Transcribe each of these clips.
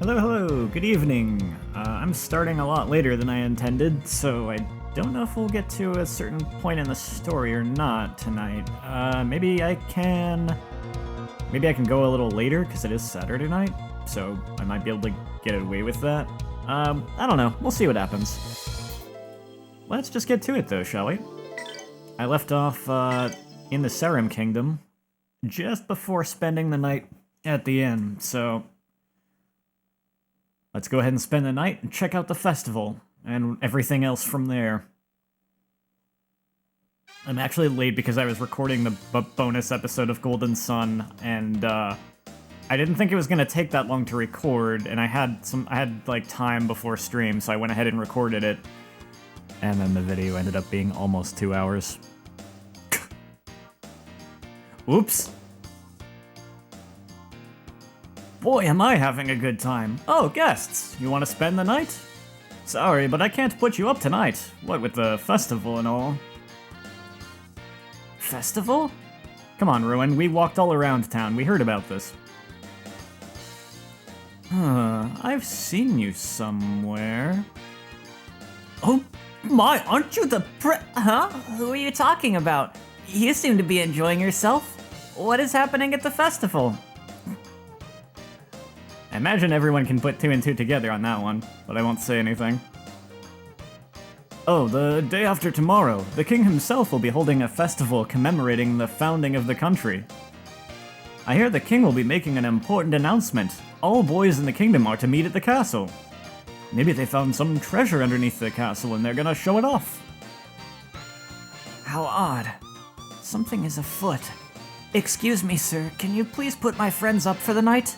Hello, good evening. I'm starting a lot later than I intended, so I don't know if we'll get to a certain point in the story or not tonight. Maybe I can go a little later, because it is Saturday night, so I might be able to get away with that. I don't know. We'll see what happens. Let's just get to it, though, shall we? I left off, in the Serum Kingdom, just before spending the night at the inn, so let's go ahead and spend the night and check out the festival, and everything else from there. I'm actually late because I was recording the bonus episode of Golden Sun, and I didn't think it was gonna take that long to record, and I had like time before stream, so I went ahead and recorded it. And then the video ended up being almost 2 hours. Oops. Boy, am I having a good time. Oh, guests, you want to spend the night? Sorry, but I can't put you up tonight. What with the festival and all. Festival? Come on, Ruin, we walked all around town. We heard about this. I've seen you somewhere. Oh my, aren't you the Huh? Who are you talking about? You seem to be enjoying yourself. What is happening at the festival? I imagine everyone can put 2 and 2 together on that one, but I won't say anything. Oh, the day after tomorrow, the king himself will be holding a festival commemorating the founding of the country. I hear the king will be making an important announcement. All boys in the kingdom are to meet at the castle. Maybe they found some treasure underneath the castle and they're gonna show it off. How odd. Something is afoot. Excuse me, sir, can you please put my friends up for the night?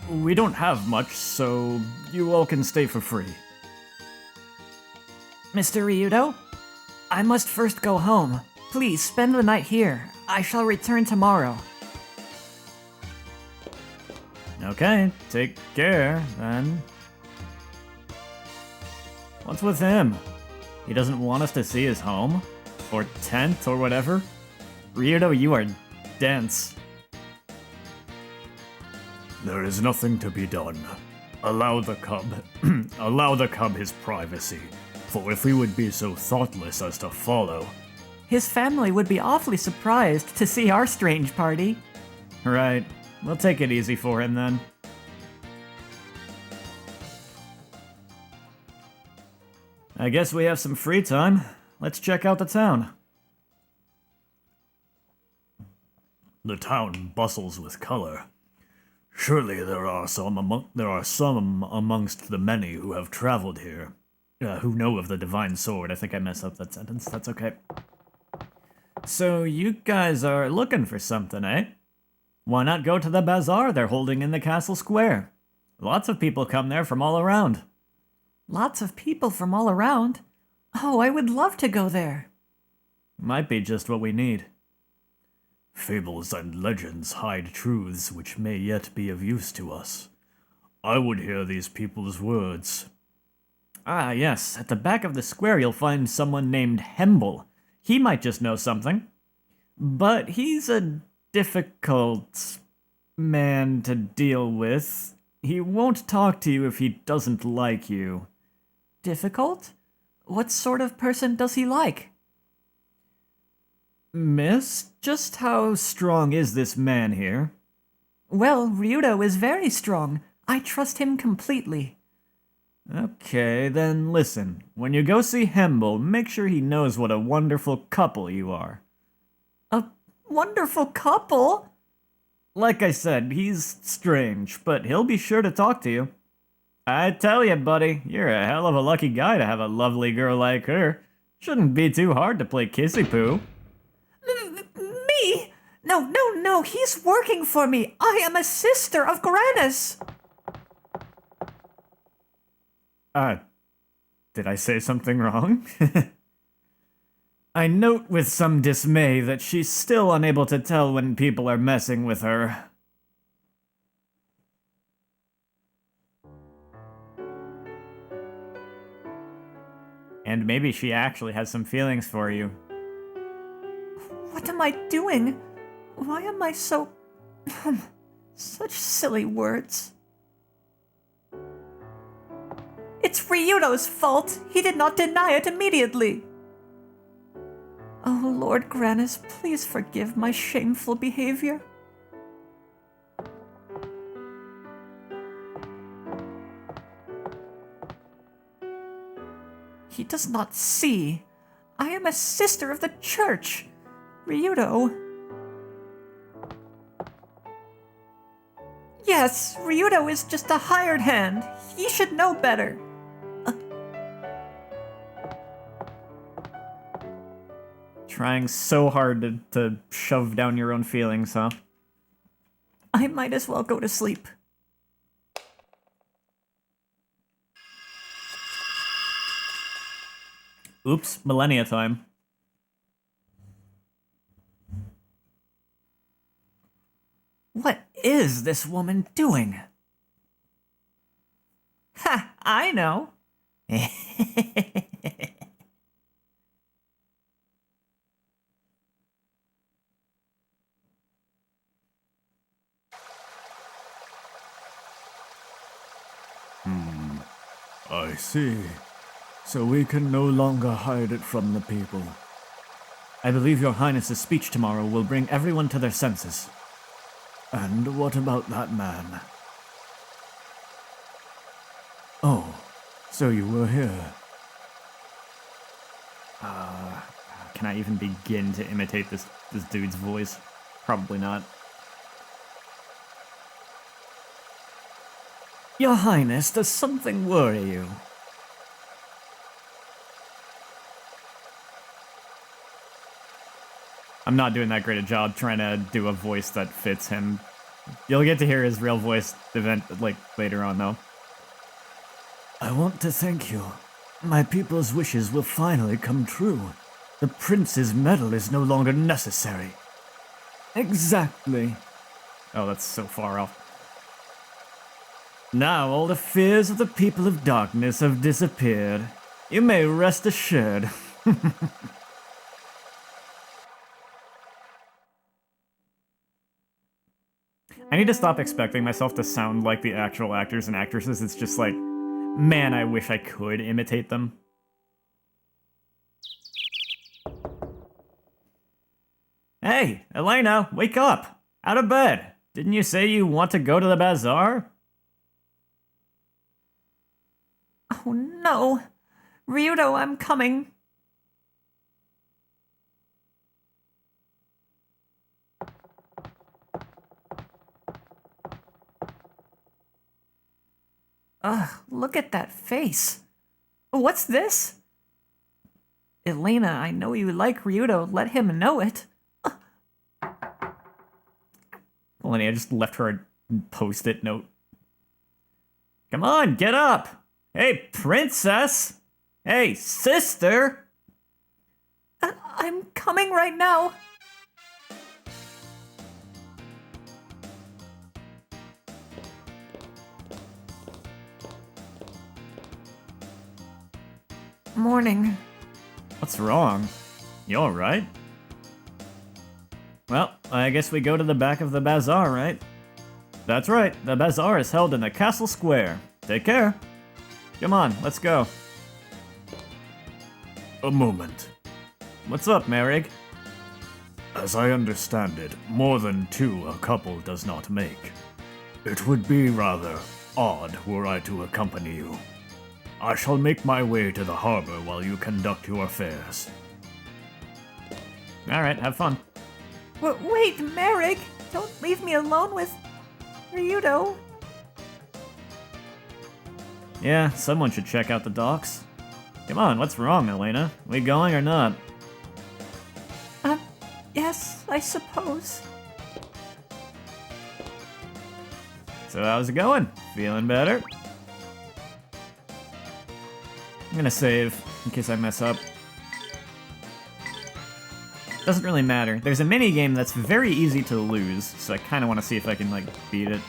We don't have much, so you all can stay for free. Mr. Ryudo? I must first go home. Please spend the night here. I shall return tomorrow. Okay, take care, then. What's with him? He doesn't want us to see his home? Or tent, or whatever? Ryudo, you are dense. There is nothing to be done. Allow the cub his privacy, for if we would be so thoughtless as to follow... His family would be awfully surprised to see our strange party. Right. We'll take it easy for him then. I guess we have some free time. Let's check out the town. The town bustles with color. Surely there are some amongst the many who have traveled here, who know of the divine sword. I think I messed up that sentence. That's okay. So you guys are looking for something, eh? Why not go to the bazaar they're holding in the castle square? Lots of people come there from all around. Lots of people from all around? Oh, I would love to go there. Might be just what we need. Fables and legends hide truths which may yet be of use to us. I would hear these people's words. Ah, yes, at the back of the square you'll find someone named Hemble. He might just know something. But he's a difficult man to deal with. He won't talk to you if he doesn't like you. Difficult? What sort of person does he like? Miss, just how strong is this man here? Well, Ryudo is very strong. I trust him completely. Okay, then listen. When you go see Hemble, make sure he knows what a wonderful couple you are. A wonderful couple? Like I said, he's strange, but he'll be sure to talk to you. I tell you, buddy, you're a hell of a lucky guy to have a lovely girl like her. Shouldn't be too hard to play kissy-poo. Me? No, he's working for me. I am a sister of Grannis. Did I say something wrong? I note with some dismay that she's still unable to tell when people are messing with her. And maybe she actually has some feelings for you. What am I doing? Why am I so... Such silly words. It's Ryudo's fault. He did not deny it immediately. Oh, Lord Granis, please forgive my shameful behavior. He does not see. I am a sister of the church. Ryudo. Yes, Ryudo is just a hired hand. He should know better. Trying so hard to shove down your own feelings, huh? I might as well go to sleep. Oops, millennia time. What is this woman doing? Ha! I know. I see. So we can no longer hide it from the people. I believe your highness's speech tomorrow will bring everyone to their senses. And what about that man? Oh, so you were here. Can I even begin to imitate this dude's voice? Probably not. Your Highness, does something worry you? I'm not doing that great a job trying to do a voice that fits him. You'll get to hear his real voice later on, though. I want to thank you. My people's wishes will finally come true. The prince's medal is no longer necessary. Exactly. Oh, that's so far off. Now all the fears of the people of darkness have disappeared. You may rest assured. I need to stop expecting myself to sound like the actual actors and actresses. It's just like, man, I wish I could imitate them. Hey, Elena, wake up! Out of bed! Didn't you say you want to go to the bazaar? Oh no. Ryudo, I'm coming. Ugh, look at that face. What's this? Elena, I know you like Ryudo. Let him know it. Elena just left her a post-it note. Come on, get up! Hey, princess! Hey, sister! I'm coming right now. Morning. What's wrong? You alright? Well, I guess we go to the back of the bazaar, right? That's right, the bazaar is held in the castle square. Take care. Come on, let's go. A moment. What's up, Merrig? As I understand it, more than two a couple does not make. It would be rather odd were I to accompany you. I shall make my way to the harbor while you conduct your affairs. Alright, have fun. Wait, Merrick! Don't leave me alone with Ryudo. Yeah, someone should check out the docks. Come on, what's wrong, Elena? We going or not? Yes, I suppose. So how's it going? Feeling better? I'm gonna save, in case I mess up. Doesn't really matter. There's a mini-game that's very easy to lose, so I kinda wanna see if I can, beat it.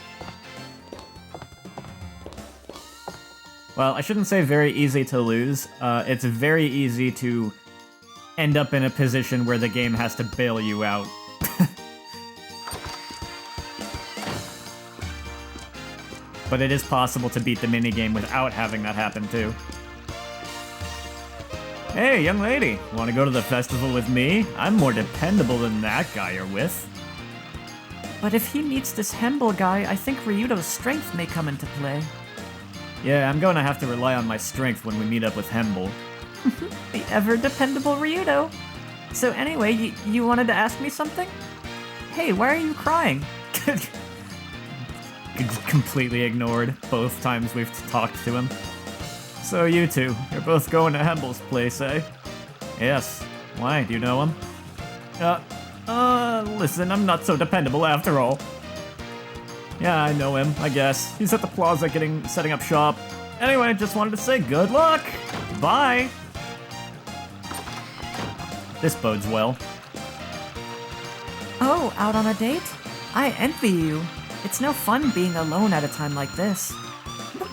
Well, I shouldn't say very easy to lose. It's very easy to end up in a position where the game has to bail you out. But it is possible to beat the minigame without having that happen too. Hey, young lady, want to go to the festival with me? I'm more dependable than that guy you're with. But if he meets this Hemble guy, I think Ryudo's strength may come into play. Yeah, I'm going to have to rely on my strength when we meet up with Hemble. The ever-dependable Ryudo. So anyway, you wanted to ask me something? Hey, why are you crying? Completely ignored both times we've talked to him. So you two, you're both going to Hemble's place, eh? Yes. Why? Do you know him? Listen, I'm not so dependable after all. Yeah, I know him, I guess. He's at the plaza setting up shop. Anyway, just wanted to say good luck! Bye! This bodes well. Oh, out on a date? I envy you. It's no fun being alone at a time like this.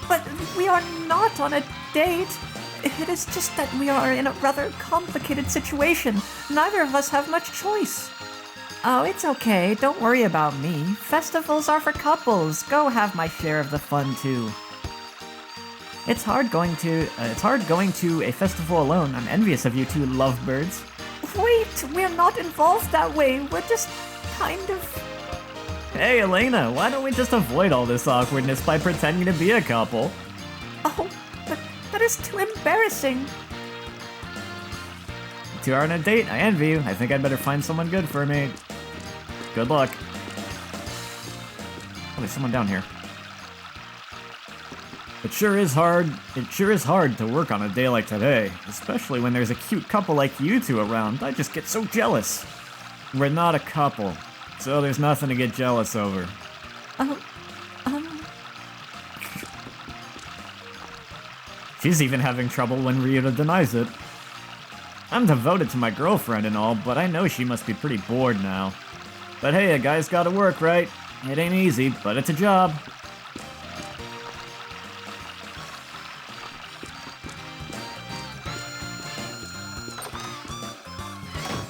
But we are not on a date. It is just that we are in a rather complicated situation. Neither of us have much choice. Oh, it's okay. Don't worry about me. Festivals are for couples. Go have my share of the fun too. It's hard going to a festival alone. I'm envious of you two lovebirds. Wait, we're not involved that way. We're just kind of... Hey, Elena, why don't we just avoid all this awkwardness by pretending to be a couple? Oh, but that is too embarrassing. You two are on a date. I envy you. I think I'd better find someone good for me. Good luck. Oh, there's someone down here. It sure is hard to work on a day like today, especially when there's a cute couple like you two around. I just get so jealous. We're not a couple, so there's nothing to get jealous over. She's even having trouble when Ryuta denies it. I'm devoted to my girlfriend and all, but I know she must be pretty bored now. But hey, a guy's gotta work, right? It ain't easy, but it's a job.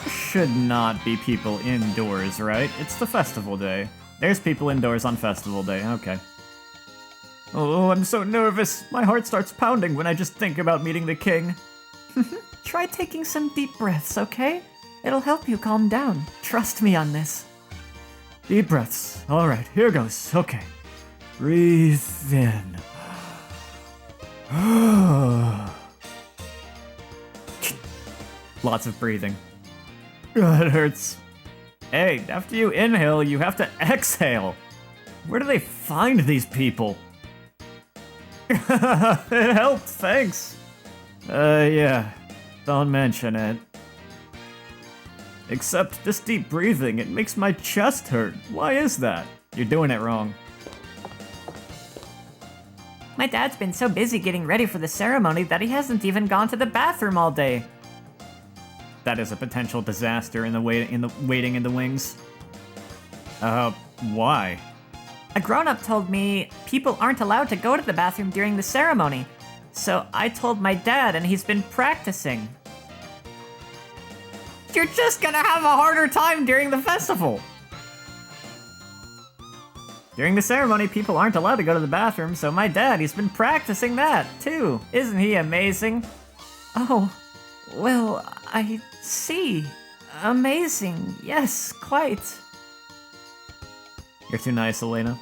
Should not be people indoors, right? It's the festival day. There's people indoors on festival day, okay. Oh, I'm so nervous. My heart starts pounding when I just think about meeting the king. Try taking some deep breaths, okay? It'll help you calm down. Trust me on this. Deep breaths. Alright, here goes. Okay. Breathe in. Lots of breathing. It hurts. Hey, after you inhale, you have to exhale. Where do they find these people? It helped, thanks. Yeah. Don't mention it. Except this deep breathing, it makes my chest hurt. Why is that? You're doing it wrong. My dad's been so busy getting ready for the ceremony that he hasn't even gone to the bathroom all day. That is a potential disaster in the waiting in the wings. Why? A grown-up told me people aren't allowed to go to the bathroom during the ceremony. So I told my dad and he's been practicing. You're just gonna have a harder time during the festival. During the ceremony, people aren't allowed to go to the bathroom, so my dad, he's been practicing that, too. Isn't he amazing? Oh, well, I see. Amazing. Yes, quite. You're too nice, Elena.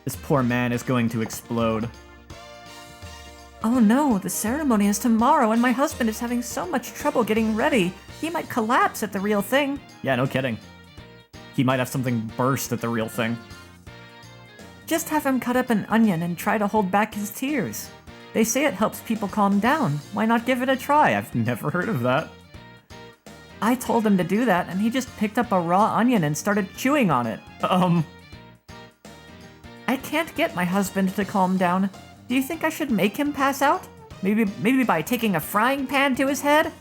This poor man is going to explode. Oh no, the ceremony is tomorrow and my husband is having so much trouble getting ready. He might collapse at the real thing. Yeah, no kidding. He might have something burst at the real thing. Just have him cut up an onion and try to hold back his tears. They say it helps people calm down. Why not give it a try? I've never heard of that. I told him to do that and he just picked up a raw onion and started chewing on it. I can't get my husband to calm down. Do you think I should make him pass out? Maybe by taking a frying pan to his head?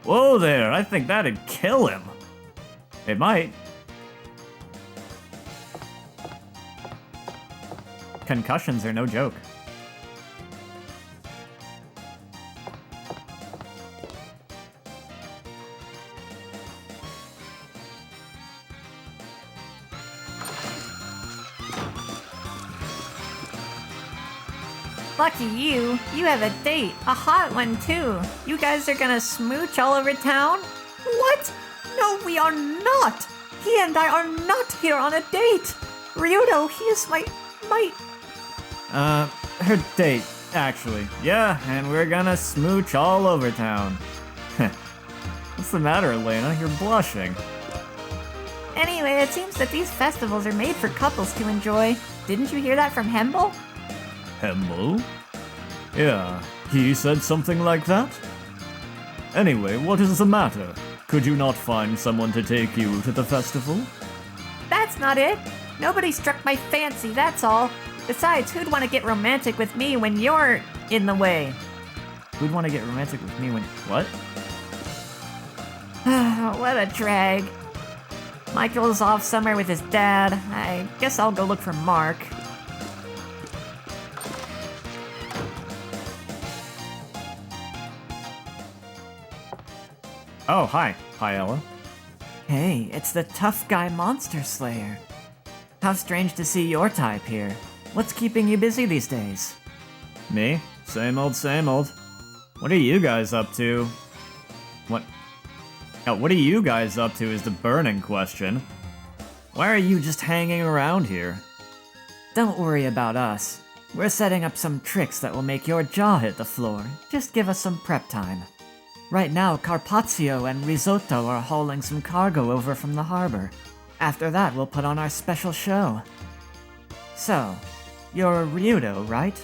Whoa there, I think that'd kill him. It might. Concussions are no joke. Lucky you. You have a date. A hot one, too. You guys are gonna smooch all over town? What? No, we are not. He and I are not here on a date. Ryudo, he is my... Her date, actually. Yeah, and we're gonna smooch all over town. What's the matter, Elena? You're blushing. Anyway, it seems that these festivals are made for couples to enjoy. Didn't you hear that from Hemble? Hemble? Yeah, he said something like that? Anyway, what is the matter? Could you not find someone to take you to the festival? That's not it. Nobody struck my fancy, that's all. Besides, who'd want to get romantic with me when you're in the way? Who'd want to get romantic with me when... What? What a drag. Michael's off somewhere with his dad. I guess I'll go look for Mark. Oh, hi. Hi, Ella. Hey, it's the tough guy monster slayer. How strange to see your type here. What's keeping you busy these days? Me? Same old, same old. What are you guys up to? What? Now, what are you guys up to is the burning question. Why are you just hanging around here? Don't worry about us. We're setting up some tricks that will make your jaw hit the floor. Just give us some prep time. Right now, Carpaccio and Risotto are hauling some cargo over from the harbor. After that, we'll put on our special show. So, you're Ryudo, right?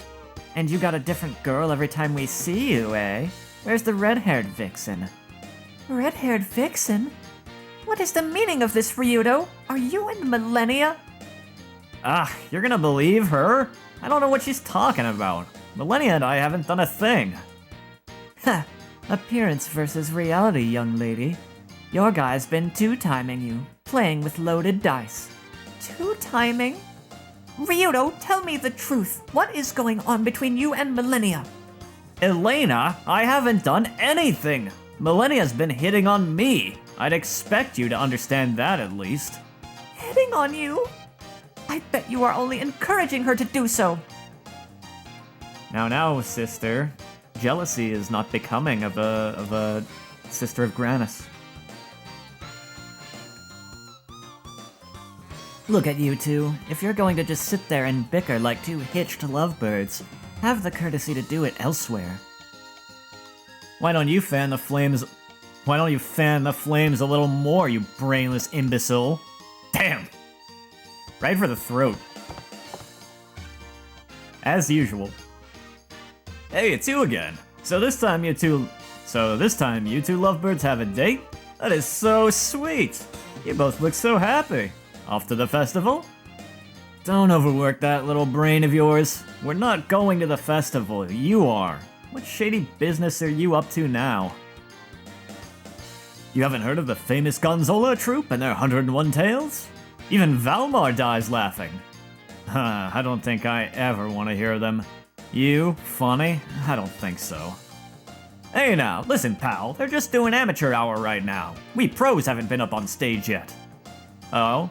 And you got a different girl every time we see you, eh? Where's the red-haired vixen? Red-haired vixen? What is the meaning of this, Ryudo? Are you in Millennia? Ah, you're gonna believe her? I don't know what she's talking about. Millennia and I haven't done a thing. Ha! Appearance versus reality, young lady. Your guy's been two-timing you, playing with loaded dice. Two-timing? Ryudo, tell me the truth. What is going on between you and Millennia? Elena, I haven't done anything. Millennia's been hitting on me. I'd expect you to understand that at least. Hitting on you? I bet you are only encouraging her to do so. Now, sister. Jealousy is not becoming of a sister of Granus. Look at you two. If you're going to just sit there and bicker like two hitched lovebirds, have the courtesy to do it elsewhere. Why don't you fan the flames a little more, you brainless imbecile? Damn! Right for the throat. As usual. Hey, it's you again. So this time you two lovebirds have a date? That is so sweet. You both look so happy. Off to the festival? Don't overwork that little brain of yours. We're not going to the festival, you are. What shady business are you up to now? You haven't heard of the famous Gonzola troupe and their 101 Tales? Even Valmar dies laughing. I don't think I ever want to hear them. You? Funny? I don't think so. Hey now, listen pal, they're just doing amateur hour right now. We pros haven't been up on stage yet. Oh?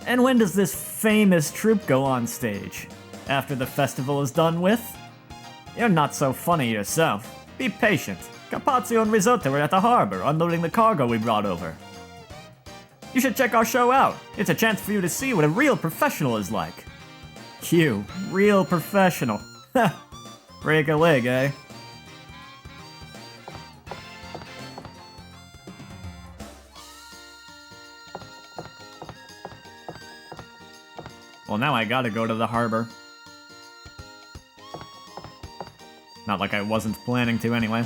And when does this famous troupe go on stage? After the festival is done with? You're not so funny yourself. Be patient. Carpaccio and Risotto are at the harbor, unloading the cargo we brought over. You should check our show out. It's a chance for you to see what a real professional is like. You, real professional. Break a leg, eh? Well, now I gotta go to the harbor. Not like I wasn't planning to anyway.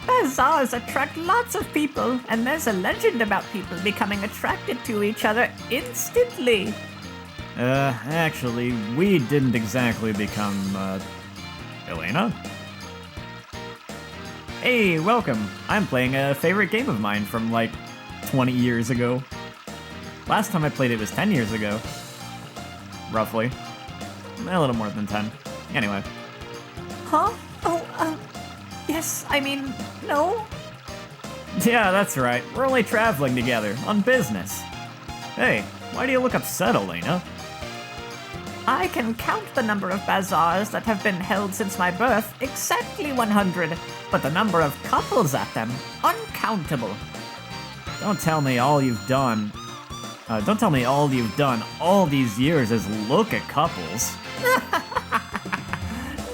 Bazaars attract lots of people, and there's a legend about people becoming attracted to each other instantly. Actually, we didn't exactly become, Elena? Hey, welcome. I'm playing a favorite game of mine from, like, 20 years ago. Last time I played it was 10 years ago. Roughly. A little more than 10. Anyway. Huh? Yes, I mean, no. Yeah, that's right. We're only traveling together, on business. Hey, why do you look upset, Elena? I can count the number of bazaars that have been held since my birth, exactly 100, but the number of couples at them, uncountable. Don't tell me all you've done all these years is look at couples.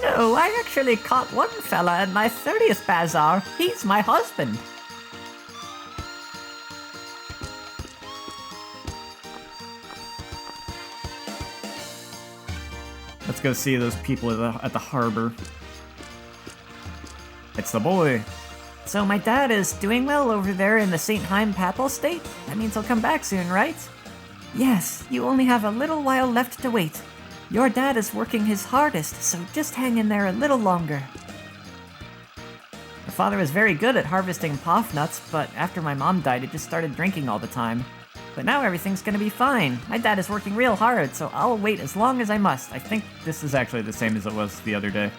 No, I actually caught one fella at my 30th bazaar. He's my husband. Let's go see those people at the harbor. It's the boy. So my dad is doing well over there in the St. Heim Papal State? That means he'll come back soon, right? Yes, you only have a little while left to wait. Your dad is working his hardest, so just hang in there a little longer. My father was very good at harvesting poff nuts, but after my mom died, he just started drinking all the time. But now everything's gonna be fine. My dad is working real hard, so I'll wait as long as I must. I think this is actually the same as it was the other day.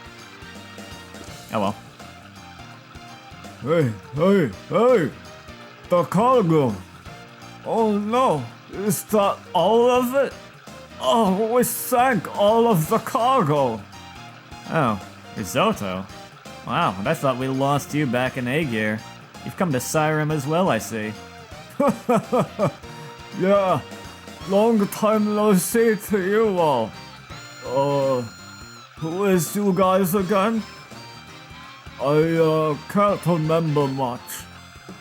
Oh well. Hey! The cargo! Oh no! Is that all of it? Oh, we sank all of the cargo! Oh, risotto? Wow, I thought we lost you back in Aegir. You've come to Skyrim as well, I see. Yeah, long time no see to you all. Who is you guys again? I can't remember much,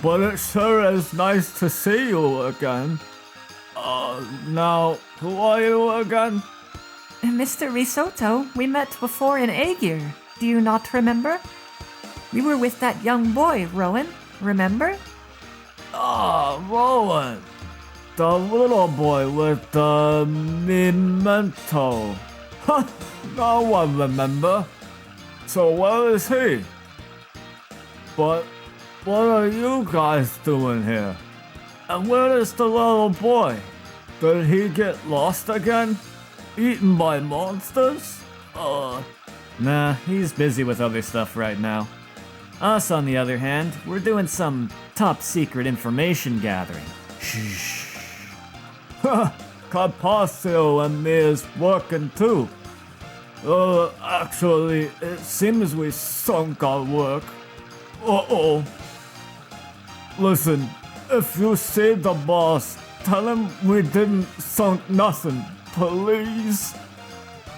but it sure is nice to see you again. Now, who are you again? Mr. Risotto, we met before in Aegir. Do you not remember? We were with that young boy, Rowan, remember? Rowan. The little boy with the memento. Now I remember. So where is he? But what are you guys doing here? And where is the little boy? Did he get lost again? Eaten by monsters? Nah, he's busy with other stuff right now. Us, on the other hand, we're doing some top secret information gathering. Shh. Carpaccio and me is working too. Actually, it seems we sunk our work. Uh-oh. Listen, if you see the boss, tell him we didn't sunk nothing, please.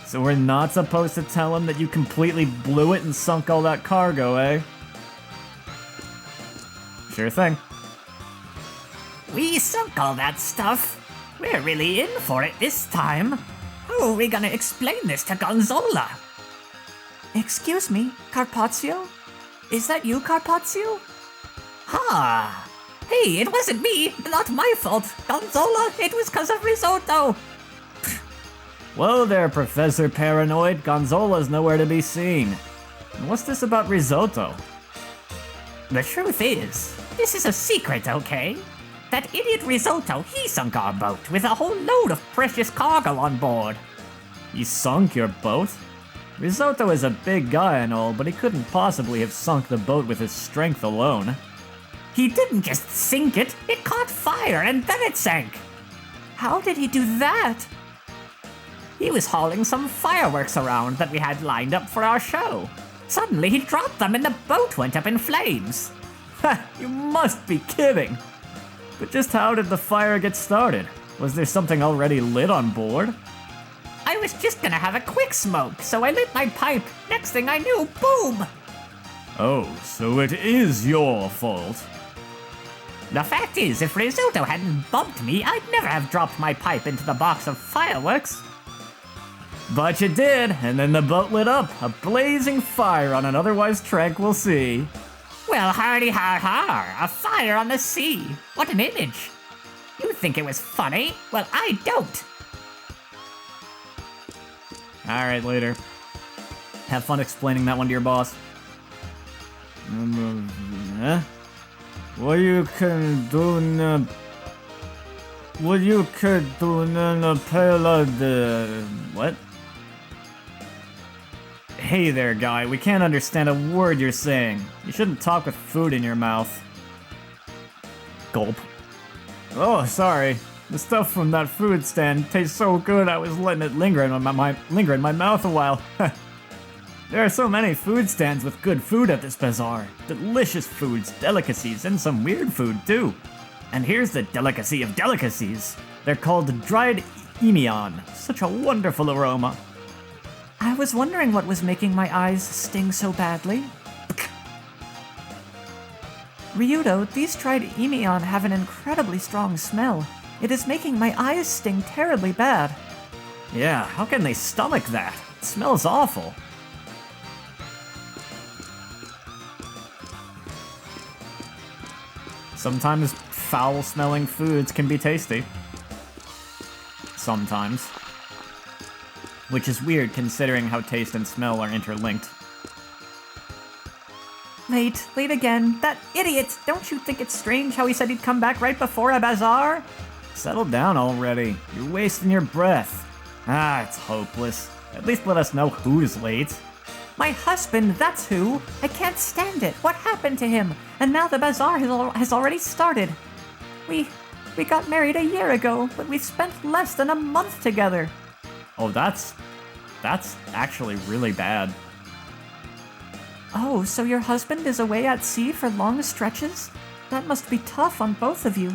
So we're not supposed to tell him that you completely blew it and sunk all that cargo, eh? Sure thing. We sunk all that stuff. We're really in for it this time. How are we gonna explain this to Gonzola? Excuse me, Carpaccio? Is that you, Carpaccio? Ha! Hey, it wasn't me, not my fault. Gonzola, it was 'cause of Risotto. Whoa there, Professor Paranoid. Gonzola's nowhere to be seen. And what's this about risotto? The truth is, this is a secret, okay? That idiot Risotto, he sunk our boat with a whole load of precious cargo on board. He sunk your boat? Risotto is a big guy and all, but he couldn't possibly have sunk the boat with his strength alone. He didn't just sink it, it caught fire and then it sank. How did he do that? He was hauling some fireworks around that we had lined up for our show. Suddenly he dropped them and the boat went up in flames. Ha! You must be kidding! But just how did the fire get started? Was there something already lit on board? I was just gonna have a quick smoke, so I lit my pipe. Next thing I knew, boom! Oh, so it is your fault. The fact is, if Risotto hadn't bumped me, I'd never have dropped my pipe into the box of fireworks. But you did, and then the boat lit up, a blazing fire on an otherwise tranquil sea. Well, hardy har har, a fire on the sea. What an image. You think it was funny? Well, I don't. Alright, later. Have fun explaining that one to your boss. What you can do na... What you could do na pela de... What? Hey there, guy, we can't understand a word you're saying. You shouldn't talk with food in your mouth. Gulp. Oh, sorry. The stuff from that food stand tastes so good I was letting it linger in my mouth a while. There are so many food stands with good food at this bazaar. Delicious foods, delicacies, and some weird food too. And here's the delicacy of delicacies. They're called dried emion. Such a wonderful aroma. I was wondering what was making my eyes sting so badly. Ryudo, these dried emion have an incredibly strong smell. It is making my eyes sting terribly bad. Yeah, how can they stomach that? It smells awful. Sometimes foul-smelling foods can be tasty. Sometimes. Which is weird considering how taste and smell are interlinked. Late again. That idiot! Don't you think it's strange how he said he'd come back right before a bazaar? Settle down already. You're wasting your breath. Ah, it's hopeless. At least let us know who's late. My husband, that's who. I can't stand it. What happened to him? And now the bazaar has already started. We got married a year ago, but we've spent less than a month together. Oh, that's actually really bad. Oh, so your husband is away at sea for long stretches? That must be tough on both of you.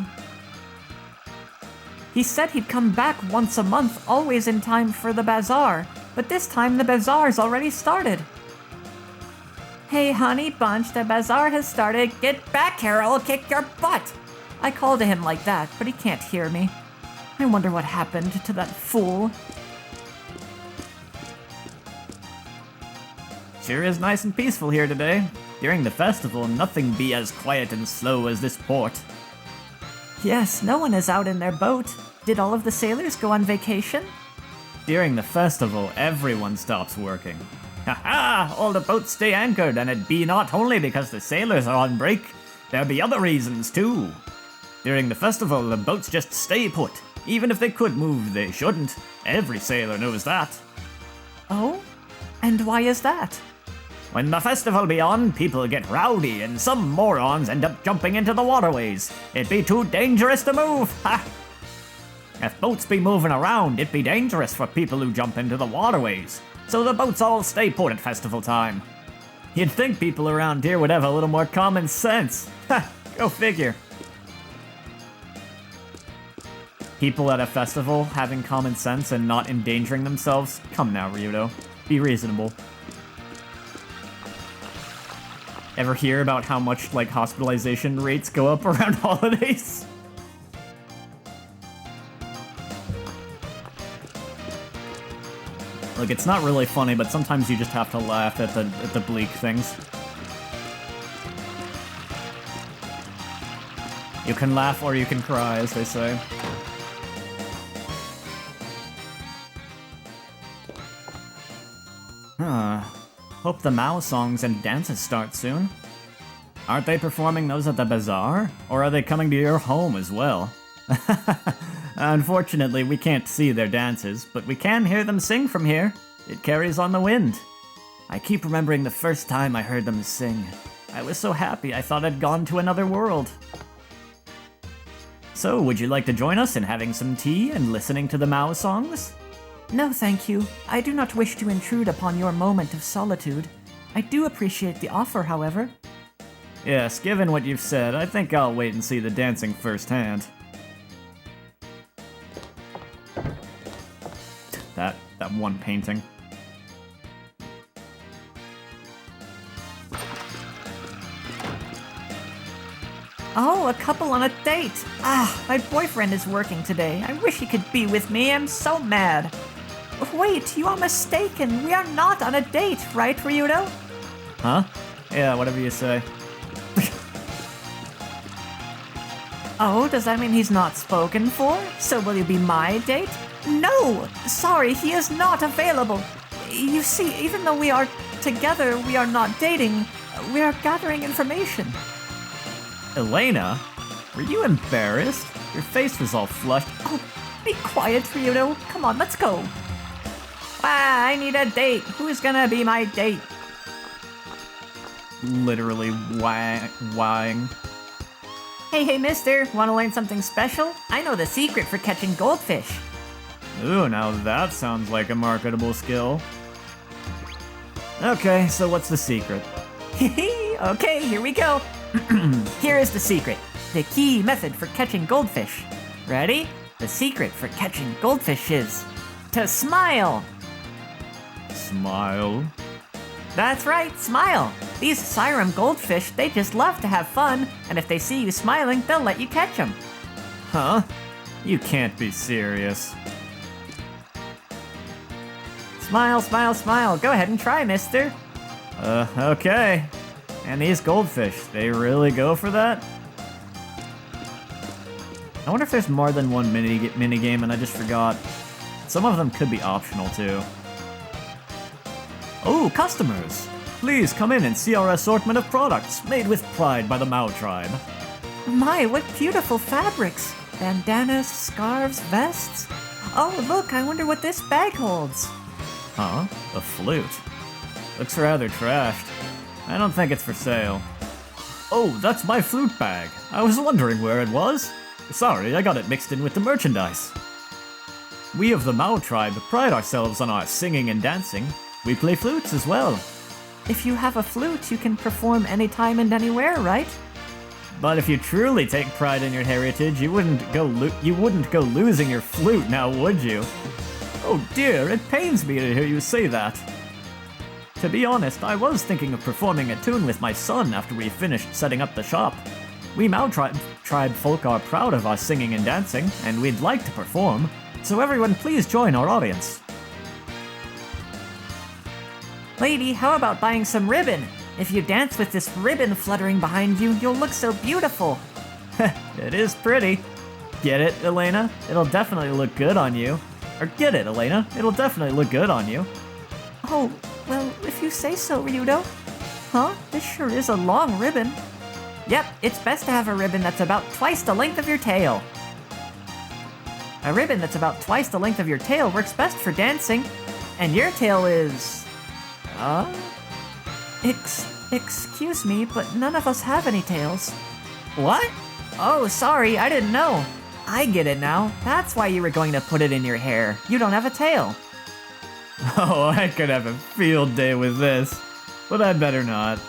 He said he'd come back once a month, always in time for the bazaar, but this time the bazaar's already started. Hey, honey bunch, the bazaar has started. Get back here, I'll kick your butt. I called to him like that, but he can't hear me. I wonder what happened to that fool. Sure is nice and peaceful here today. During the festival, nothing be as quiet and slow as this port. Yes, no one is out in their boat. Did all of the sailors go on vacation? During the festival, everyone stops working. Ha-ha! All the boats stay anchored, and it be not only because the sailors are on break, there be other reasons too. During the festival, the boats just stay put. Even if they could move, they shouldn't. Every sailor knows that. Oh? And why is that? When the festival be on, people get rowdy, and some morons end up jumping into the waterways. It be too dangerous to move, ha! If boats be moving around, it be dangerous for people who jump into the waterways. So the boats all stay put at festival time. You'd think people around here would have a little more common sense. Ha! Go figure. People at a festival having common sense and not endangering themselves? Come now, Ryudo. Be reasonable. Ever hear about how much, hospitalization rates go up around holidays? Look, it's not really funny, but sometimes you just have to laugh at the bleak things. You can laugh or you can cry, as they say. Hope the Mao songs and dances start soon. Aren't they performing those at the bazaar? Or are they coming to your home as well? Unfortunately, we can't see their dances, but we can hear them sing from here. It carries on the wind. I keep remembering the first time I heard them sing. I was so happy I thought I'd gone to another world. So, would you like to join us in having some tea and listening to the Mao songs? No, thank you. I do not wish to intrude upon your moment of solitude. I do appreciate the offer, however. Yes, given what you've said, I think I'll wait and see the dancing firsthand. That one painting. Oh, a couple on a date. Ah, my boyfriend is working today. I wish he could be with me. I'm so mad. Wait, you are mistaken. We are not on a date, right, Ryudo? Huh? Yeah, whatever you say. Oh, does that mean he's not spoken for? So will you be my date? No! Sorry, he is not available. You see, even though we are together, we are not dating. We are gathering information. Elena? Were you embarrassed? Your face was all flushed. Oh, be quiet, Ryudo. Come on, let's go. I need a date. Who's gonna be my date? Literally wang. Hey, mister, wanna learn something special? I know the secret for catching goldfish. Ooh, now that sounds like a marketable skill. Okay, so what's the secret? Okay, here we go. Here is the secret. The key method for catching goldfish. Ready? The secret for catching goldfish is to smile. Smile. That's right, smile. These Siren goldfish, they just love to have fun, and if they see you smiling, they'll let you catch them. Huh? You can't be serious. Smile, smile, smile. Go ahead and try, mister. Okay. And these goldfish, they really go for that? I wonder if there's more than one mini game and I just forgot. Some of them could be optional too. Oh, customers! Please come in and see our assortment of products made with pride by the Mao tribe. My, what beautiful fabrics. Bandanas, scarves, vests. Oh, look, I wonder what this bag holds. Huh? A flute? Looks rather trashed. I don't think it's for sale. Oh, that's my flute bag. I was wondering where it was. Sorry, I got it mixed in with the merchandise. We of the Mao tribe pride ourselves on our singing and dancing. We play flutes as well. If you have a flute, you can perform anytime and anywhere, right? But if you truly take pride in your heritage, you wouldn't go losing your flute now, would you? Oh dear, it pains me to hear you say that. To be honest, I was thinking of performing a tune with my son after we finished setting up the shop. We Mao tribe folk are proud of our singing and dancing, and we'd like to perform, so everyone please join our audience. Lady, how about buying some ribbon? If you dance with this ribbon fluttering behind you, you'll look so beautiful. It is pretty. Get it, Elena? It'll definitely look good on you. Or get it, Elena? It'll definitely look good on you. Oh, well, if you say so, Ryudo. Huh? This sure is a long ribbon. Yep, it's best to have a ribbon that's about twice the length of your tail. A ribbon that's about twice the length of your tail works best for dancing. And your tail is... Excuse me, but none of us have any tails. What? Oh, sorry, I didn't know. I get it now. That's why you were going to put it in your hair. You don't have a tail. Oh, I could have a field day with this, but I'd better not.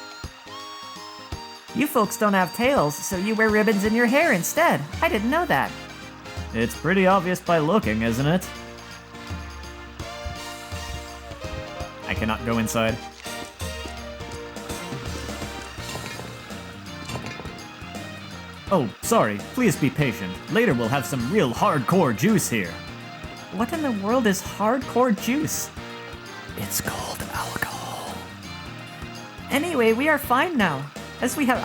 You folks don't have tails, so you wear ribbons in your hair instead. I didn't know that. It's pretty obvious by looking, isn't it? I cannot go inside. Oh, sorry. Please be patient. Later we'll have some real hardcore juice here. What in the world is hardcore juice? It's called alcohol. Anyway, we are fine now. As we have...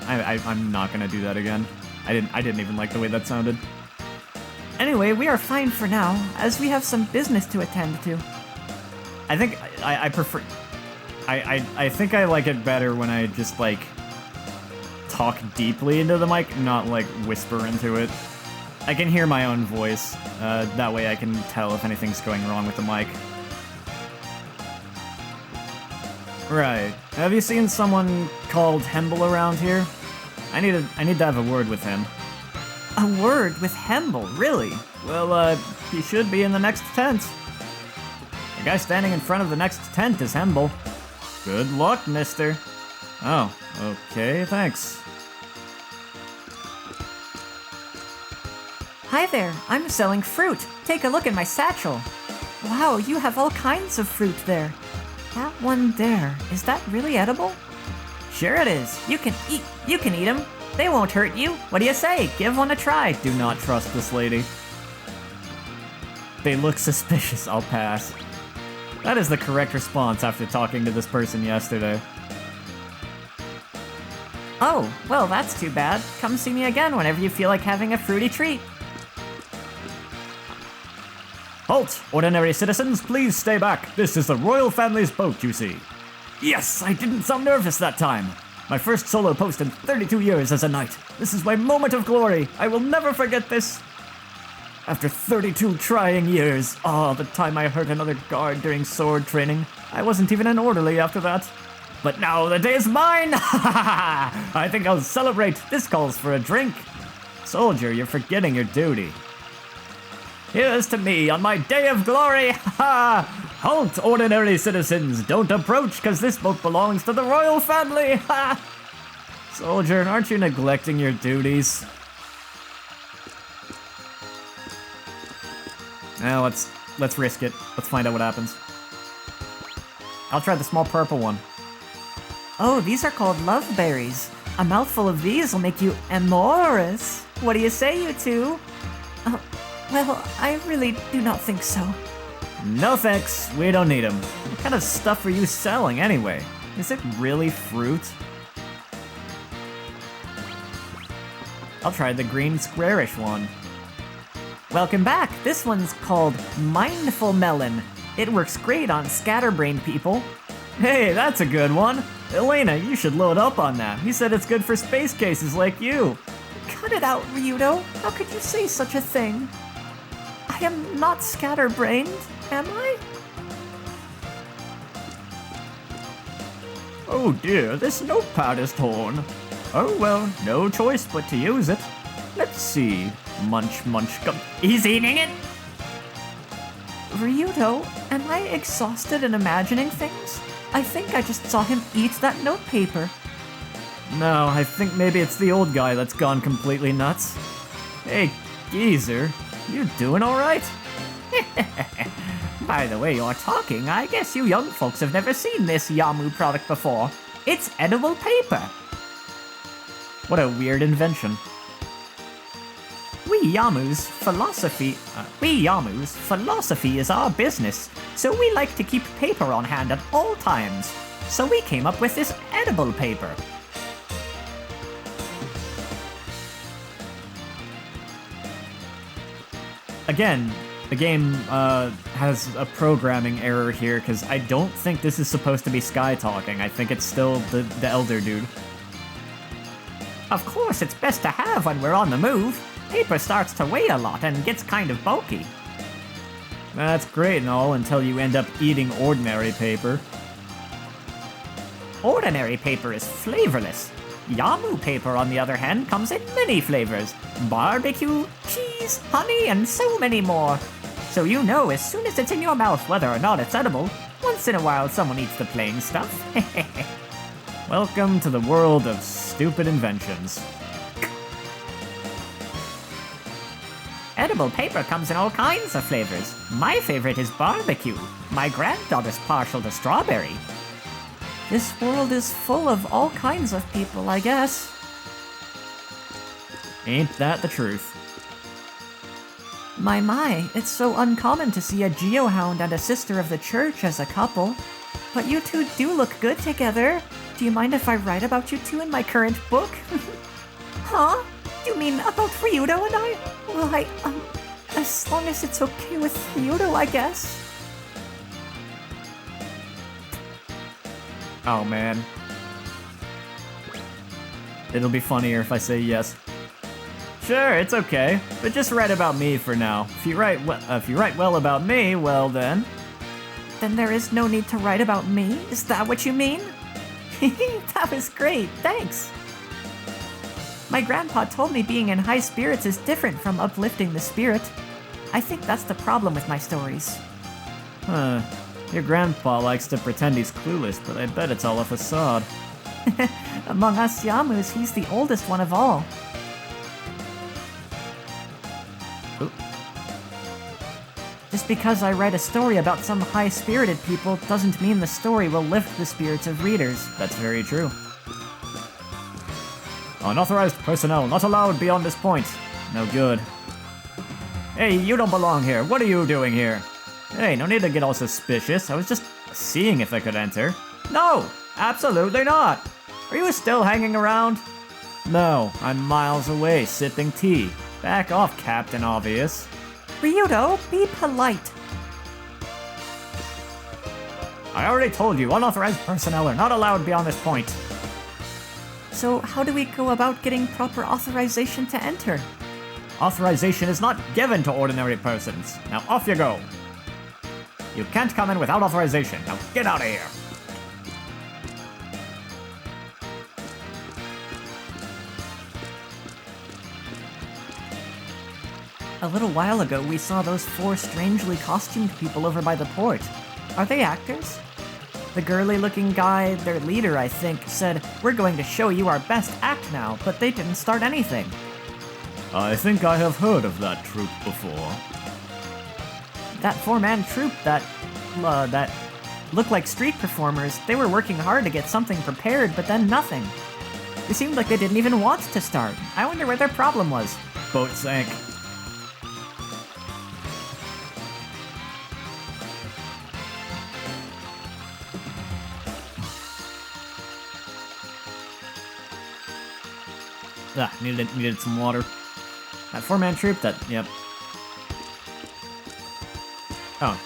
I'm not gonna do that again. I didn't even like the way that sounded. Anyway, we are fine for now, as we have some business to attend to. I think I prefer... I think I like it better when I just, like, talk deeply into the mic, not, like, whisper into it. I can hear my own voice. That way I can tell if anything's going wrong with the mic. Right. Have you seen someone called Hemble around here? I need to have a word with him. A word with Hemble, really? Well, he should be in the next tent. The guy standing in front of the next tent is Hemble. Good luck, mister. Oh, okay, thanks. Hi there, I'm selling fruit. Take a look in my satchel. Wow, you have all kinds of fruit there. That one there, is that really edible? Sure it is. You can eat them. They won't hurt you. What do you say? Give one a try. Do not trust this lady. They look suspicious, I'll pass. That is the correct response after talking to this person yesterday. Oh, well that's too bad. Come see me again whenever you feel like having a fruity treat. Halt! Ordinary citizens, please stay back. This is the royal family's boat, you see. Yes, I didn't sound nervous that time. My first solo post in 32 years as a knight. This is my moment of glory. I will never forget this. After 32 trying years. Oh, the time I hurt another guard during sword training. I wasn't even an orderly after that. But now the day is mine! I think I'll celebrate. This calls for a drink. Soldier, you're forgetting your duty. Here's to me on my day of glory! Halt, ordinary citizens! Don't approach, cause this boat belongs to the royal family! Soldier, aren't you neglecting your duties? Now let's risk it. Let's find out what happens. I'll try the small purple one. Oh, these are called love berries. A mouthful of these will make you amorous. What do you say, you two? Well, I really do not think so. No thanks, we don't need them. What kind of stuff are you selling anyway? Is it really fruit? I'll try the green squarish one. Welcome back. This one's called Mindful Melon. It works great on scatterbrained people. Hey, that's a good one. Elena, you should load up on that. He said it's good for space cases like you. Cut it out, Ryudo. How could you say such a thing? I am not scatterbrained, am I? Oh dear, this notepad is torn. Oh well, no choice but to use it. Let's see. Munch, munch, gum. He's eating it! Ryudo, am I exhausted and imagining things? I think I just saw him eat that notepaper. No, I think maybe it's the old guy that's gone completely nuts. Hey, geezer, you doing alright? By the way you're talking, I guess you young folks have never seen this Yamu product before. It's edible paper. What a weird invention. We Yamu's philosophy is our business, so we like to keep paper on hand at all times. So we came up with this edible paper. Again, the game has a programming error here because I don't think this is supposed to be Sky talking. I think it's still the elder dude. Of course, it's best to have when we're on the move. Paper starts to weigh a lot and gets kind of bulky. That's great and all until you end up eating ordinary paper. Ordinary paper is flavorless. Yamu paper, on the other hand, comes in many flavors. Barbecue, cheese, honey, and so many more. So you know as soon as it's in your mouth whether or not it's edible. Once in a while someone eats the plain stuff. Welcome to the world of stupid inventions. Edible paper comes in all kinds of flavors. My favorite is barbecue. My granddaughter's partial to strawberry. This world is full of all kinds of people, I guess. Ain't that the truth? My, it's so uncommon to see a geohound and a sister of the church as a couple. But you two do look good together. Do you mind if I write about you two in my current book? Huh? You mean about Ryudo and I? Well, as long as it's okay with Ryudo, I guess. Oh man. It'll be funnier if I say yes. Sure, it's okay, but just write about me for now. If you write well about me, well then. Then there is no need to write about me? Is that what you mean? That was great, thanks. My grandpa told me being in high spirits is different from uplifting the spirit. I think that's the problem with my stories. Huh. Your grandpa likes to pretend he's clueless, but I bet it's all a facade. Among us Yamus, he's the oldest one of all. Oop. Just because I write a story about some high-spirited people doesn't mean the story will lift the spirits of readers. That's very true. Unauthorized personnel not allowed beyond this point. No good. Hey, you don't belong here. What are you doing here? Hey, no need to get all suspicious. I was just seeing if I could enter. No, absolutely not. Are you still hanging around? No, I'm miles away sipping tea. Back off, Captain Obvious. Ryudo, be polite. I already told you, unauthorized personnel are not allowed beyond this point. So how do we go about getting proper authorization to enter? Authorization is not given to ordinary persons. Now off you go. You can't come in without authorization. Now get out of here. A little while ago, we saw those 4 strangely costumed people over by the port. Are they actors? The girly-looking guy, their leader, I think, said, "We're going to show you our best act now," but they didn't start anything. I think I have heard of that troupe before. That 4-man troupe that looked like street performers, they were working hard to get something prepared, but then nothing. It seemed like they didn't even want to start. I wonder where their problem was. Boat sank. Needed some water. That 4-man troupe, yep. Oh.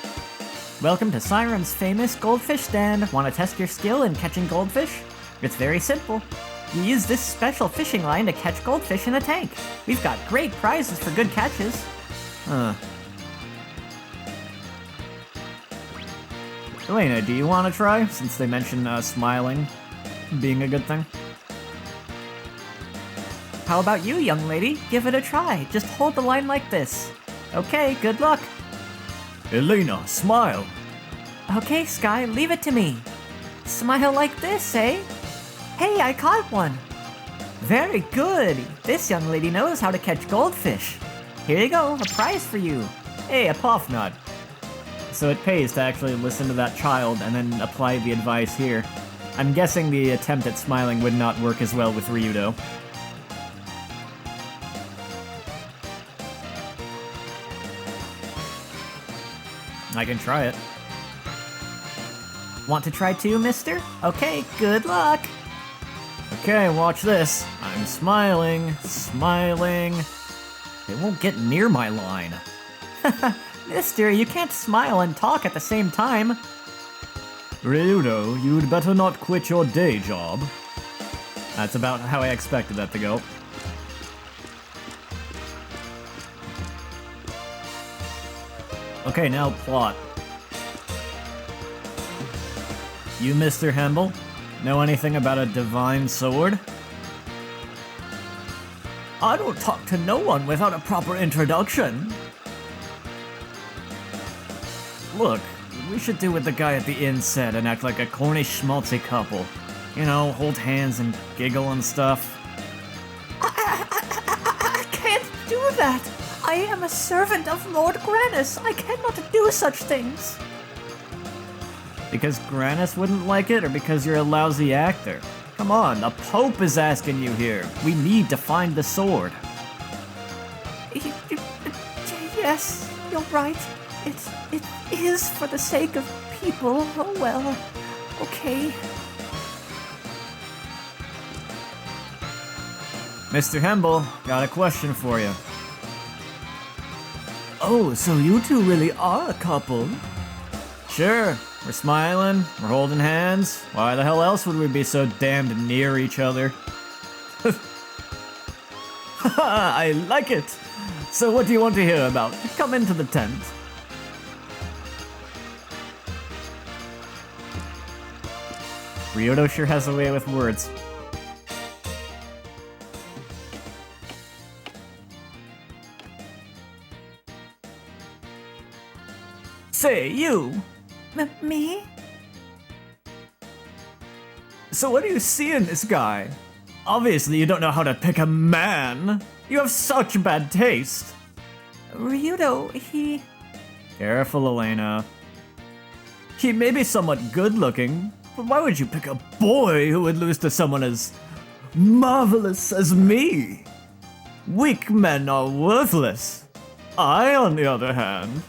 Welcome to Siren's famous goldfish stand. Want to test your skill in catching goldfish? It's very simple. You use this special fishing line to catch goldfish in a tank. We've got great prizes for good catches. Elena, do you want to try? Since they mentioned smiling being a good thing. How about you, young lady? Give it a try. Just hold the line like this. Okay, good luck. Elena, smile. Okay, Sky, leave it to me. Smile like this, eh? Hey, I caught one. Very good. This young lady knows how to catch goldfish. Here you go, a prize for you. Hey, a puff nut. So it pays to actually listen to that child and then apply the advice here. I'm guessing the attempt at smiling would not work as well with Ryudo. I can try it. Want to try too, mister? Okay, good luck. Okay, watch this. I'm smiling, smiling. They won't get near my line. Mister, you can't smile and talk at the same time. Ryudo, you'd better not quit your day job. That's about how I expected that to go. Okay, now plot. You, Mr. Hemble, know anything about a divine sword? I don't talk to no one without a proper introduction. Look, we should do what the guy at the inn said and act like a corny schmaltzy couple. You know, hold hands and giggle and stuff. I can't do that. I am a servant of Lord Grannis. I cannot do such things. Because Grannis wouldn't like it, or because you're a lousy actor? Come on, the Pope is asking you here. We need to find the sword. Yes, you're right. It is for the sake of people. Oh well. Okay. Mr. Hemble, got a question for you. Oh, so you two really are a couple? Sure, we're smiling, we're holding hands. Why the hell else would we be so damned near each other? I like it. So what do you want to hear about? Come into the tent. Ryudo sure has a way with words. Say, you. Me? So what do you see in this guy? Obviously you don't know how to pick a man. You have such bad taste. Ryudo, he... Careful, Elena. He may be somewhat good looking, but why would you pick a boy who would lose to someone as marvelous as me? Weak men are worthless. I, on the other hand...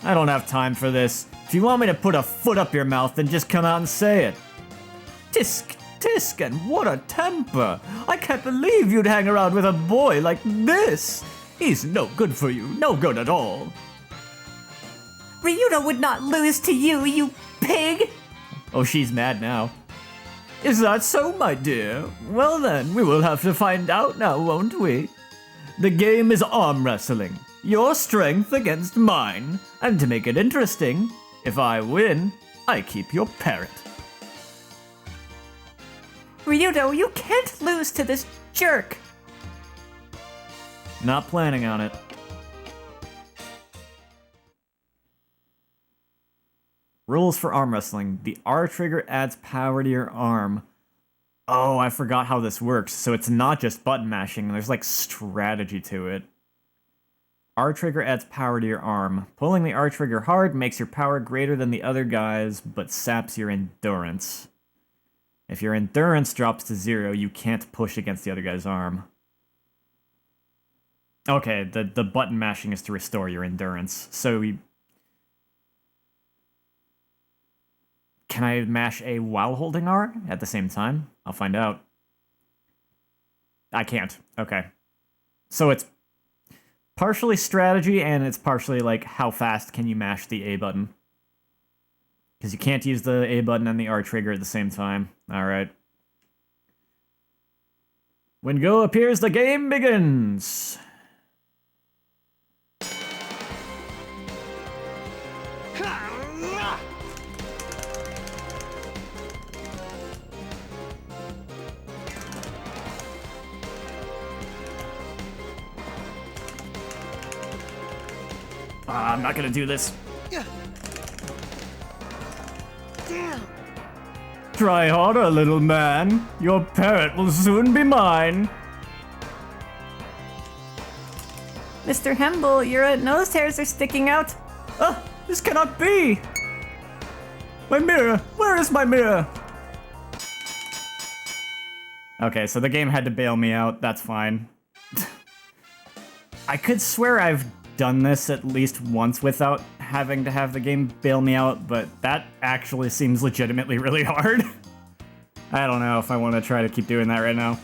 I don't have time for this. If you want me to put a foot up your mouth, then just come out and say it. Tisk, and what a temper! I can't believe you'd hang around with a boy like this! He's no good for you, no good at all. Ryudo would not lose to you, you pig! Oh, she's mad now. Is that so, my dear? Well then, we will have to find out now, won't we? The game is arm wrestling. Your strength against mine. And to make it interesting, if I win, I keep your parrot. Ryudo, you can't lose to this jerk. Not planning on it. Rules for arm wrestling. The R trigger adds power to your arm. Oh, I forgot how this works. So it's not just button mashing, there's like strategy to it. R trigger adds power to your arm. Pulling the R trigger hard makes your power greater than the other guys, but saps your endurance. If your endurance drops to 0, you can't push against the other guy's arm. Okay, the button mashing is to restore your endurance. So can I mash A while holding R at the same time? I'll find out. I can't. Okay. So it's partially strategy, and it's partially like how fast can you mash the A button. Because you can't use the A button and the R trigger at the same time. Alright. When Go appears, the game begins! I'm not gonna do this. Try harder, little man. Your parrot will soon be mine. Mr. Hemble, your nose hairs are sticking out. This cannot be! My mirror! Where is my mirror? Okay, so the game had to bail me out. That's fine. I could swear I've done this at least once without having to have the game bail me out, but that actually seems legitimately really hard. I don't know if I want to try to keep doing that right now.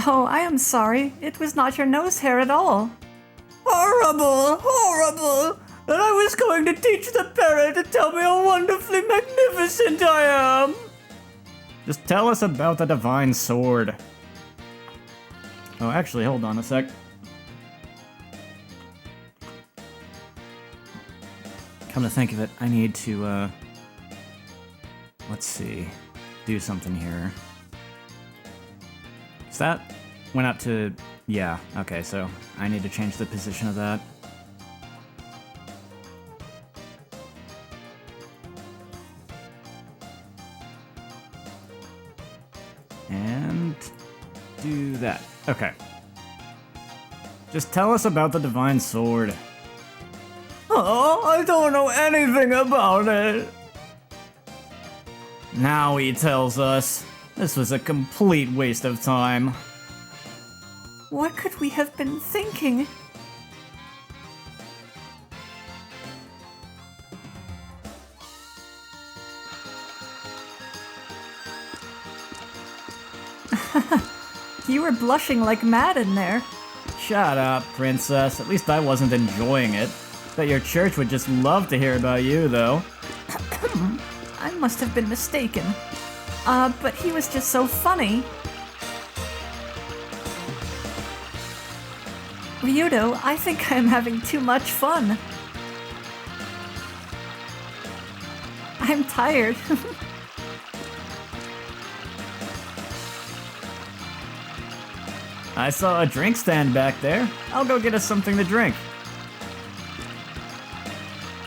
Oh, I am sorry. It was not your nose hair at all. Horrible! Horrible! And I was going to teach the parrot to tell me how wonderfully magnificent I am! Just tell us about the divine sword. Oh, actually, hold on a sec. Come to think of it, I need to, let's see, do something here. So that went up to, yeah, okay, so I need to change the position of that. And do that. Okay. Just tell us about the divine sword. Oh, I don't know anything about it. Now he tells us. This was a complete waste of time. What could we have been thinking? You were blushing like mad in there. Shut up, princess. At least I wasn't enjoying it. Bet your church would just love to hear about you, though. I must have been mistaken. But he was just so funny. Ryudo, I think I'm having too much fun. I'm tired. I saw a drink stand back there. I'll go get us something to drink.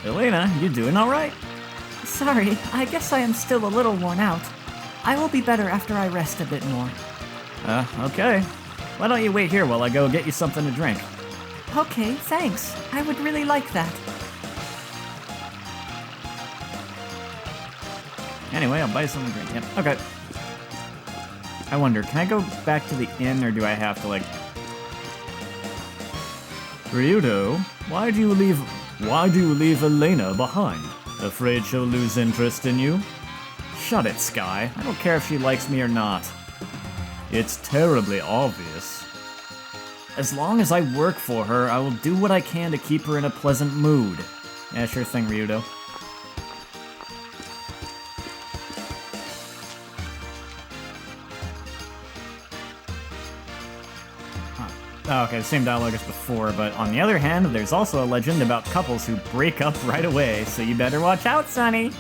Elena, you doing alright? Sorry, I guess I am still a little worn out. I will be better after I rest a bit more. Okay. Why don't you wait here while I go get you something to drink? Okay, thanks. I would really like that. Anyway, I'll buy you something to drink. Yep, okay. I wonder, can I go back to the inn, or do I have to, like... Ryudo, why do you leave Elena behind? Afraid she'll lose interest in you? Shut it, Sky. I don't care if she likes me or not. It's terribly obvious. As long as I work for her, I will do what I can to keep her in a pleasant mood. Yeah, sure thing, Ryudo. Oh, okay, same dialogue as before, but on the other hand, there's also a legend about couples who break up right away, so you better watch out, Sonny.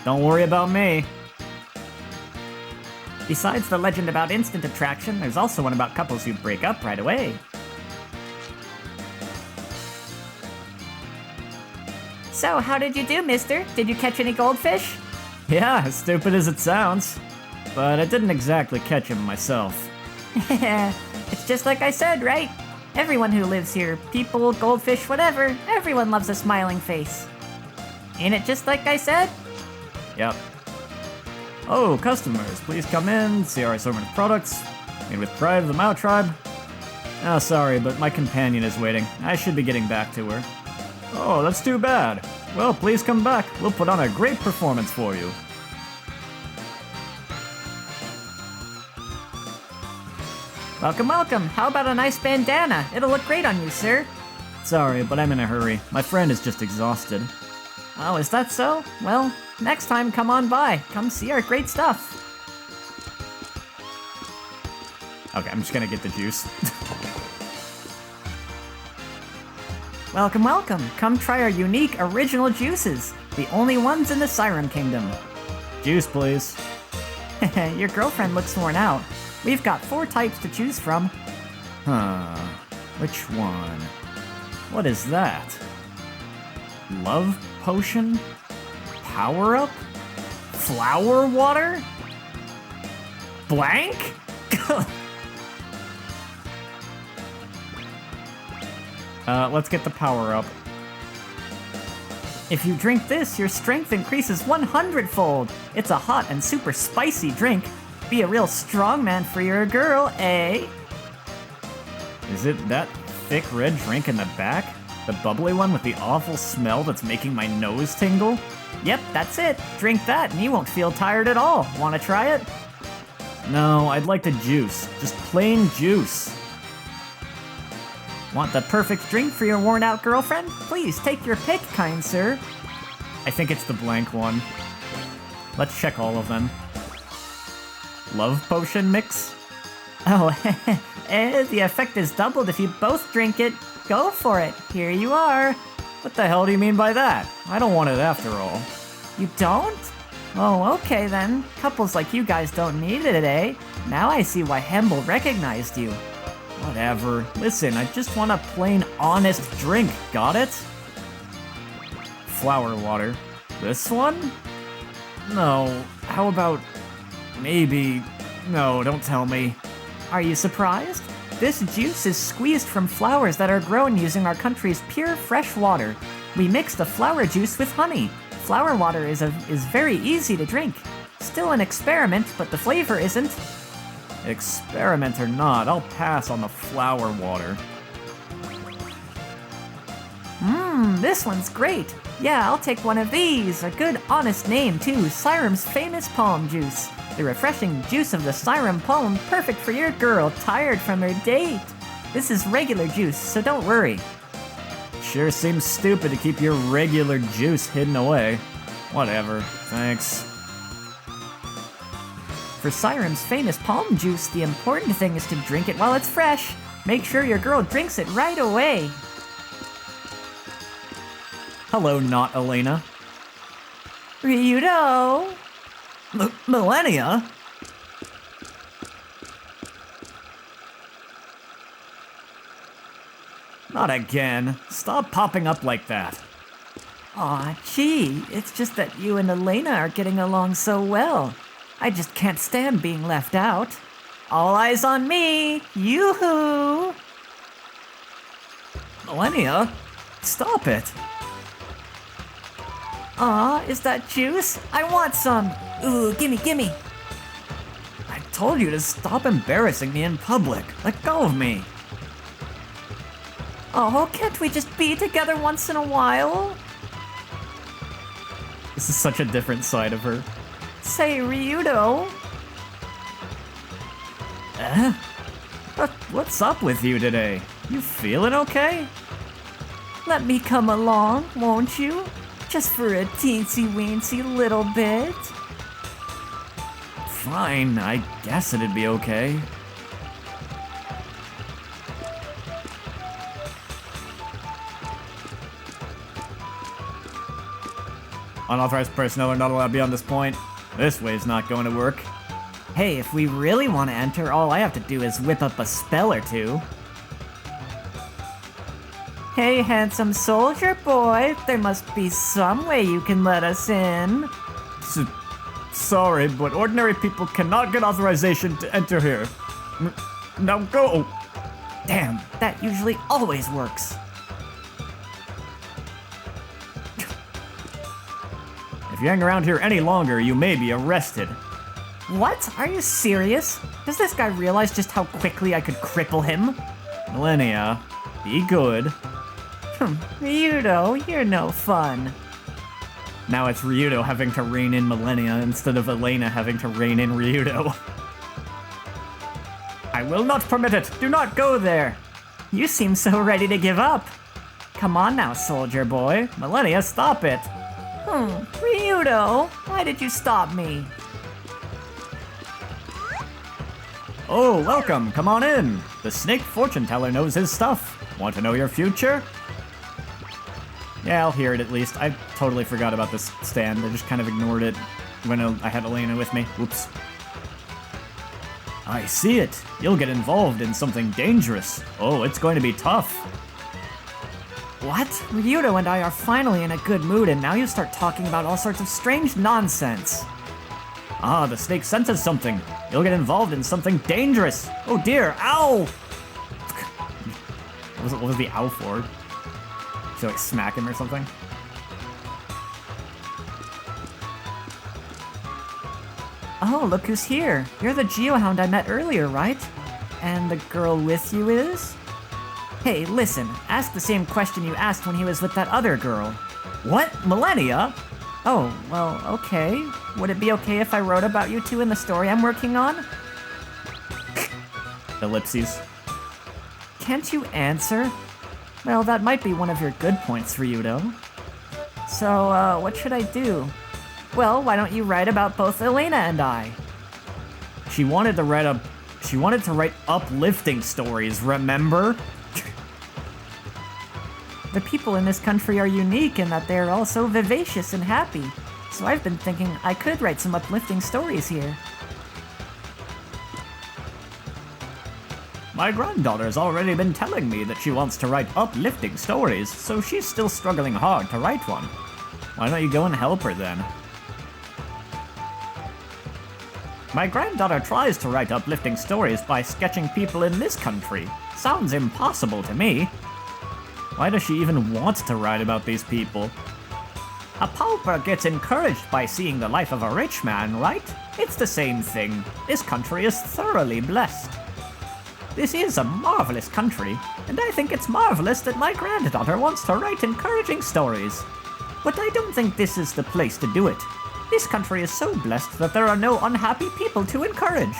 Don't worry about me. Besides the legend about instant attraction, there's also one about couples who break up right away. So, how did you do, mister? Did you catch any goldfish? Yeah, as stupid as it sounds. But I didn't exactly catch him myself. It's just like I said, right? Everyone who lives here, people, goldfish, whatever, everyone loves a smiling face. Ain't it just like I said? Yep. Oh, customers, please come in, see our assortment of products. Made with pride of the Mao tribe. Oh, sorry, but my companion is waiting. I should be getting back to her. Oh, that's too bad. Well, please come back. We'll put on a great performance for you. Welcome, welcome. How about a nice bandana? It'll look great on you, sir. Sorry, but I'm in a hurry. My friend is just exhausted. Oh, is that so? Well, next time come on by. Come see our great stuff. Okay, I'm just gonna get the juice. Welcome, welcome. Come try our unique original juices. The only ones in the Siren Kingdom. Juice, please. Your girlfriend looks worn out. We've got 4 types to choose from. Huh. Which one? What is that? Love potion? Power up? Flower water? Blank? Let's get the power up. If you drink this, your strength increases 100-fold. It's a hot and super spicy drink. Be a real strong man for your girl, eh? Is it that thick red drink in the back? The bubbly one with the awful smell that's making my nose tingle? Yep, that's it. Drink that and you won't feel tired at all. Wanna try it? No, I'd like the juice. Just plain juice. Want the perfect drink for your worn-out girlfriend? Please take your pick, kind sir. I think it's the blank one. Let's check all of them. Love potion mix? Oh, the effect is doubled if you both drink it. Go for it. Here you are. What the hell do you mean by that? I don't want it after all. You don't? Oh, okay then. Couples like you guys don't need it, eh? Now I see why Hemble recognized you. Whatever. Listen, I just want a plain, honest drink, got it? Flower water. This one? No. How about... maybe... No, don't tell me. Are you surprised? This juice is squeezed from flowers that are grown using our country's pure fresh water. We mix the flower juice with honey. Flower water is very easy to drink. Still an experiment, but the flavor isn't. Experiment or not, I'll pass on the flower water. This one's great. Yeah, I'll take one of these. A good, honest name, too. Syrum's famous palm juice. The refreshing juice of the Sirum palm, perfect for your girl tired from her date. This is regular juice, so don't worry. Sure seems stupid to keep your regular juice hidden away. Whatever, thanks. For Syrum's famous palm juice, the important thing is to drink it while it's fresh. Make sure your girl drinks it right away. Hello, not Elena. Ryudo! Millennia? Not again. Stop popping up like that. Aw, gee, it's just that you and Elena are getting along so well. I just can't stand being left out. All eyes on me! Yoo-hoo! Millennia? Stop it. Aw, is that juice? I want some! Ooh, gimme, gimme! I told you to stop embarrassing me in public. Let go of me. Oh, can't we just be together once in a while? This is such a different side of her. Say, Ryudo. What's up with you today? You feeling okay? Let me come along, won't you? Just for a teensy-weensy little bit. Fine, I guess it'd be okay. Unauthorized personnel are not allowed beyond this point. This way's not going to work. Hey, if we really want to enter, all I have to do is whip up a spell or two. Hey, handsome soldier boy, there must be some way you can let us in. Sorry, but ordinary people cannot get authorization to enter here. Now go! Damn, that usually always works. If you hang around here any longer, you may be arrested. What? Are you serious? Does this guy realize just how quickly I could cripple him? Millennia, be good. Ryudo, you're no fun. Now it's Ryudo having to rein in Millennia instead of Elena having to rein in Ryudo. I will not permit it! Do not go there! You seem so ready to give up. Come on now, soldier boy. Millennia, stop it! Ryudo, why did you stop me? Oh, welcome, come on in. The snake fortune teller knows his stuff. Want to know your future? Yeah, I'll hear it at least. I totally forgot about this stand. I just kind of ignored it when I had Elena with me. Whoops. I see it. You'll get involved in something dangerous. Oh, it's going to be tough. What? Ryudo and I are finally in a good mood, and now you start talking about all sorts of strange nonsense. Ah, the snake senses something. You'll get involved in something dangerous. Oh dear, ow! What was the ow for? Should I like smack him or something? Oh, look who's here. You're the Geohound I met earlier, right? And the girl with you is? Hey, listen, ask the same question you asked when he was with that other girl. What? Millennia? Oh, well, okay. Would it be okay if I wrote about you two in the story I'm working on? Ellipses. Can't you answer? Well, that might be one of your good points, Ryudo. So, what should I do? Well, why don't you write about both Elena and I? She wanted to write uplifting stories, remember? The people in this country are unique in that they are all so vivacious and happy. So I've been thinking I could write some uplifting stories here. My granddaughter's already been telling me that she wants to write uplifting stories, so she's still struggling hard to write one. Why don't you go and help her then? My granddaughter tries to write uplifting stories by sketching people in this country. Sounds impossible to me. Why does she even want to write about these people? A pauper gets encouraged by seeing the life of a rich man, right? It's the same thing. This country is thoroughly blessed. This is a marvelous country, and I think it's marvelous that my granddaughter wants to write encouraging stories. But I don't think this is the place to do it. This country is so blessed that there are no unhappy people to encourage.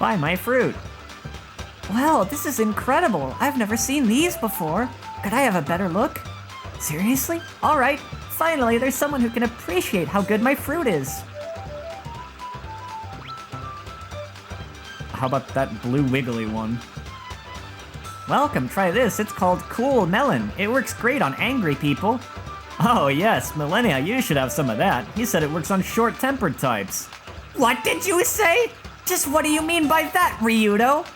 Buy my fruit. Wow, this is incredible. I've never seen these before. Could I have a better look? Seriously? Alright, finally there's someone who can appreciate how good my fruit is. How about that blue wiggly one? Welcome, try this. It's called Cool Melon. It works great on angry people. Oh yes, Millennia, you should have some of that. He said it works on short-tempered types. What did you say? Just what do you mean by that, Ryudo?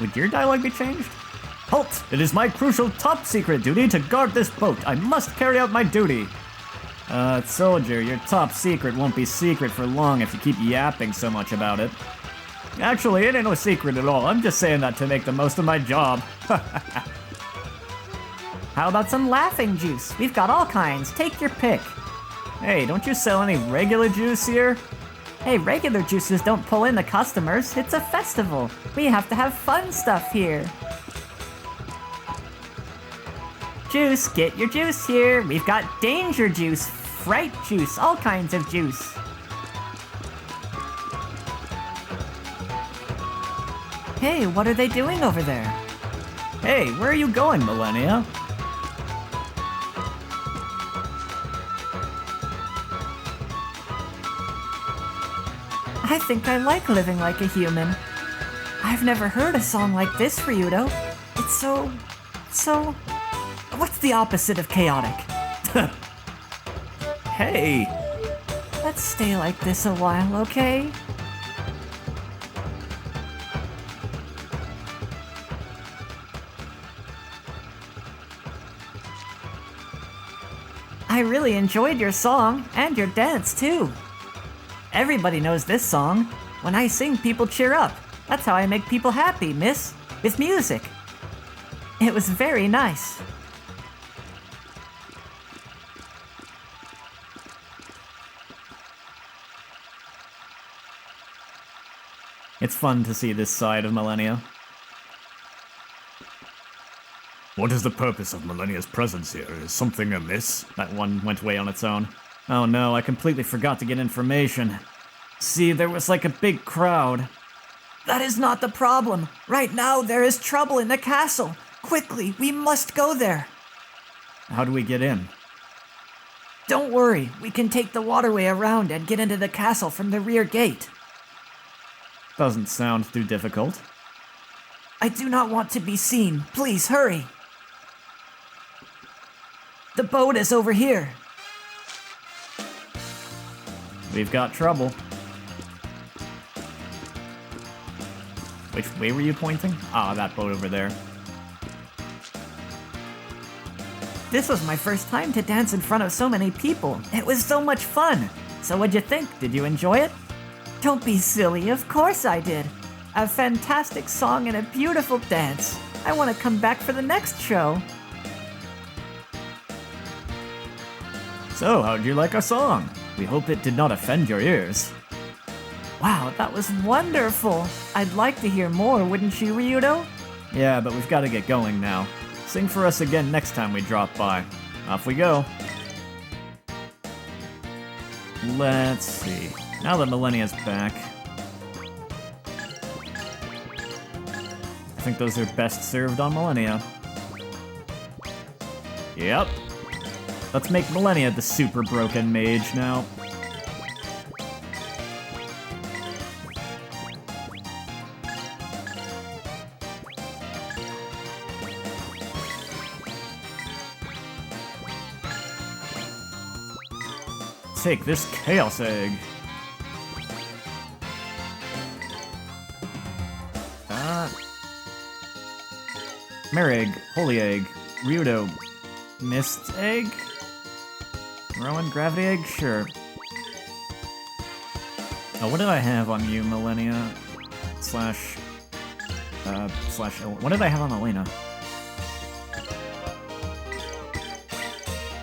Would your dialogue be changed? Halt! It is my crucial top secret duty to guard this boat. I must carry out my duty. Soldier, your top secret won't be secret for long if you keep yapping so much about it. Actually, it ain't no secret at all. I'm just saying that to make the most of my job. How about some laughing juice? We've got all kinds. Take your pick. Hey, don't you sell any regular juice here? Hey, regular juices don't pull in the customers. It's a festival. We have to have fun stuff here. Juice, get your juice here. We've got danger juice, fright juice, all kinds of juice. Hey, what are they doing over there? Hey, where are you going, Millennia? I think I like living like a human. I've never heard a song like this, Ryudo. It's so... What's the opposite of chaotic? Hey! Let's stay like this a while, okay? I really enjoyed your song, and your dance, too. Everybody knows this song. When I sing, people cheer up. That's how I make people happy, miss. With music. It was very nice. It's fun to see this side of Millennia. What is the purpose of Millennia's presence here? Is something amiss? That one went away on its own. Oh no, I completely forgot to get information. See, there was like a big crowd. That is not the problem. Right now, there is trouble in the castle. Quickly, we must go there. How do we get in? Don't worry, we can take the waterway around and get into the castle from the rear gate. Doesn't sound too difficult. I do not want to be seen. Please, hurry. The boat is over here. We've got trouble. Which way were you pointing? Ah, that boat over there. This was my first time to dance in front of so many people. It was so much fun. So what'd you think? Did you enjoy it? Don't be silly, of course I did. A fantastic song and a beautiful dance. I want to come back for the next show. So, how'd you like our song? We hope it did not offend your ears. Wow, that was wonderful. I'd like to hear more, wouldn't you, Ryudo? Yeah, but we've got to get going now. Sing for us again next time we drop by. Off we go. Let's see. Now that Millennia's back, I think those are best served on Millennia. Yep. Let's make Millennia the super broken mage now. Take this Chaos Egg. Mare Egg, Holy Egg, Ryudo, Mist Egg? Rowan, Gravity Egg? Sure. Oh, what did I have on you, Millennia? Slash... What did I have on Elena?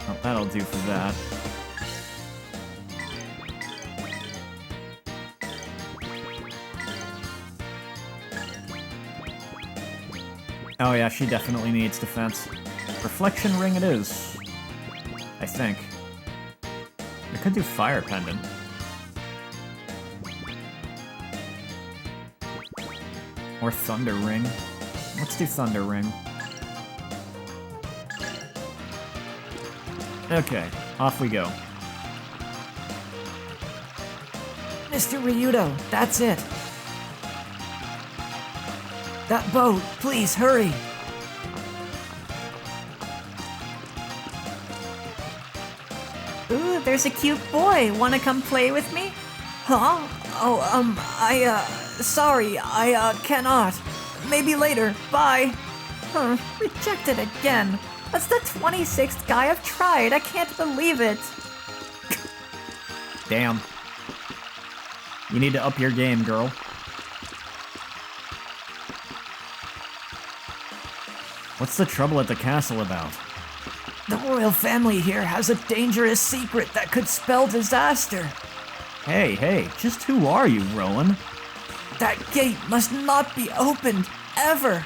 Oh, that'll do for that. Oh yeah, she definitely needs defense. Reflection Ring it is. I think. I could do Fire Pendant. Or Thunder Ring. Let's do Thunder Ring. Okay, off we go. Mr. Ryudo, that's it. That boat, please hurry. Ooh, there's a cute boy. Wanna come play with me? Huh? Oh, sorry, I cannot. Maybe later. Bye. Huh, rejected again. That's the 26th guy I've tried. I can't believe it. Damn. You need to up your game, girl. What's the trouble at the castle about? The royal family here has a dangerous secret that could spell disaster. Hey, just who are you, Rowan? That gate must not be opened, ever.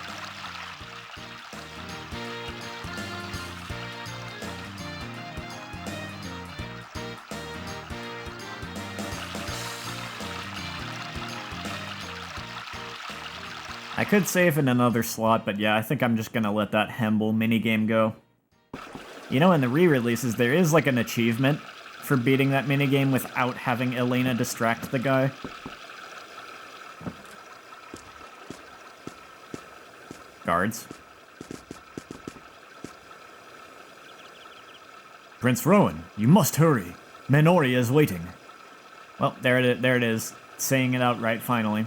I could save in another slot, but yeah, I think I'm just gonna let that Hemble minigame go. You know, in the re-releases, there is like an achievement for beating that minigame without having Elena distract the guy. guards. Prince Rowan, you must hurry. Minoria is waiting. Well, there it is. Saying it outright, finally.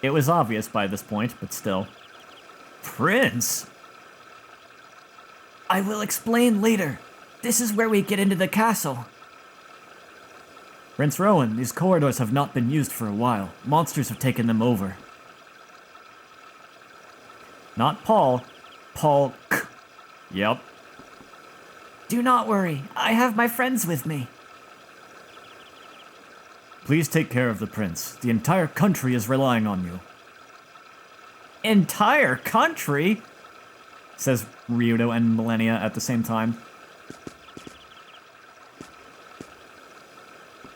It was obvious by this point, but still. Prince? I will explain later. This is where we get into the castle. Prince Rowan, these corridors have not been used for a while. Monsters have taken them over. Not Paul. Paul K. Yep. Do not worry. I have my friends with me. Please take care of the prince. The entire country is relying on you. Entire country? Says Ryudo and Millennia at the same time.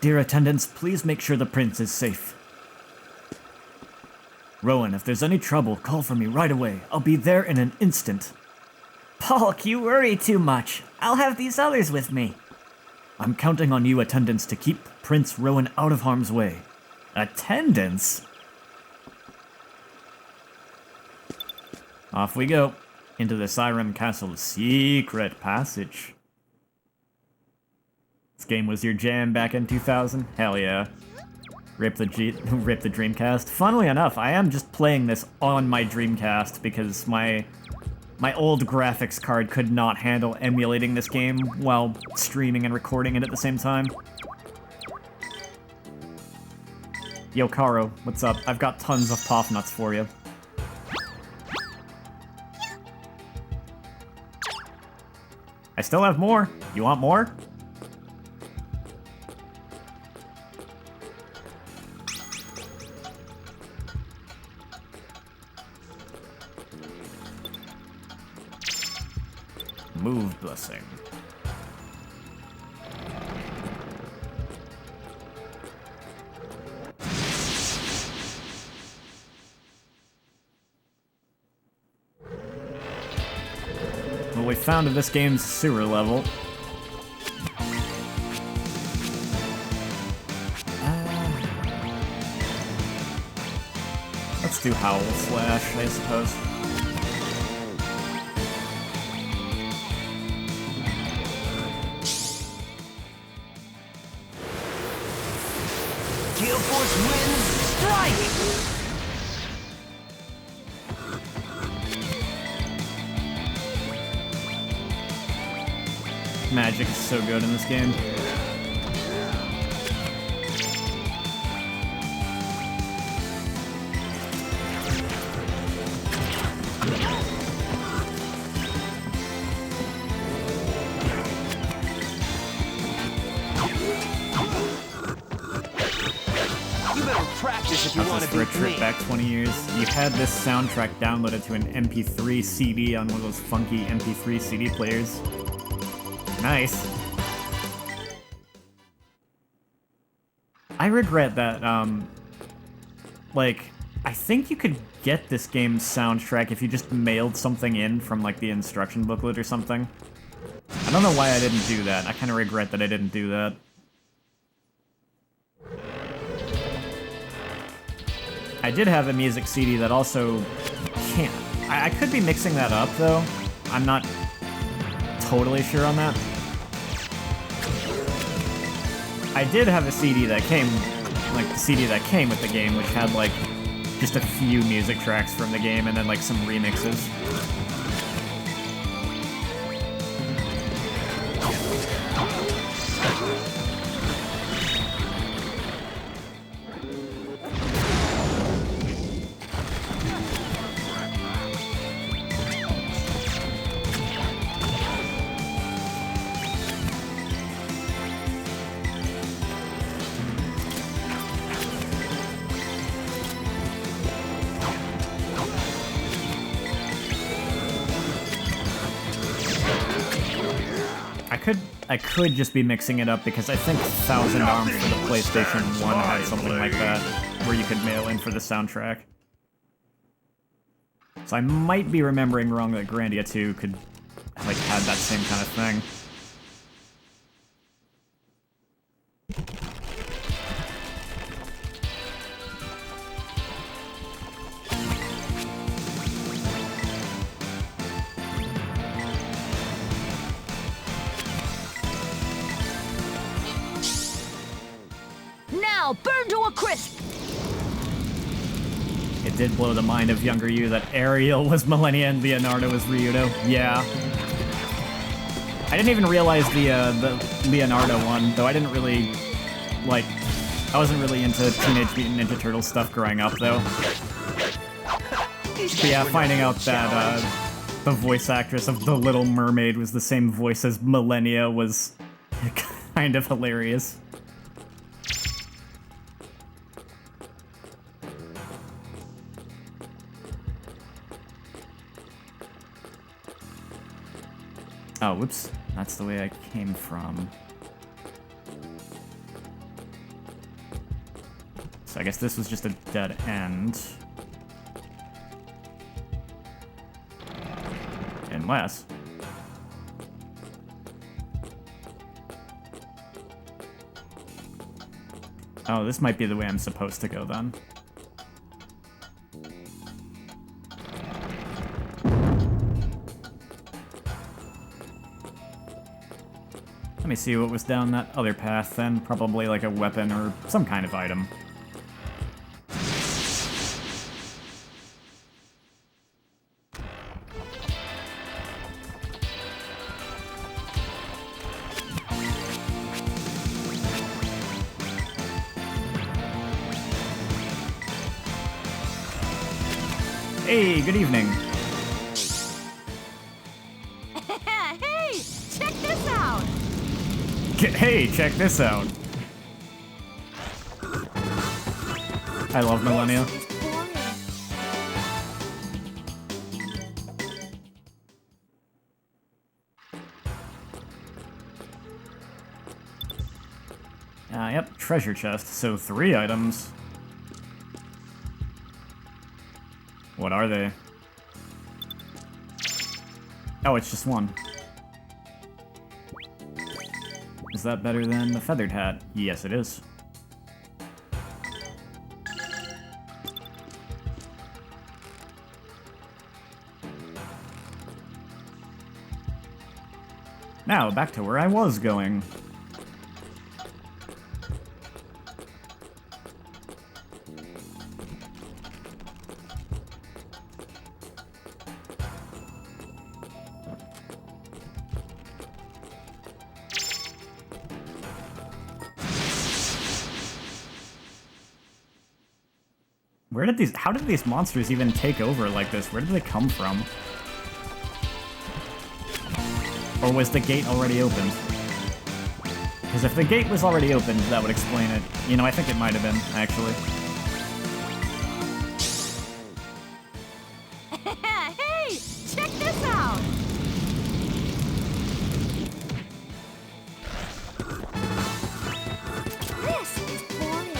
Dear attendants, please make sure the prince is safe. Rowan, if there's any trouble, call for me right away. I'll be there in an instant. Paulk, you worry too much. I'll have these others with me. I'm counting on you attendants to keep Prince Rowan out of harm's way. Attendants? Off we go. Into the Siren Castle's secret passage. This game was your jam back in 2000? Hell yeah. Rip the Dreamcast. Funnily enough, I am just playing this on my Dreamcast because my old graphics card could not handle emulating this game while streaming and recording it at the same time. Yo, Karo, what's up? I've got tons of Poff Nuts for you. I still have more. You want more? Move blessing. Well, we found this game's sewer level. Let's do Howl Slash, I suppose. Gale Force wins! Strike! Magic is so good in this game. You better practice if you want Just to for a beat trip me. back 20 years. You had this soundtrack downloaded to an MP3 CD on one of those funky MP3 CD players. Nice. I regret that, like, I think you could get this game's soundtrack if you just mailed something in from, like, the instruction booklet or something. I don't know why I didn't do that. I kind of regret that I didn't do that. I did have a music CD that also can't. I could be mixing that up, though. I'm not totally sure on that. I did have a CD that came, like the CD that came with the game, which had like just a few music tracks from the game and then like some remixes. I could just be mixing it up because I think Thousand Arms for the PlayStation 1 had something like that, where you could mail in for the soundtrack. So I might be remembering wrong that Grandia 2 could, like, had that same kind of thing. it! It did blow the mind of younger you that Ariel was Millennia and Leonardo was Ryudo. Yeah. I didn't even realize the Leonardo one, though I didn't really, like, I wasn't really into Teenage Mutant Ninja Turtles stuff growing up, though. But yeah, finding out that the voice actress of The Little Mermaid was the same voice as Millennia was kind of hilarious. Oh, whoops. That's the way I came from. So I guess this was just a dead end. Unless... Oh, this might be the way I'm supposed to go then. Let me see what was down that other path then. Probably like a weapon or some kind of item. Hey, good evening. Hey, check this out! Hey, check this out. I love Millennia. Yep, treasure chest. So 3 items. What are they? Oh, it's just one. Is that better than the feathered hat? Yes, it is. Now, back to where I was going. How did these monsters even take over like this? Where did they come from? Or was the gate already opened? Because if the gate was already opened, that would explain it. You know, I think it might have been, actually. Hey, check this out! This is boring.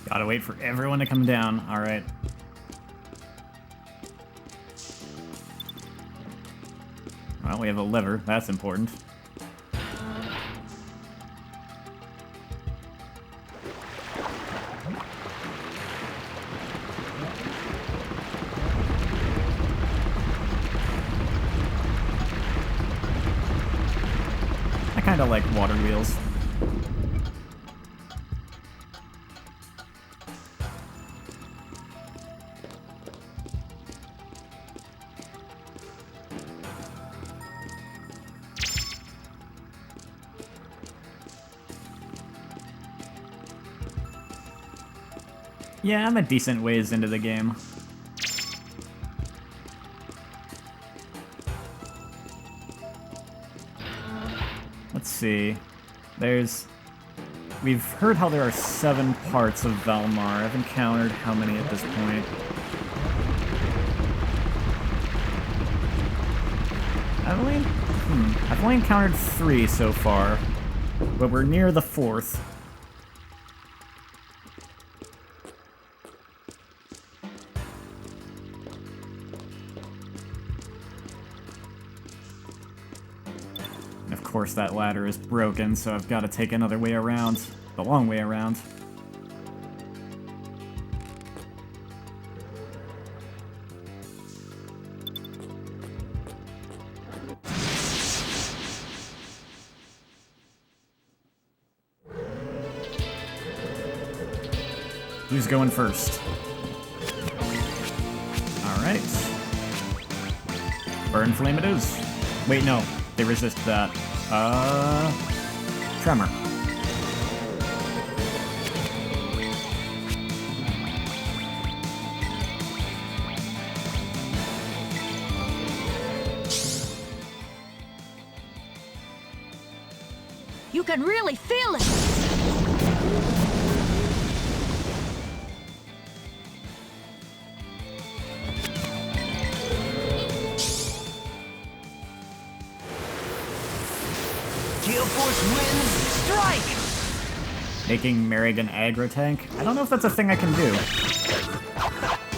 Gotta wait for everyone to come down. Alright. Well, we have a lever. That's important. I kinda like water wheels. Yeah, I'm a decent ways into the game. Let's see. We've heard how there are 7 parts of Valmar. I've encountered how many at this point. I've only encountered 3 so far, but we're near the 4th. Of course that ladder is broken, so I've got to take another way around. The long way around. Who's going first? Alright. Burn Flame it is. Wait, no. They resist that. Tremor. You can really feel it. Gale Force wins. Strike! Making Merrig an aggro tank? I don't know if that's a thing I can do.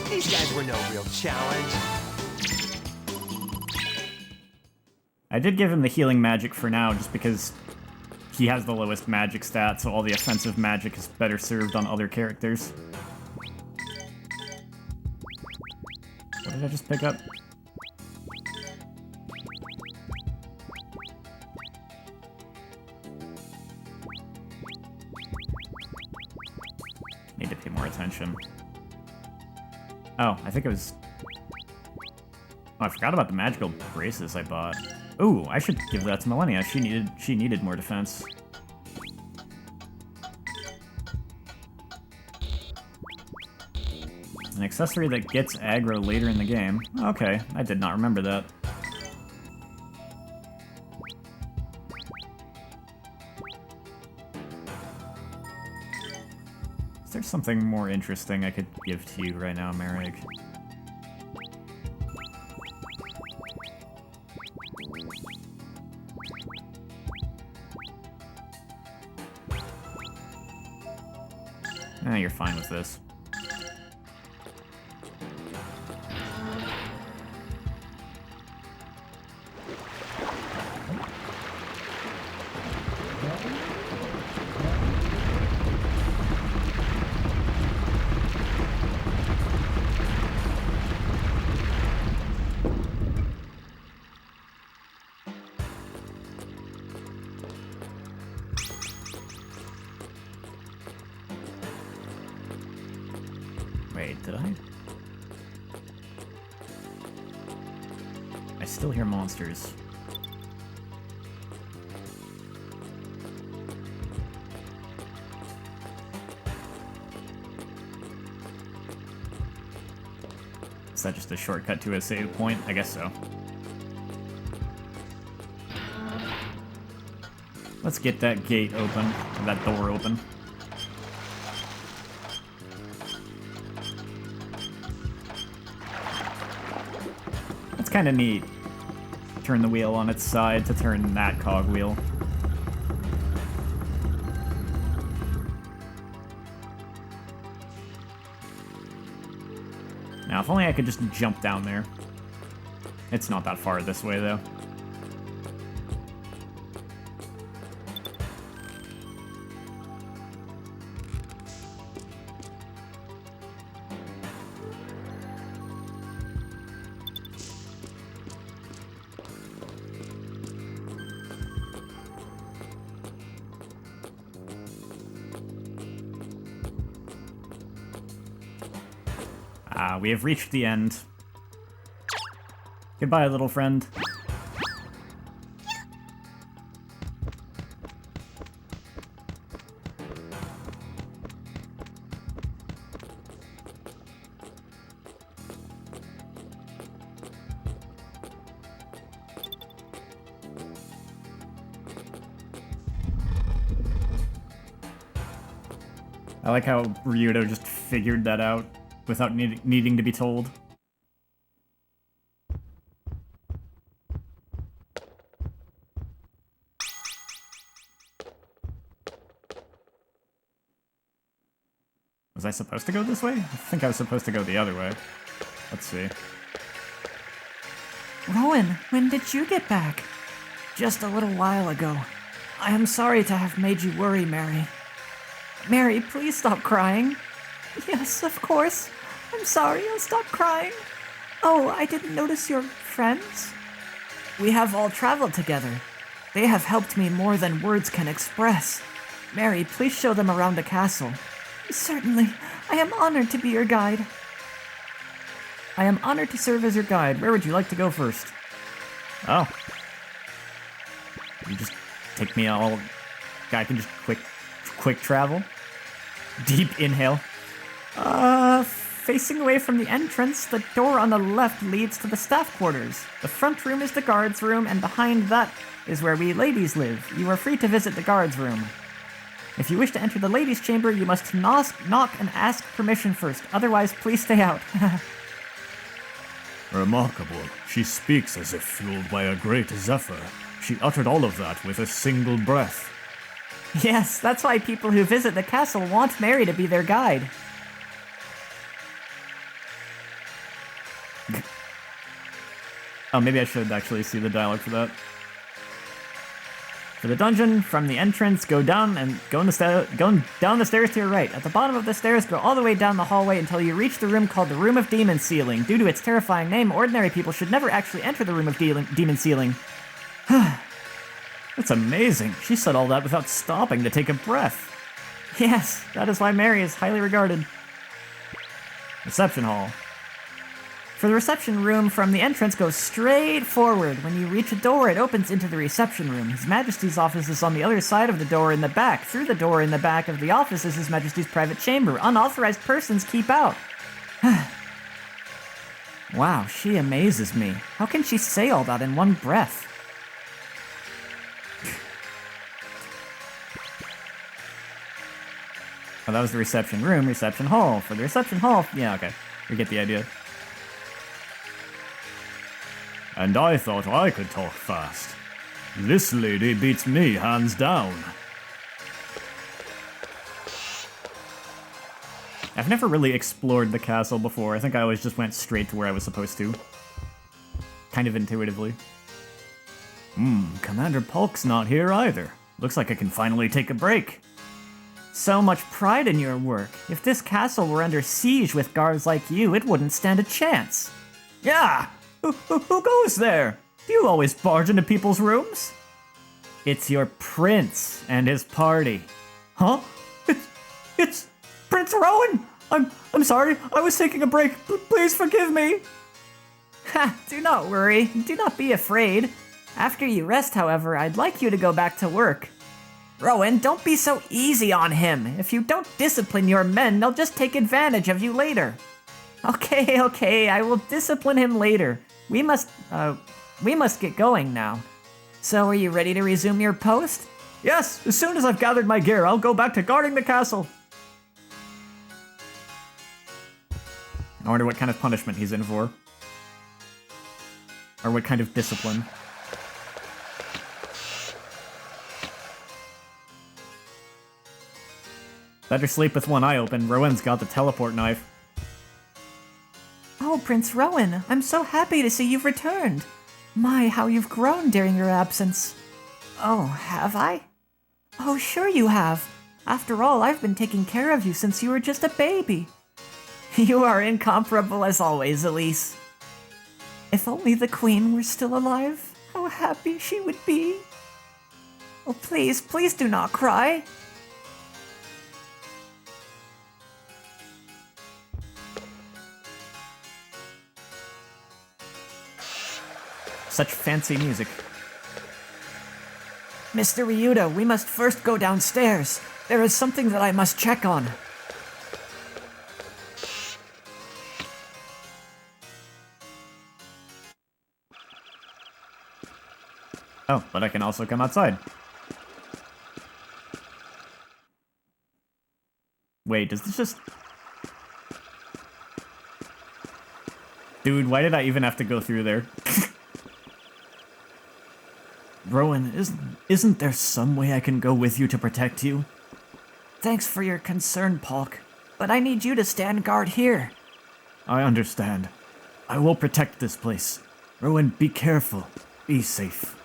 These guys were no real challenge. I did give him the healing magic for now, just because he has the lowest magic stat, so all the offensive magic is better served on other characters. What did I just pick up? Need to pay more attention. Oh, I think it was... Oh, I forgot about the magical braces I bought. Ooh, I should give that to Millennia. She needed more defense. An accessory that gets aggro later in the game. Okay, I did not remember that. Is there something more interesting I could give to you right now, Merrig? You're fine with this. Wait, did I? I still hear monsters. Is that just a shortcut to a save point? I guess so. Let's get that gate open, or that door open. It's kind of neat. Turn the wheel on its side to turn that cogwheel. Now, if only I could just jump down there. It's not that far this way, though. We have reached the end. Goodbye, little friend. I like how Ryudo just figured that out without needing to be told. Was I supposed to go this way? I think I was supposed to go the other way. Let's see. Rowan, when did you get back? Just a little while ago. I am sorry to have made you worry, Mary. Mary, please stop crying. Yes, of course. I'm sorry, I'll stop crying. Oh, I didn't notice your friends. We have all traveled together. They have helped me more than words can express. Mary, please show them around the castle. Certainly. I am honored to be your guide. I am honored to serve as your guide. Where would you like to go first? Oh. You just take me all... I can just quick travel. Deep inhale. Facing away from the entrance, the door on the left leads to the staff quarters. The front room is the guards room, and behind that is where we ladies live. You are free to visit the guards room. If you wish to enter the ladies' chamber, you must knock and ask permission first. Otherwise, please stay out. Remarkable. She speaks as if fueled by a great zephyr. She uttered all of that with a single breath. Yes, that's why people who visit the castle want Mary to be their guide. Oh, maybe I should actually see the dialogue for that. For the dungeon, from the entrance, go down the stairs to your right. At the bottom of the stairs, go all the way down the hallway until you reach the room called the Room of Demon Sealing. Due to its terrifying name, ordinary people should never actually enter the Room of Demon Sealing. That's amazing. She said all that without stopping to take a breath. Yes, that is why Mary is highly regarded. Reception hall. For the reception room, from the entrance, go straight forward. When you reach a door, it opens into the reception room. His Majesty's office is on the other side of the door in the back. Through the door in the back of the office is His Majesty's private chamber. Unauthorized persons keep out. Wow, she amazes me. How can she say all that in one breath? Oh, that was the reception room, reception hall. For the reception hall, yeah, okay. We get the idea. And I thought I could talk fast. This lady beats me hands down. I've never really explored the castle before. I think I always just went straight to where I was supposed to. Kind of intuitively. Commander Polk's not here either. Looks like I can finally take a break. So much pride in your work. If this castle were under siege with guards like you, it wouldn't stand a chance. Yeah! Who goes there? Do you always barge into people's rooms? It's your prince and his party. Huh? It's Prince Rowan! I'm sorry, I was taking a break. Please forgive me. Ha! Do not worry. Do not be afraid. After you rest, however, I'd like you to go back to work. Rowan, don't be so easy on him. If you don't discipline your men, they'll just take advantage of you later. Okay, I will discipline him later. We must get going now. So, are you ready to resume your post? Yes, as soon as I've gathered my gear, I'll go back to guarding the castle. I wonder what kind of punishment he's in for. Or what kind of discipline. Better sleep with one eye open. Rowan's got the teleport knife. Oh, Prince Rowan, I'm so happy to see you've returned. My, how you've grown during your absence. Oh, have I? Oh, sure you have. After all, I've been taking care of you since you were just a baby. You are incomparable as always, Elise. If only the Queen were still alive, how happy she would be. Oh, please do not cry. Such fancy music. Mr. Ryuta, we must first go downstairs. There is something that I must check on. Oh, but I can also come outside. Wait, does this just... Dude, why did I even have to go through there? Rowan, isn't there some way I can go with you to protect you? Thanks for your concern, Polk, but I need you to stand guard here. I understand. I will protect this place. Rowan, be careful. Be safe.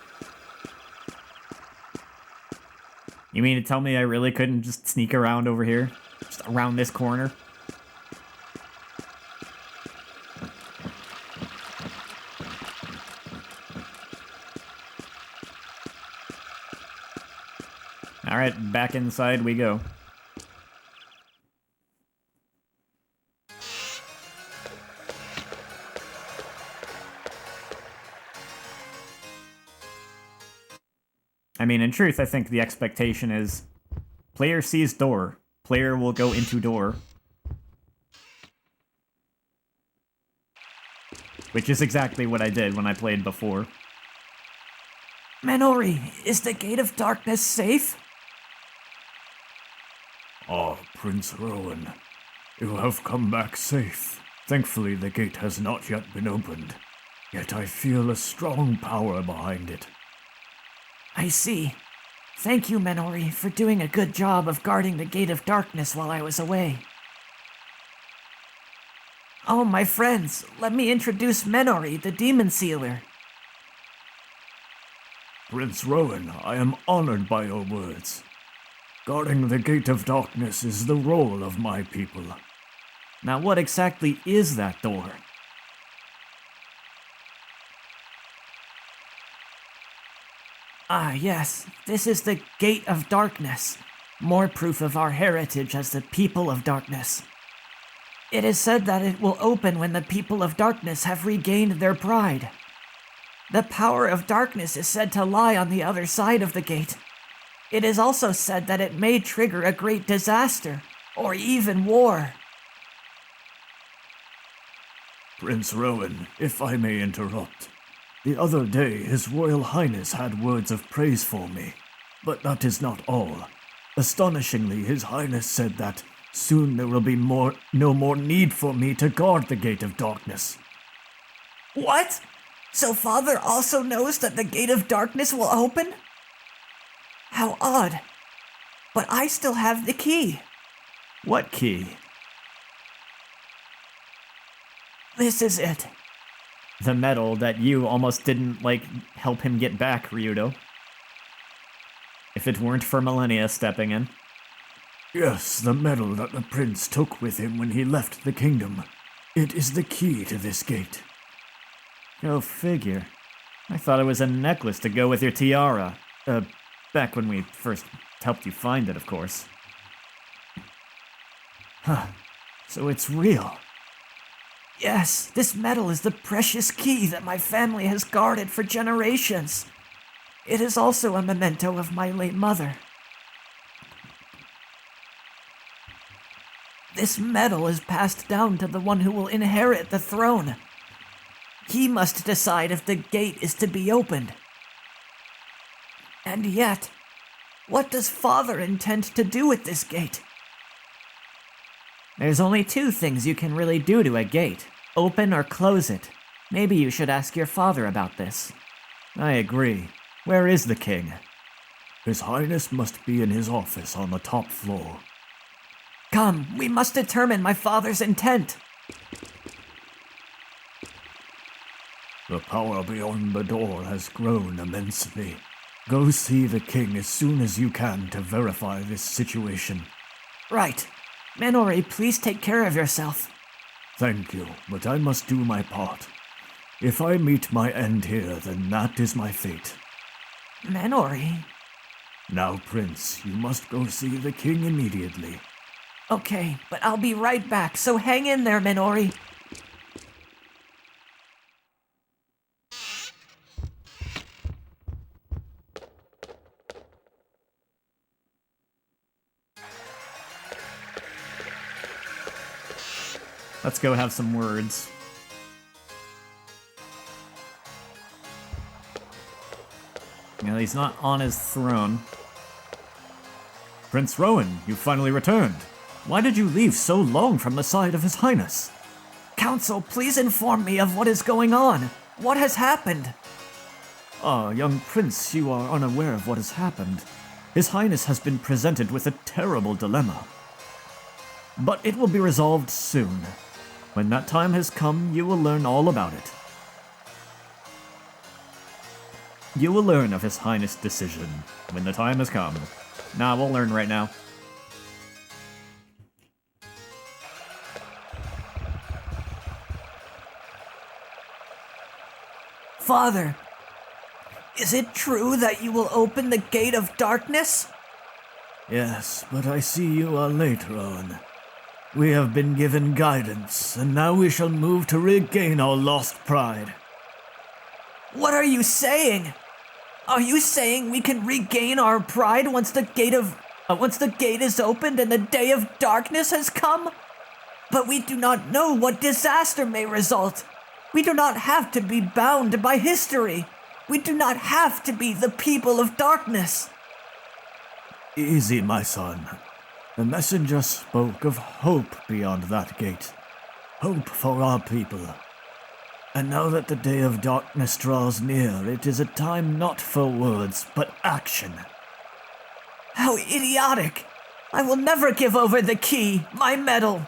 You mean to tell me I really couldn't just sneak around over here? Just around this corner? Alright, back inside we go. I mean, in truth, I think the expectation is player sees door, player will go into door. Which is exactly what I did when I played before. Menori, is the Gate of Darkness safe? Ah, Prince Rowan, you have come back safe. Thankfully, the gate has not yet been opened, yet I feel a strong power behind it. I see. Thank you, Menori, for doing a good job of guarding the Gate of Darkness while I was away. Oh, my friends, let me introduce Menori, the Demon Sealer. Prince Rowan, I am honored by your words. Guarding the Gate of Darkness is the role of my people. Now, what exactly is that door? Ah, yes, this is the Gate of Darkness, more proof of our heritage as the people of darkness. It is said that it will open when the people of darkness have regained their pride. The power of darkness is said to lie on the other side of the gate. It is also said that it may trigger a great disaster, or even war. Prince Rowan, if I may interrupt. The other day, His Royal Highness had words of praise for me. But that is not all. Astonishingly, His Highness said that soon there will be no more need for me to guard the Gate of Darkness. What? So Father also knows that the Gate of Darkness will open? How odd. But I still have the key. What key? This is it. The medal that you almost didn't, help him get back, Ryudo. If it weren't for Millennia stepping in. Yes, the medal that the prince took with him when he left the kingdom. It is the key to this gate. Go figure. I thought it was a necklace to go with your tiara. Back when we first helped you find it, of course. Huh. So it's real. Yes, this medal is the precious key that my family has guarded for generations. It is also a memento of my late mother. This medal is passed down to the one who will inherit the throne. He must decide if the gate is to be opened. And yet, what does Father intend to do with this gate? There's only two things you can really do to a gate. Open or close it. Maybe you should ask your father about this. I agree. Where is the king? His Highness must be in his office on the top floor. Come, we must determine my father's intent. The power beyond the door has grown immensely. Go see the king as soon as you can to verify this situation. Right. Menori, please take care of yourself. Thank you, but I must do my part. If I meet my end here, then that is my fate. Menori? Now, Prince, you must go see the king immediately. Okay, but I'll be right back, so hang in there, Menori. Let's go have some words. Well, he's not on his throne. Prince Rowan, you finally returned. Why did you leave so long from the side of His Highness? Council, please inform me of what is going on. What has happened? Ah, young prince, you are unaware of what has happened. His Highness has been presented with a terrible dilemma. But it will be resolved soon. When that time has come, you will learn all about it. You will learn of His Highness' decision when the time has come. Nah, we'll learn right now. Father, is it true that you will open the gate of darkness? Yes, but I see you are late, Rowan. We have been given guidance, and now we shall move to regain our lost pride. What are you saying? Are you saying we can regain our pride once the gate is opened and the day of darkness has come? But we do not know what disaster may result. We do not have to be bound by history. We do not have to be the people of darkness. Easy, my son. The messenger spoke of hope beyond that gate. Hope for our people. And now that the day of darkness draws near, it is a time not for words, but action. How idiotic! I will never give over the key, my medal.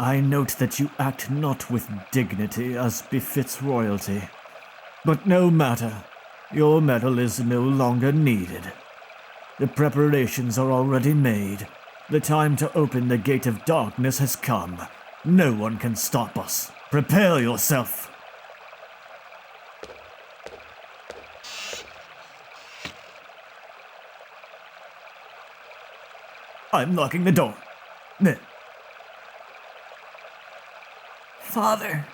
I note that you act not with dignity as befits royalty. But no matter, your medal is no longer needed. The preparations are already made. The time to open the gate of darkness has come. No one can stop us. Prepare yourself. I'm locking the door. Father,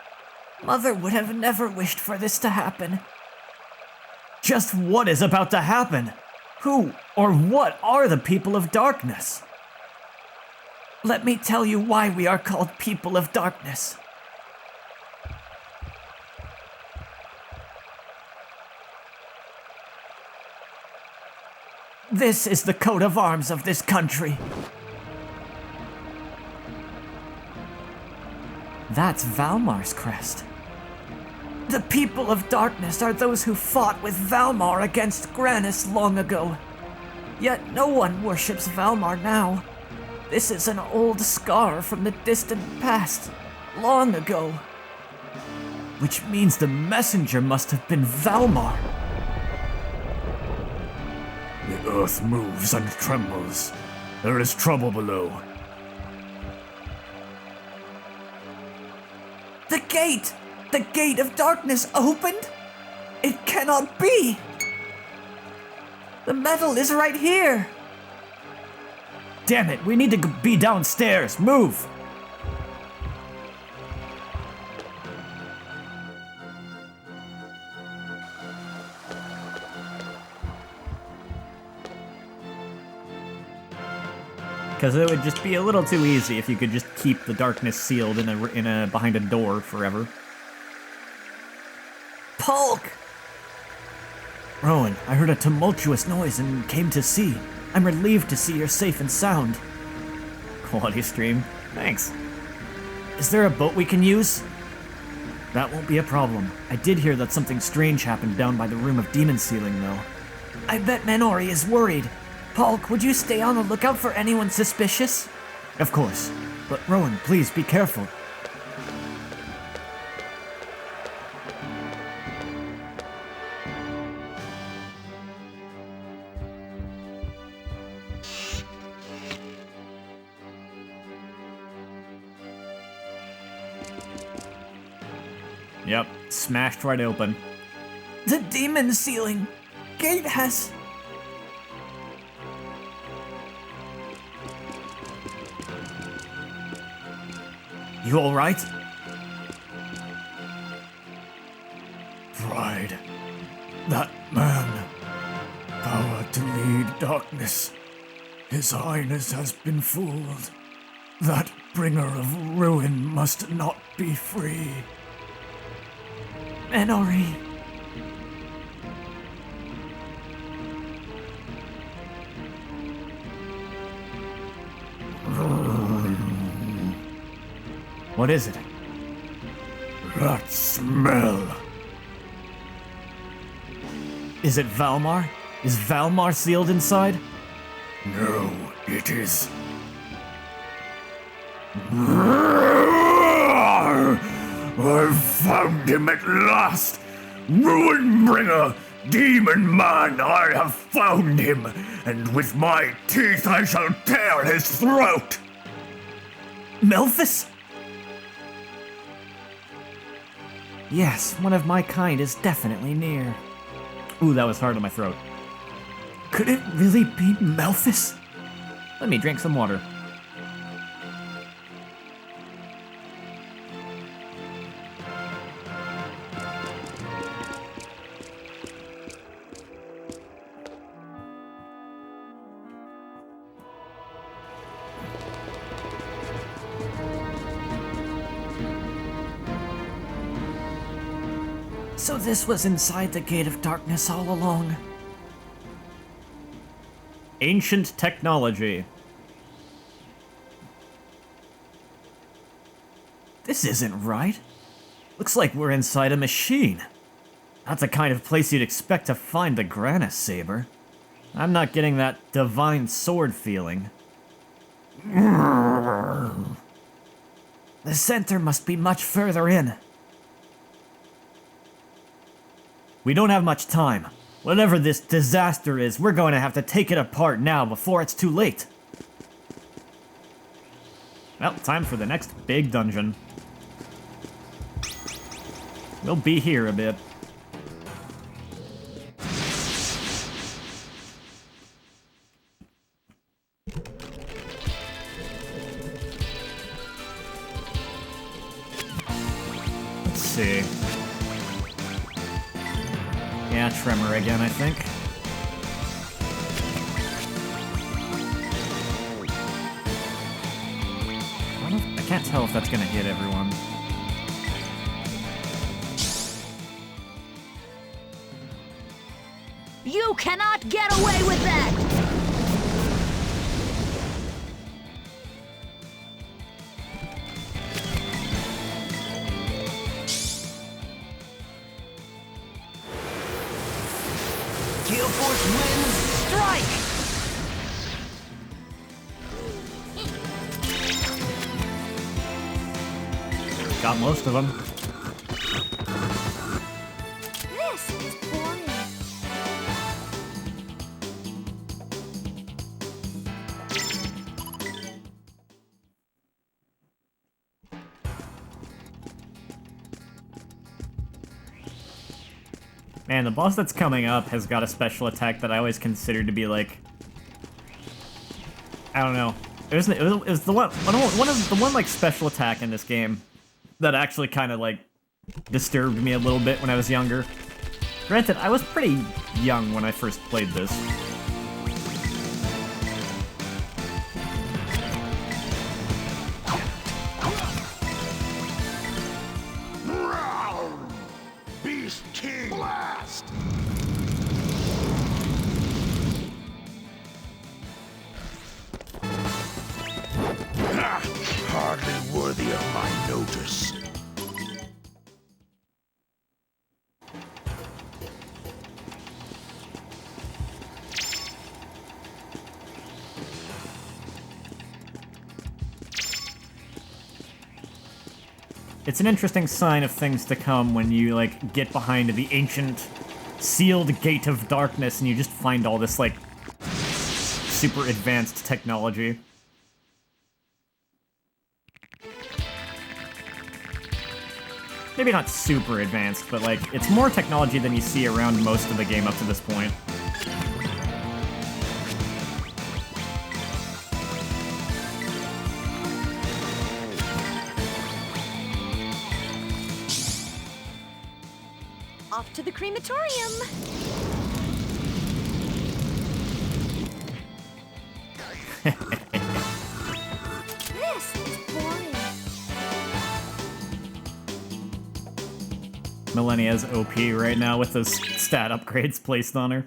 Mother would have never wished for this to happen. Just what is about to happen? Who or what are the people of darkness? Let me tell you why we are called people of darkness. This is the coat of arms of this country. That's Valmar's crest. The people of darkness are those who fought with Valmar against Granis long ago. Yet no one worships Valmar now. This is an old scar from the distant past, long ago. Which means the messenger must have been Valmar. The earth moves and trembles. There is trouble below. The gate! The gate of darkness opened? It cannot be! The medal is right here! Damn it, we need to be downstairs. Move! Because it would just be a little too easy if you could just keep the darkness sealed in a behind a door forever. Polk! Rowan, I heard a tumultuous noise and came to see. I'm relieved to see you're safe and sound. Quality stream. Thanks. Is there a boat we can use? That won't be a problem. I did hear that something strange happened down by the room of demon sealing, though. I bet Menori is worried. Polk, would you stay on the lookout for anyone suspicious? Of course. But Rowan, please be careful. Yep, smashed right open. The demon sealing gate has... You alright? Pride. That man. Power to lead darkness. His Highness has been fooled. That bringer of ruin must not be free. Menori. What is it? That smell. Is it Valmar? Is Valmar sealed inside? No, it is. I've found him at last! Ruin bringer! Demon man, I have found him, and with my teeth I shall tear his throat! Melphis? Yes, one of my kind is definitely near. Ooh, that was hard on my throat. Could it really be Melphis? Let me drink some water. So this was inside the Gate of Darkness all along. Ancient technology. This isn't right. Looks like we're inside a machine. Not the kind of place you'd expect to find the Grandia saber. I'm not getting that divine sword feeling. The center must be much further in. We don't have much time. Whatever this disaster is, we're going to have to take it apart now before it's too late. Well, time for the next big dungeon. We'll be here a bit. Let's see. Yeah, Tremor again, I think. I can't tell if that's gonna hit everyone. You cannot get away with that! Gale Force wins. Strike! Got most of them. This is boring. Man, the boss that's coming up has got a special attack that I always considered to be like... I don't know. It was the one like special attack in this game that actually kind of like disturbed me a little bit when I was younger. Granted, I was pretty young when I first played this. Beast King Blast! Hardly worthy of my notice. It's an interesting sign of things to come when you, like, get behind the ancient, sealed Gate of Darkness and you just find all this, like, super advanced technology. Maybe not super advanced, but, like, it's more technology than you see around most of the game up to this point. Off to the crematorium. This is boring. Millennia's OP right now with those stat upgrades placed on her.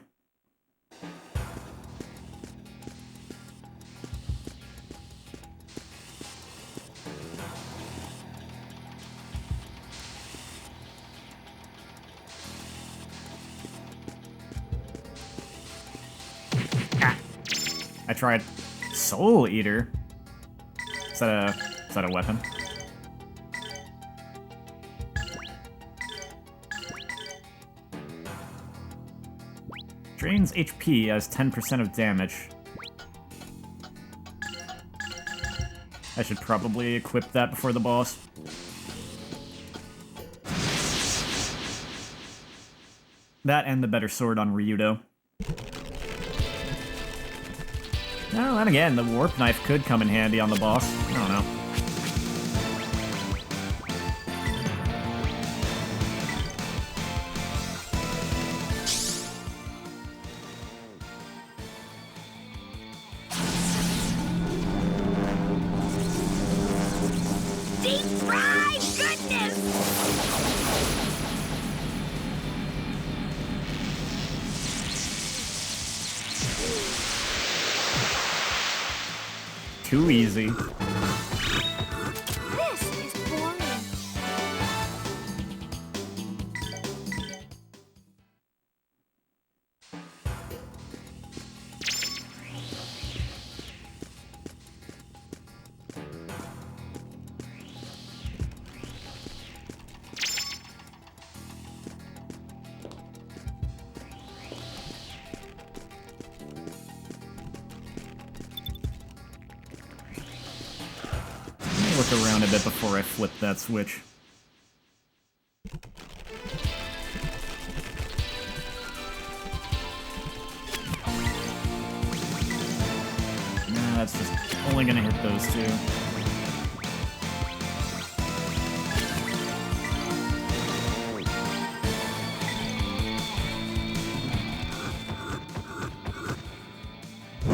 I tried Soul Eater. Is that a weapon? Drains HP as 10% of damage. I should probably equip that before the boss. That and the better sword on Ryudo. Well, and again, the warp knife could come in handy on the boss. I don't know. Deep fried goodness! Too easy. This is boring. Let me look around a bit before I flip that switch. Nah, that's just only gonna hit those two.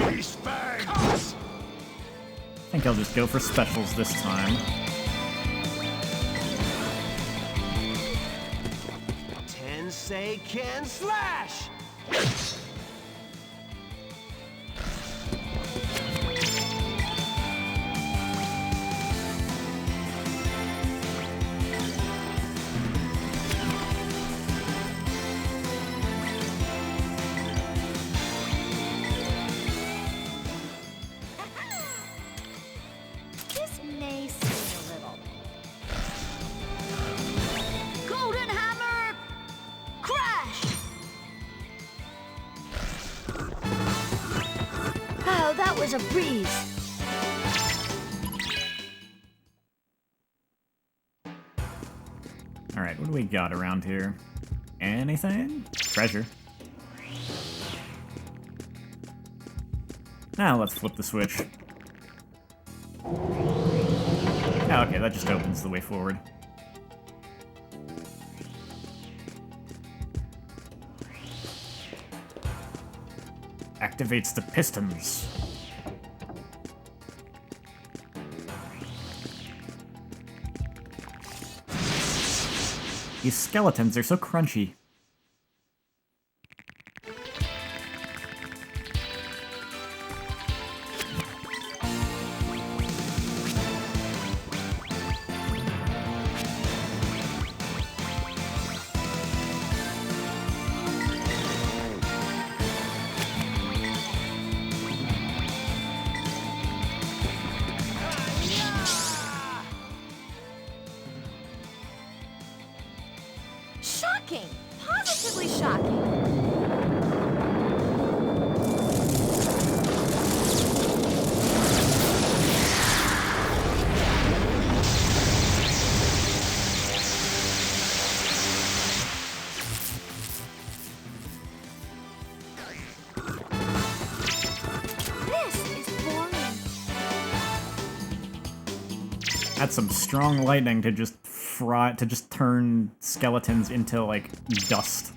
Beast fangs! I think I'll just go for specials this time. Tensei can slash! This may sting a little. Golden hammer! Crash! Oh, that was a breeze. Alright, what do we got around here? Anything? Treasure. Now let's flip the switch. Oh, okay, that just opens the way forward. Activates the pistons. These skeletons are so crunchy. Shocking! Positively shocking! This is boring. That's some strong lightning to just turn skeletons into, like, dust.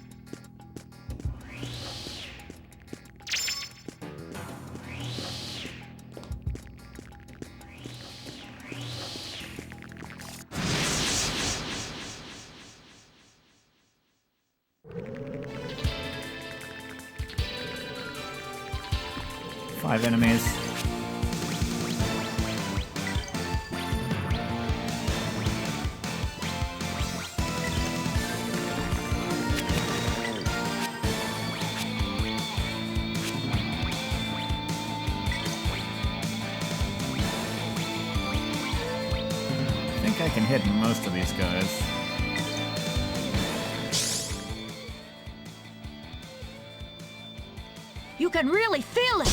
Five enemies. I think I can hit most of these guys. You can really feel it.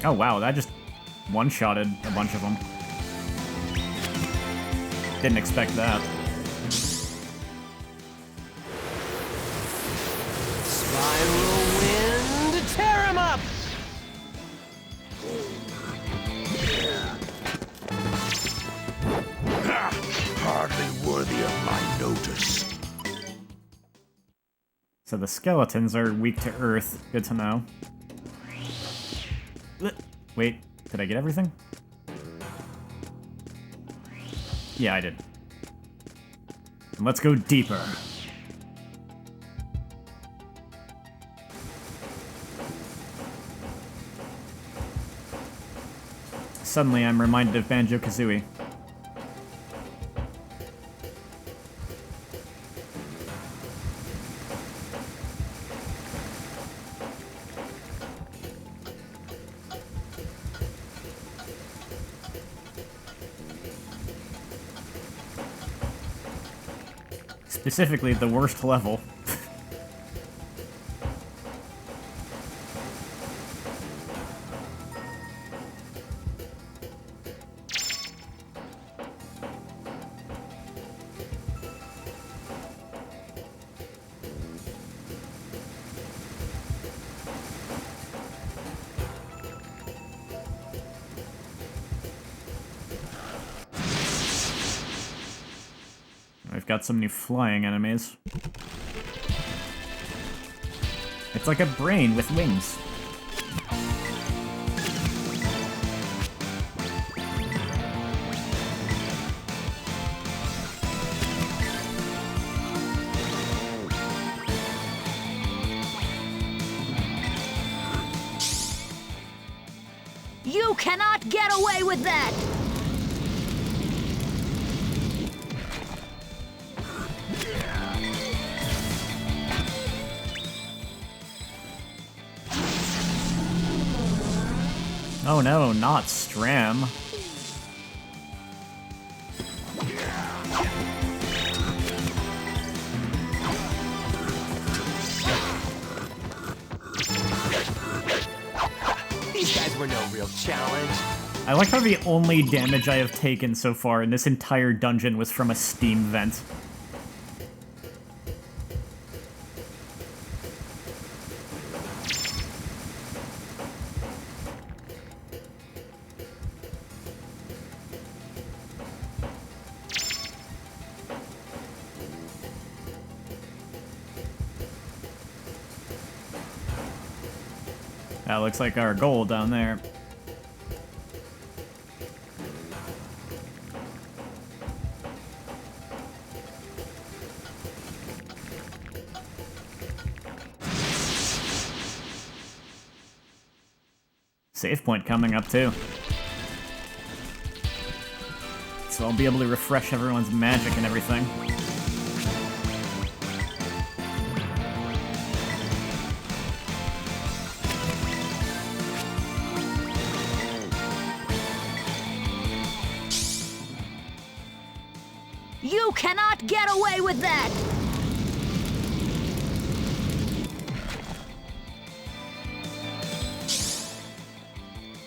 Oh wow, that just one-shotted a bunch of them. Didn't expect that. Spiral wind, tear him up! Hardly worthy of my notice. So the skeletons are weak to earth. Good to know. Wait, did I get everything? Yeah, I did. And let's go deeper. Suddenly, I'm reminded of Banjo-Kazooie. Specifically, the worst level. We've got some new flying enemies. It's like a brain with wings. You cannot get away with that! Oh no, not Stram. These guys were no real challenge. I like how the only damage I have taken so far in this entire dungeon was from a steam vent. That looks like our goal down there. Save point coming up too. So I'll be able to refresh everyone's magic and everything. You cannot get away with that!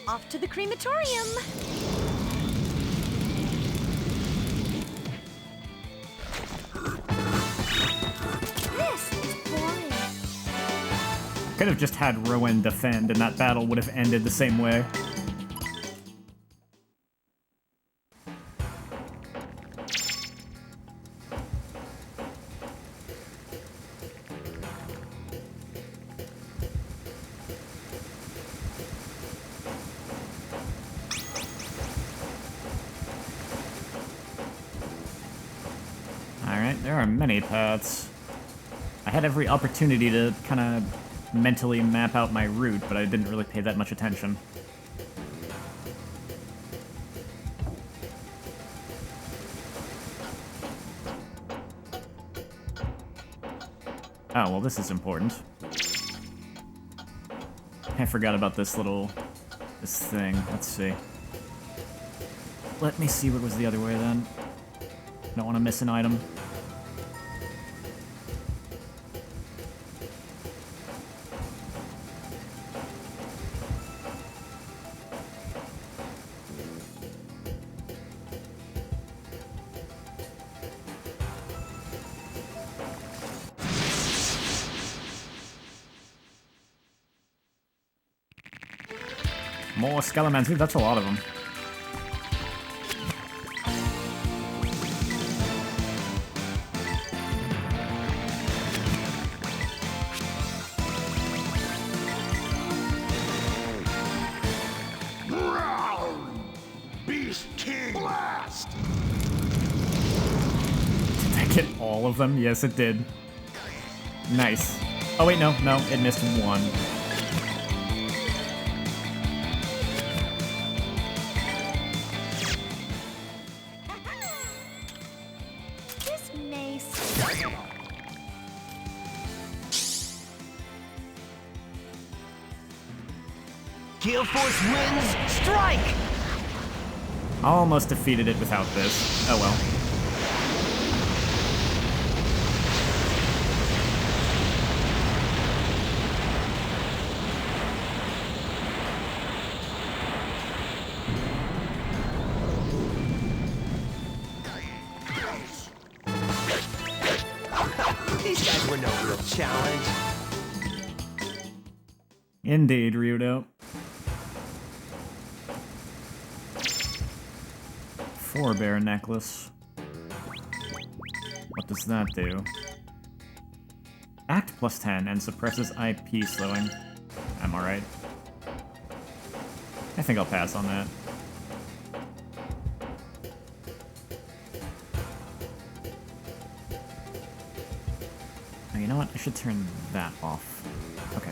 Off to the crematorium! This is boring. Could have just had Rowan defend and that battle would have ended the same way. Alright, there are many paths. I had every opportunity to kind of mentally map out my route, but I didn't really pay that much attention. Oh, well this is important. I forgot about this thing. Let's see. Let me see what was the other way then. Don't want to miss an item. More Skelemans. Dude, that's a lot of them. Beast King Blast! Did I get all of them? Yes, it did. Nice. Oh wait, no, it missed one. This mace. Gale Force wins! Strike! I almost defeated it without this. Oh well. These guys were no real challenge. Indeed, Ryudo. 4-bear necklace. What does that do? Act plus 10 and suppresses IP slowing. I'm alright. I think I'll pass on that. Oh, you know what? I should turn that off. Okay.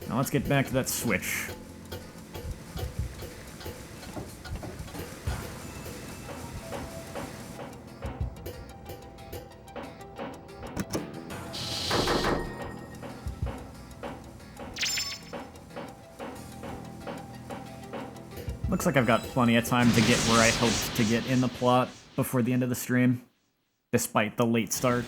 Now let's get back to that switch. Looks like I've got plenty of time to get where I hoped to get in the plot before the end of the stream, despite the late start.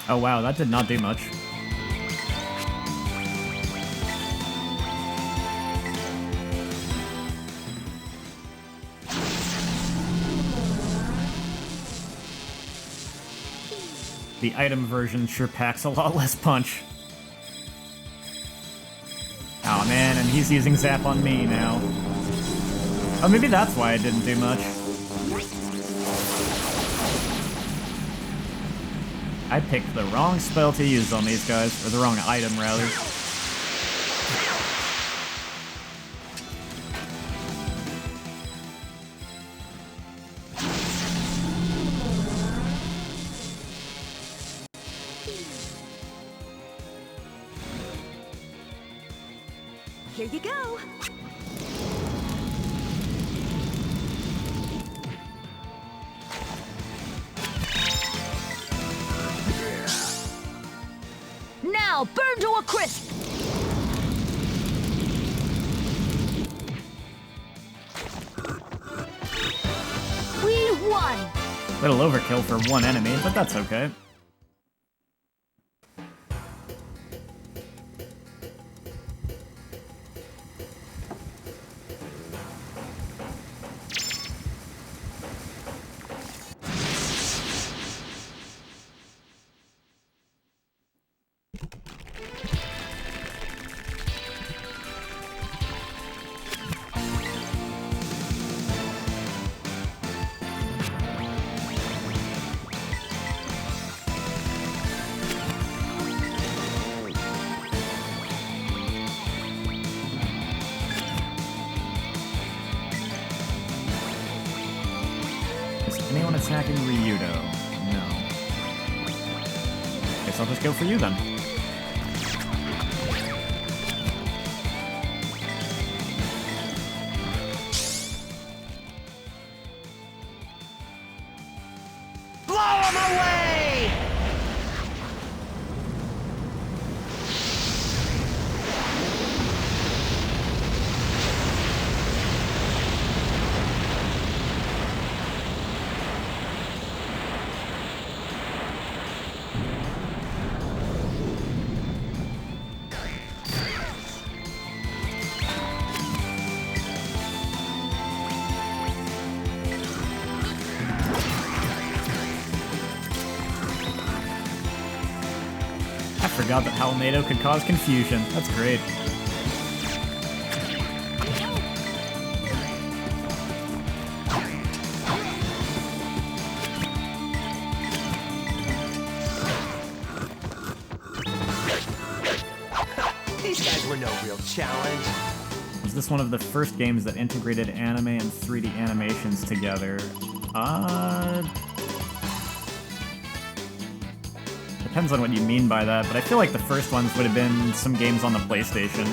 Oh wow, that did not do much. The item version sure packs a lot less punch. Oh man, and he's using Zap on me now. Oh, maybe that's why it didn't do much. I picked the wrong spell to use on these guys, or the wrong item, rather. Here you go. Now burn to a crisp. We won. Little overkill for one enemy, but that's okay. Anyone attacking Ryudo? No. Guess I'll just go for you then. Blow him away! I forgot that Halnado could cause confusion. That's great. These guys were no real challenge. Was this one of the first games that integrated anime and 3D animations together? Depends on what you mean by that, but I feel like the first ones would have been some games on the PlayStation.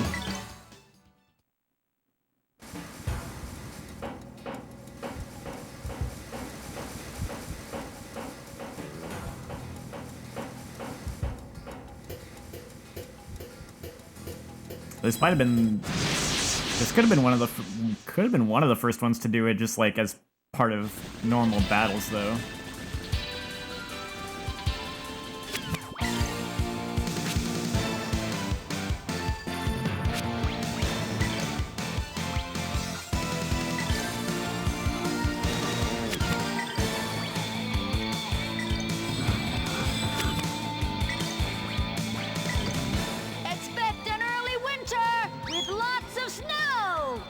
This might have been. This could have been one of the. Could have been one of the first ones to do it, just like as part of normal battles, though. Expect an early winter with lots of snow!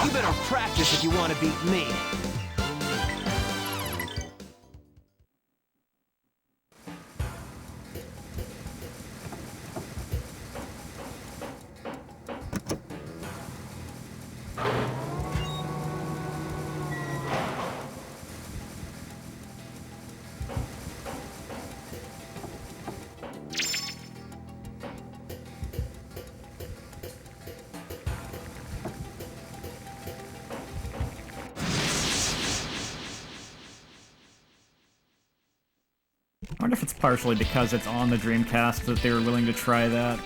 You better practice if you want to beat me. I wonder if it's partially because it's on the Dreamcast that they were willing to try that,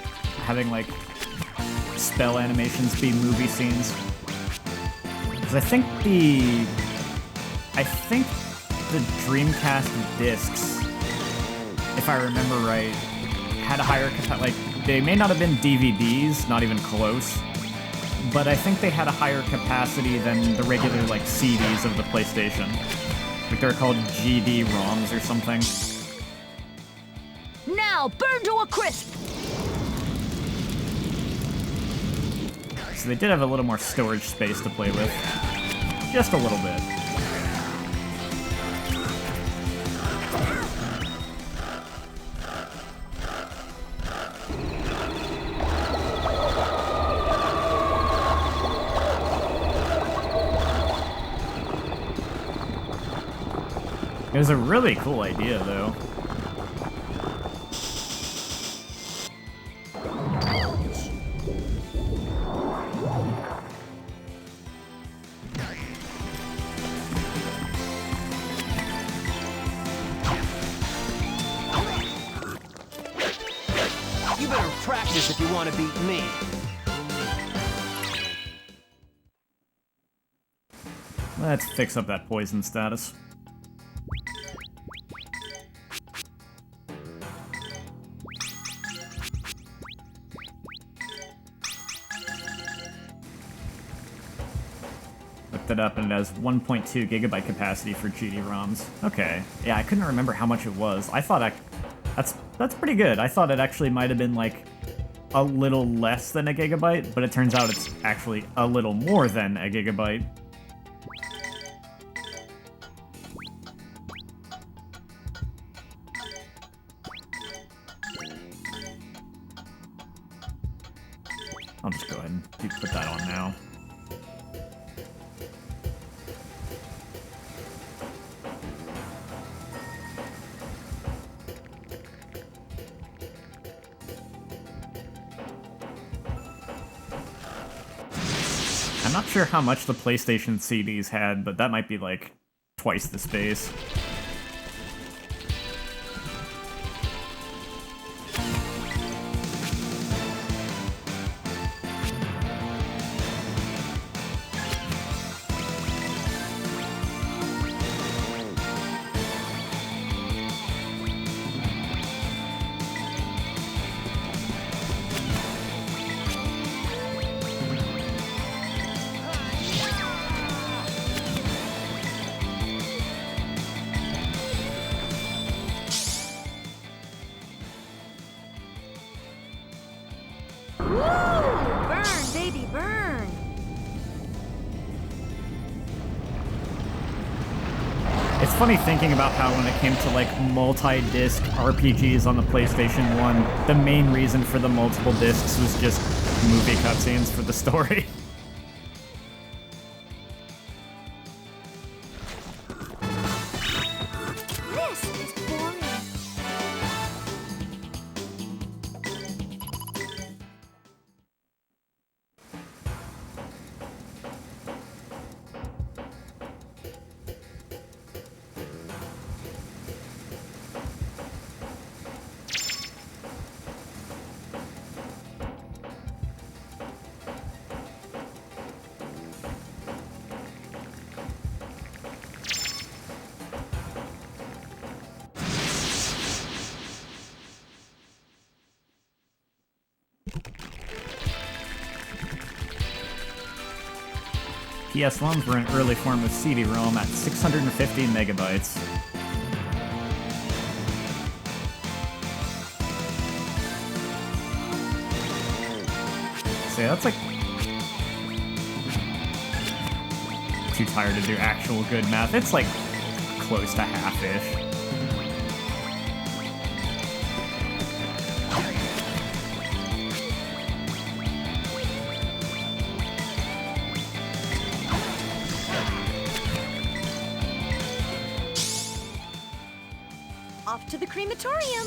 having like spell animations be movie scenes. Because I think the Dreamcast discs, if I remember right, had a higher capacity. Like they may not have been DVDs, not even close, but I think they had a higher capacity than the regular like CDs of the PlayStation. Like they're called GD-ROMs or something. Now burn to a crisp! So they did have a little more storage space to play with. Just a little bit. It was a really cool idea, though. You better practice if you want to beat me. Let's fix up that poison status. Looked it up and it has 1.2 gigabyte capacity for GD-ROMs. Okay. Yeah, I couldn't remember how much it was. I thought that's pretty good. I thought it actually might have been like a little less than a gigabyte, but it turns out it's actually a little more than a gigabyte. I'll just go ahead and put that on now. I'm not sure how much the PlayStation CDs had, but that might be like twice the space. Burn, baby, burn! It's funny thinking about how when it came to like multi-disc RPGs on the PlayStation 1, the main reason for the multiple discs was just movie cutscenes for the story. This is boring. PS1s were an early form of CD-ROM at 650 megabytes. So yeah, that's like... Too tired to do actual good math. It's like close to half-ish. Off to the crematorium.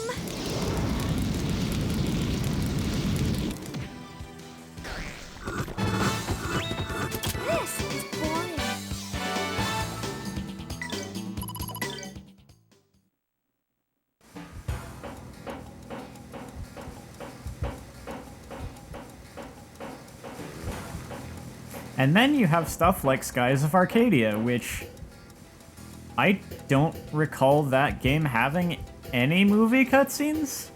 This is boring. And then you have stuff like Skies of Arcadia, which I don't recall that game having any movie cutscenes,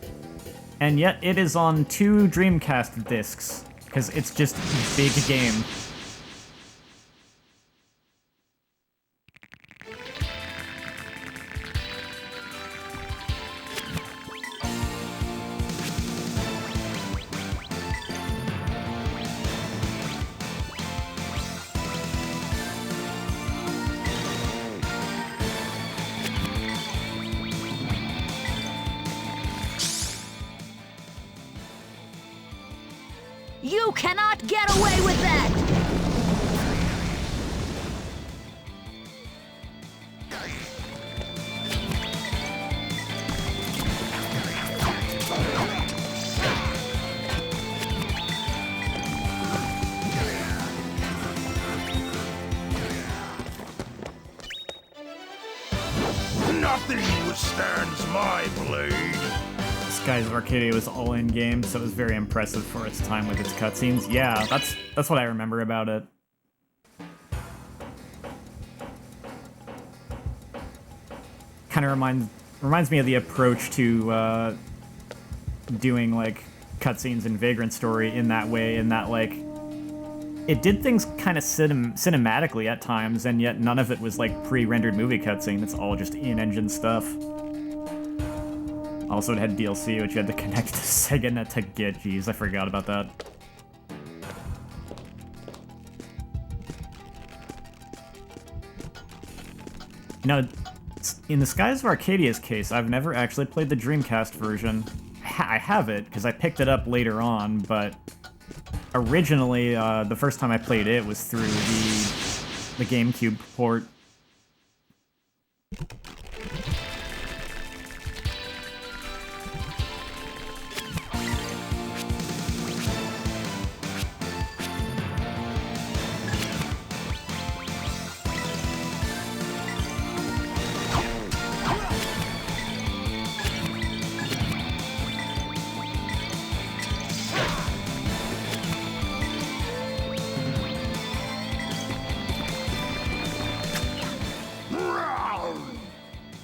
and yet it is on 2 Dreamcast discs, because it's just a big game. You cannot get away with that! Nothing withstands my blade. Skies of Arcadia was all in-game, so it was very impressive for its time with its cutscenes. Yeah, that's what I remember about it. kind of reminds me of the approach to doing like cutscenes in Vagrant Story in that way, in that like it did things kind of cinematically at times, and yet none of it was like pre-rendered movie cutscene. It's all just in-engine stuff. Also, it had DLC, which you had to connect to SegaNet to get. Jeez, I forgot about that. Now, in the Skies of Arcadia's case, I've never actually played the Dreamcast version. I have it, because I picked it up later on, but originally, the first time I played it was through the GameCube port.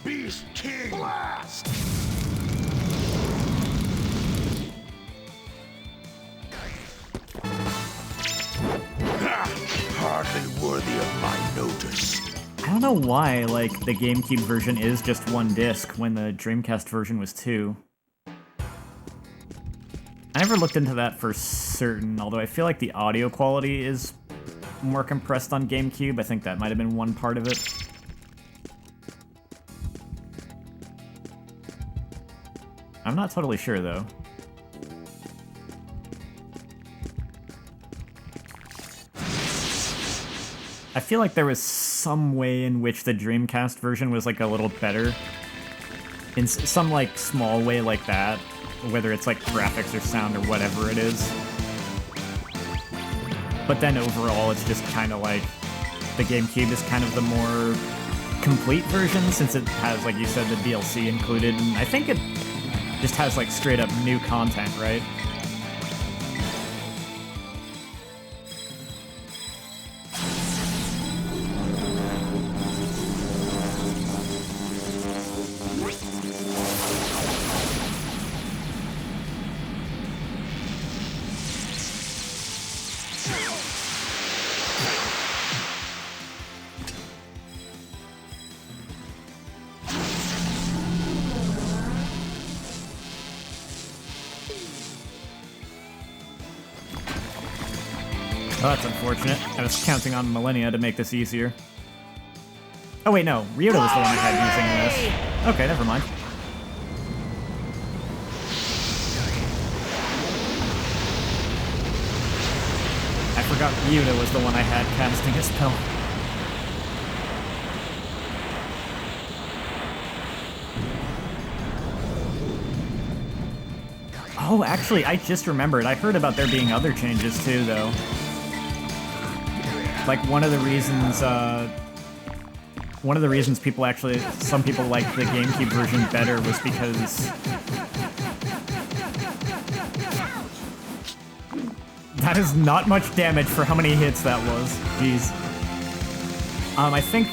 Beast King Blast! Hardly worthy of my notice. I don't know why, like, the GameCube version is just one disc when the Dreamcast version was two. I never looked into that for certain, although I feel like the audio quality is more compressed on GameCube. I think that might have been one part of it. I'm not totally sure, though. I feel like there was some way in which the Dreamcast version was, like, a little better. In some, like, small way like that. Whether it's, like, graphics or sound or whatever it is. But then overall, it's just kind of like... The GameCube is kind of the more complete version, since it has, like you said, the DLC included. And I think it just has, like, straight-up new content, right? Oh, that's unfortunate. I was counting on Millennia to make this easier. Oh wait, no. Ryota was the one I had using this. Okay, never mind. I forgot Ryota was the one I had casting a spell. Oh, actually, I just remembered. I heard about there being other changes too, though. Like, one of the reasons people actually, some people liked the GameCube version better was because that is not much damage for how many hits that was. Jeez. I think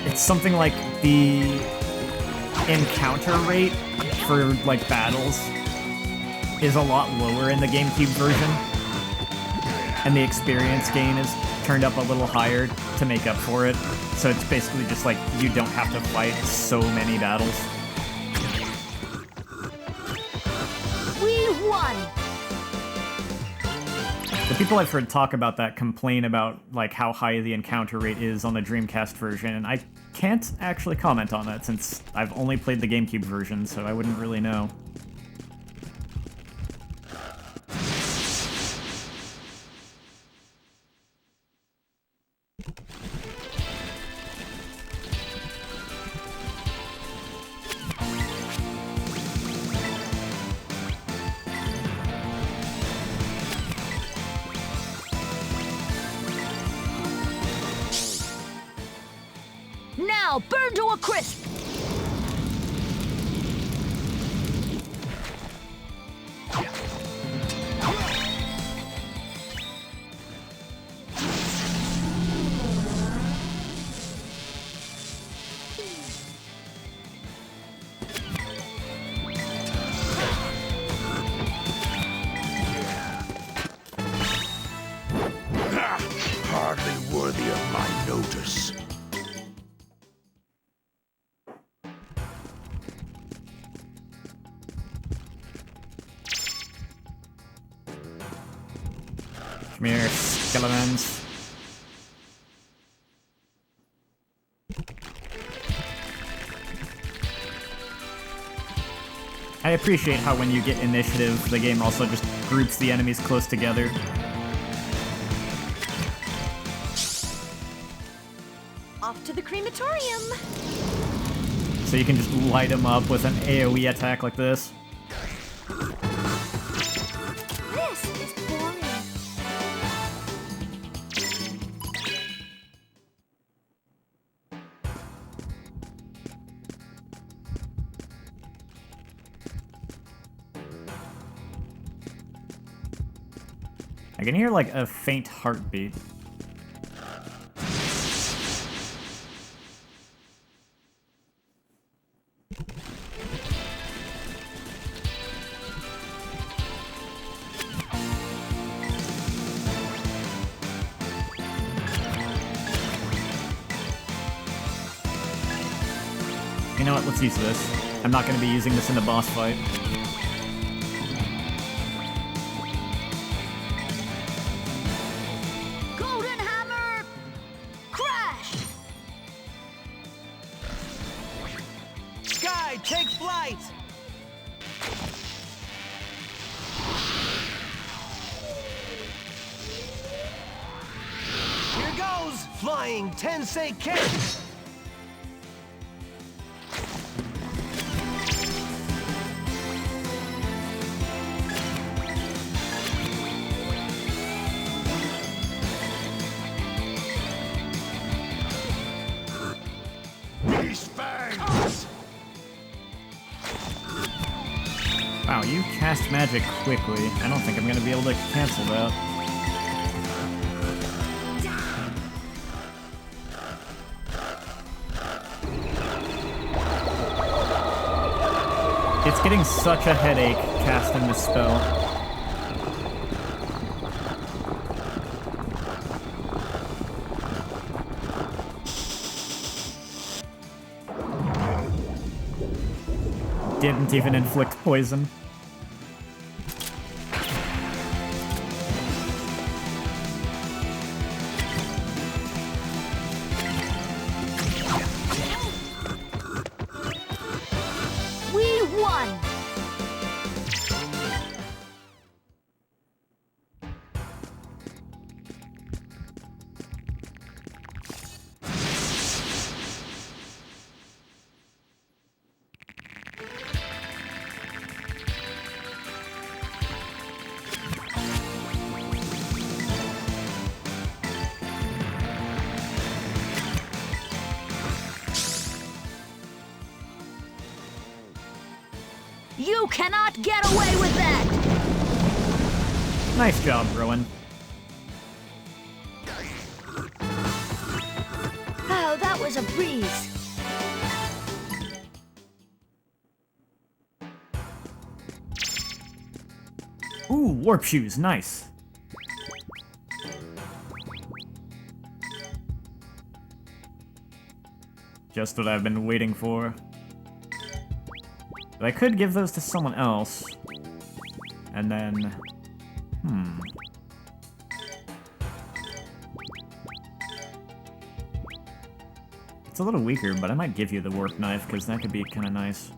it's something like the encounter rate for, like, battles is a lot lower in the GameCube version. And the experience gain is turned up a little higher to make up for it. So it's basically just like, you don't have to fight so many battles. We won! The people I've heard talk about that complain about, like, how high the encounter rate is on the Dreamcast version, and I can't actually comment on that since I've only played the GameCube version, so I wouldn't really know. Now, burn to a crisp! Come here, skeletons. I appreciate how when you get initiative, the game also just groups the enemies close together. Off to the crematorium. So you can just light them up with an AoE attack like this. This is boring. I can hear like a faint heartbeat. You know what, let's use this. I'm not going to be using this in the boss fight. Golden hammer. Crash. Sky, take flight! Here goes! Flying Tensei Kick! These fangs! Wow, you cast magic quickly. I don't think I'm going to be able to cancel that. It's getting such a headache casting this spell. Didn't even inflict poison. We won. You cannot get away with that! Nice job, Rowan. Oh, that was a breeze. Ooh, warp shoes, nice. Just what I've been waiting for. But I could give those to someone else. And then... It's a little weaker, but I might give you the warp knife, because that could be kind of nice.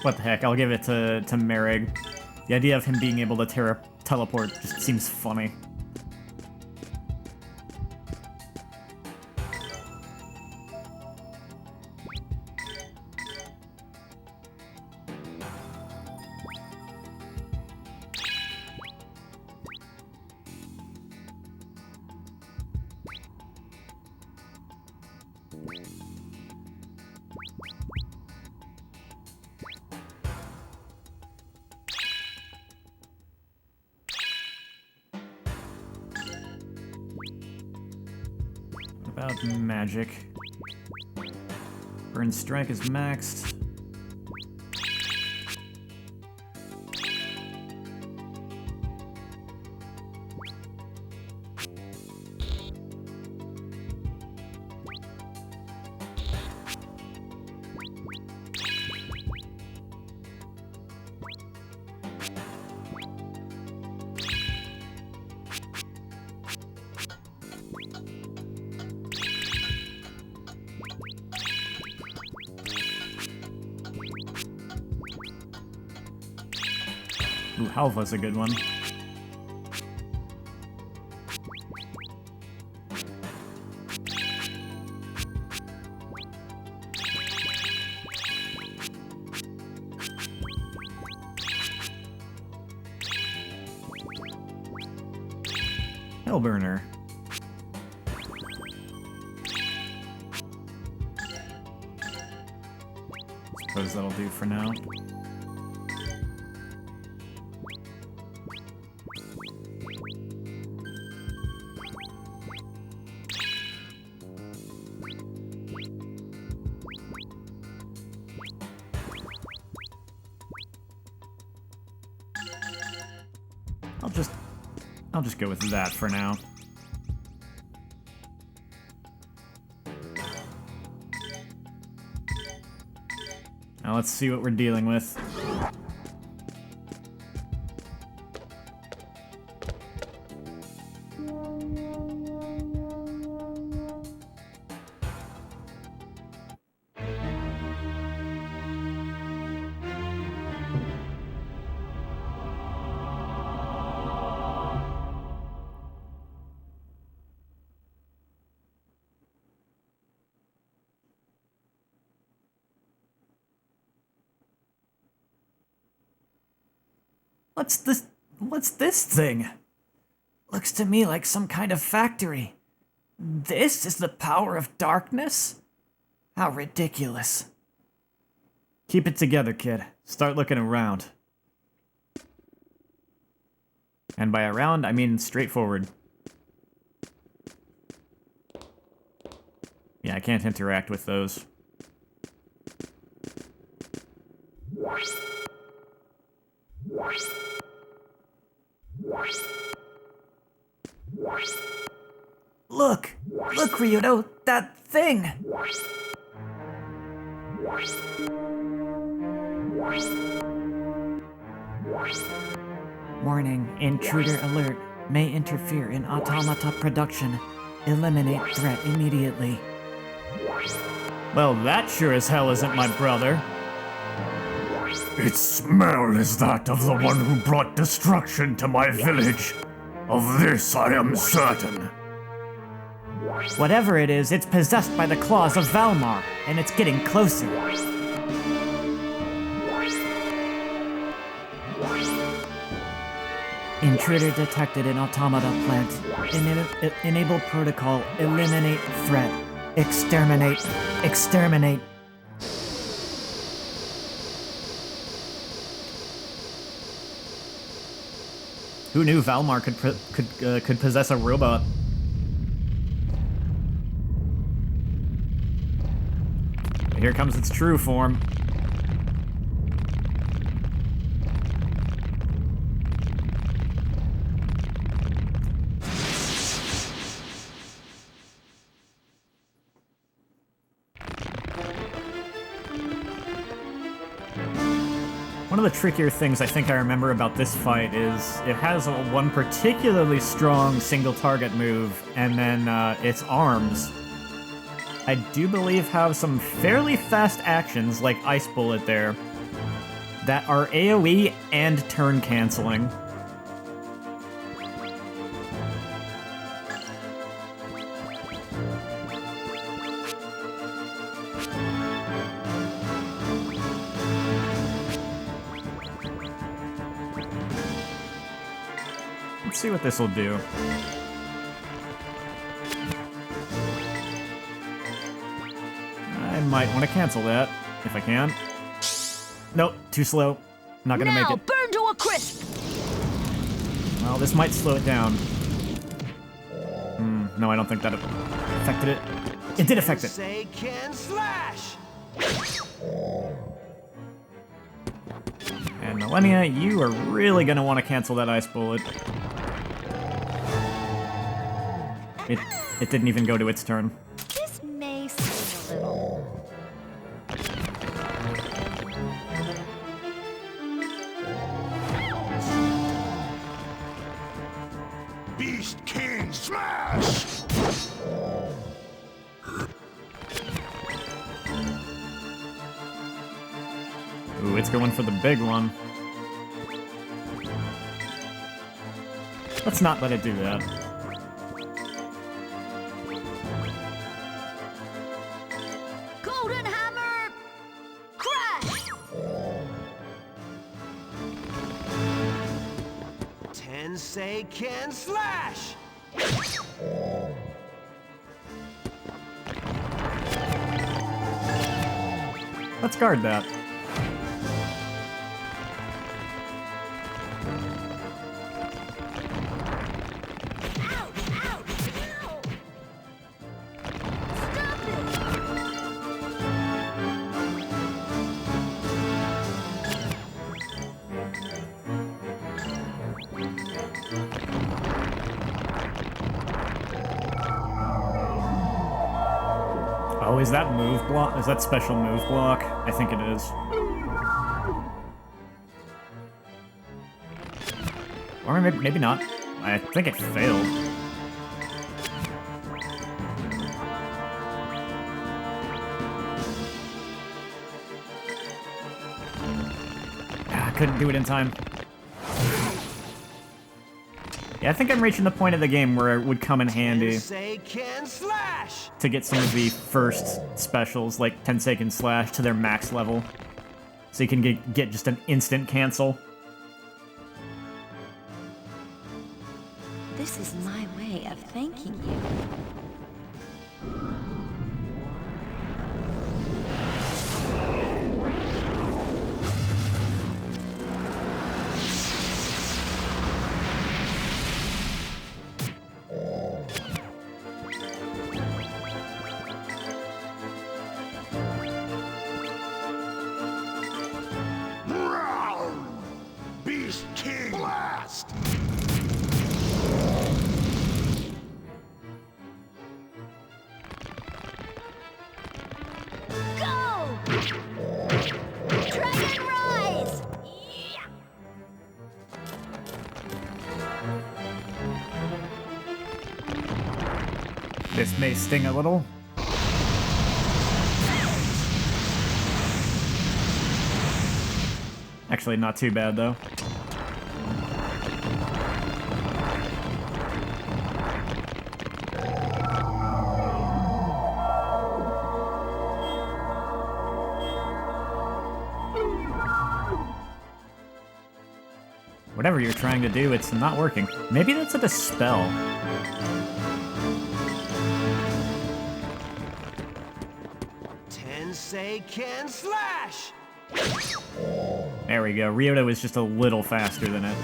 What the heck, I'll give it to Merrig. The idea of him being able to teleport just seems funny. About magic. Burn Strike is maxed. Ooh, Halva's a good one. Hellburner. Suppose that'll do for now. I'll just go with that for now. Now let's see what we're dealing with. What's this thing? Looks to me like some kind of factory. This is the power of darkness? How ridiculous. Keep it together, kid. Start looking around. And by around, I mean straightforward. Yeah, I can't interact with those. Look! Look, Ryudo! That thing! Warning, intruder alert. May interfere in automata production. Eliminate threat immediately. Well, that sure as hell isn't my brother. Its smell is that of the one who brought destruction to my village. Of this I am certain. Whatever it is, it's possessed by the claws of Valmar, and it's getting closer. Intruder detected in automata plant. Enable protocol. Eliminate threat. Exterminate. Exterminate. Who knew Valmar could possess a robot? Here comes its true form. One of the trickier things I think I remember about this fight is it has one particularly strong single target move, and then its arms, I do believe, have some fairly fast actions like Ice Bullet there that are AoE and turn canceling. Let's see what this will do. I might want to cancel that, if I can. Nope, too slow. Not gonna make it. Burn to a crisp! Well, this might slow it down. No, I don't think that affected it. It did affect it. Say can slash! And Millennia, you are really gonna want to cancel that ice bullet. It didn't even go to its turn. This may seem a little. Beast King Smash! Ooh, it's going for the big one. Let's not let it do that. Golden Hammer! Crash! Tensei can slash! Let's guard that. Oh, is that move block? Is that special move block? I think it is. Or maybe not. I think it failed. I couldn't do it in time. Yeah, I think I'm reaching the point of the game where it would come in handy Tensei can slash! to get some of the first specials, like 10-second slash, to their max level. So you can get just an instant cancel. This is my way of thanking you. Beast King Blast! Go! Dragon Rise! Yeah. This may sting a little. Actually, not too bad, though. Whatever you're trying to do, it's not working. Maybe that's a dispel. Tensei can slash! There we go. Ryota was just a little faster than it.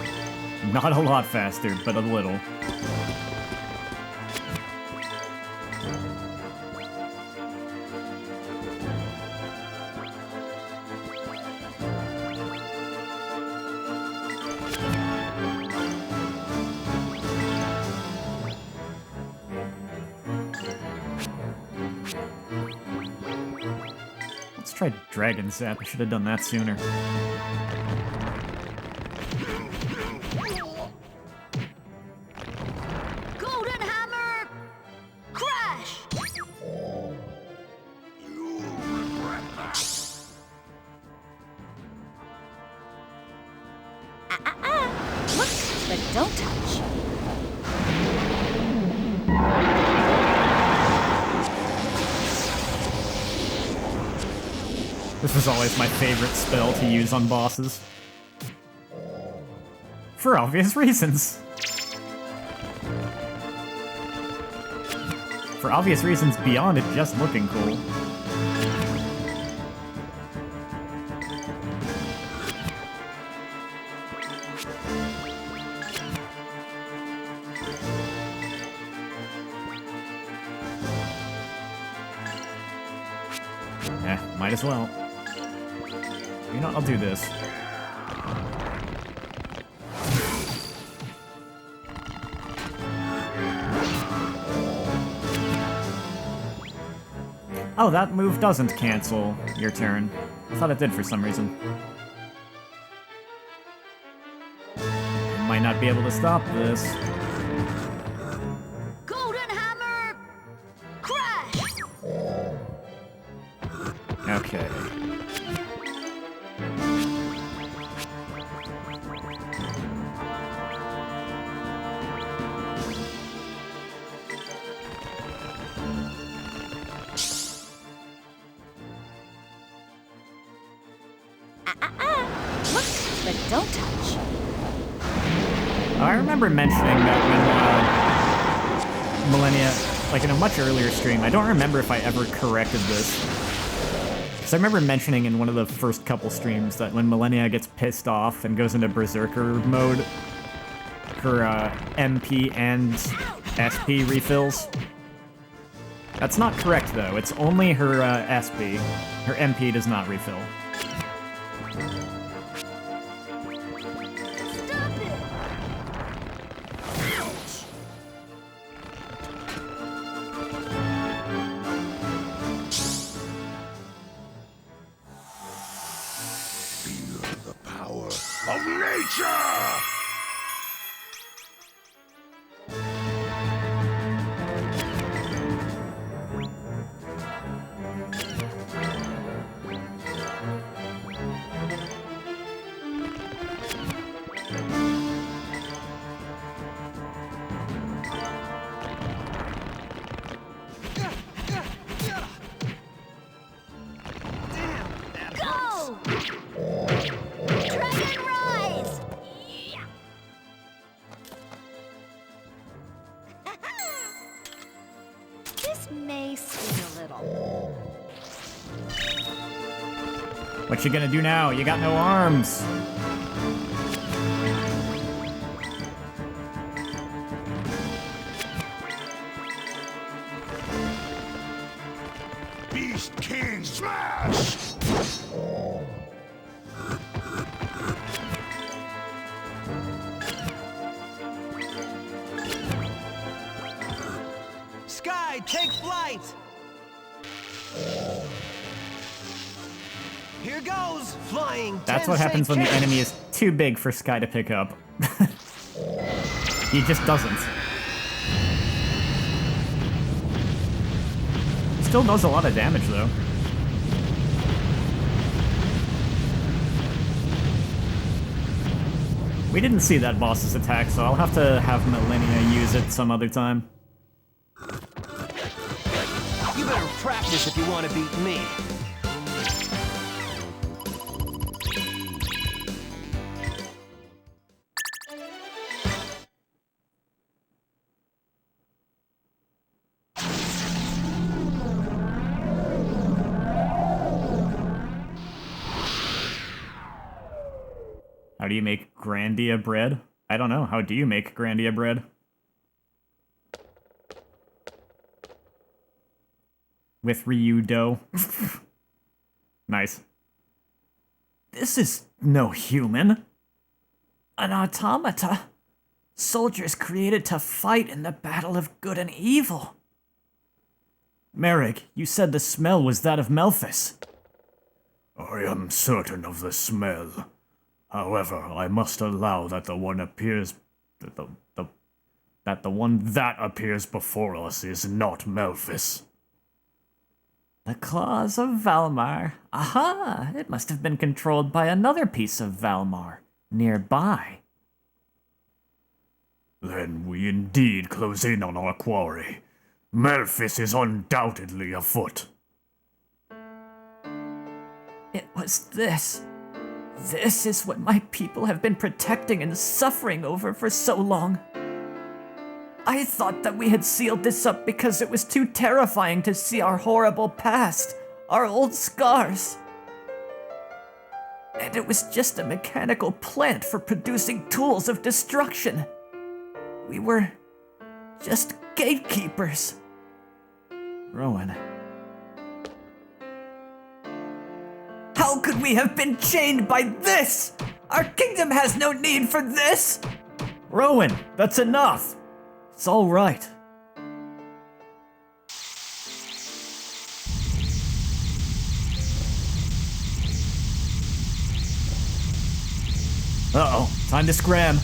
Not a lot faster, but a little. Let's try Dragon Zap. I should have done that sooner. Golden Hammer! Crash! Look, but don't touch. This is always my favorite spell to use on bosses. For obvious reasons. For obvious reasons beyond it just looking cool. Might as well. You know, I'll do this. Oh, that move doesn't cancel your turn. I thought it did for some reason. Might not be able to stop this. Golden Hammer! Crash! Okay. Look, but don't touch. I remember mentioning that when Millennia, like in a much earlier stream, I don't remember if I ever corrected this. So I remember mentioning in one of the first couple streams that when Millennia gets pissed off and goes into Berserker mode, her MP and SP refills. That's not correct though, it's only her SP. Her MP does not refill. Stop it! Feel the power of nature! Go! Dragon Rise! Yeah. This may sting a little. What you gonna do now? You got no arms. Beast King Smash! Sky, take flight! Here goes, flying. That's what happens when the enemy is too big for Sky to pick up. He just doesn't. Still does a lot of damage though. We didn't see that boss's attack, so I'll have to have Millennia use it some other time. You better practice if you want to beat me. How do you make Grandia bread? I don't know. How do you make Grandia bread? With Ryu dough. Nice. This is no human. An automata. Soldiers created to fight in the battle of good and evil. Merrick, you said the smell was that of Melphis. I am certain of the smell. However, I must allow that the one appears... that the one that appears before us is not Melphis. The claws of Valmar. Aha! It must have been controlled by another piece of Valmar nearby. Then we indeed close in on our quarry. Melphis is undoubtedly afoot. It was this. This is what my people have been protecting and suffering over for so long. I thought that we had sealed this up because it was too terrifying to see our horrible past, our old scars. And it was just a mechanical plant for producing tools of destruction. We were just gatekeepers. Rowan. How could we have been chained by this? Our kingdom has no need for this! Rowan, that's enough! It's all right. Uh-oh, time to scram.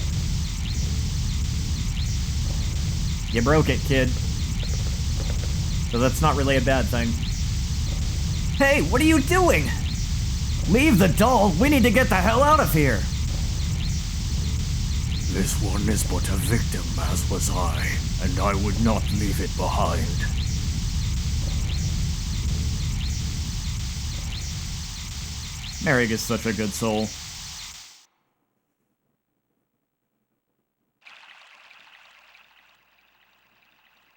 You broke it, kid. So that's not really a bad thing. Hey, what are you doing? Leave the doll! We need to get the hell out of here! This one is but a victim, as was I, and I would not leave it behind. Merrick is such a good soul.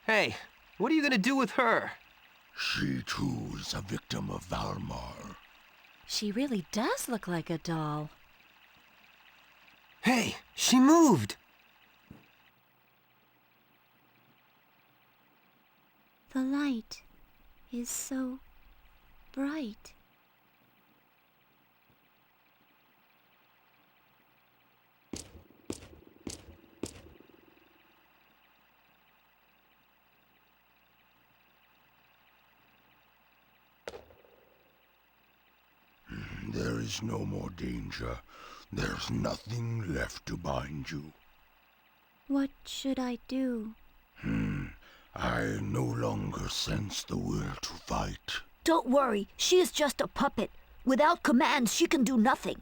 Hey, what are you gonna do with her? She too is a victim of Valmar. She really does look like a doll. Hey, she moved! The light is so bright. There is no more danger. There's nothing left to bind you. What should I do? I no longer sense the will to fight. Don't worry, she is just a puppet. Without commands, she can do nothing.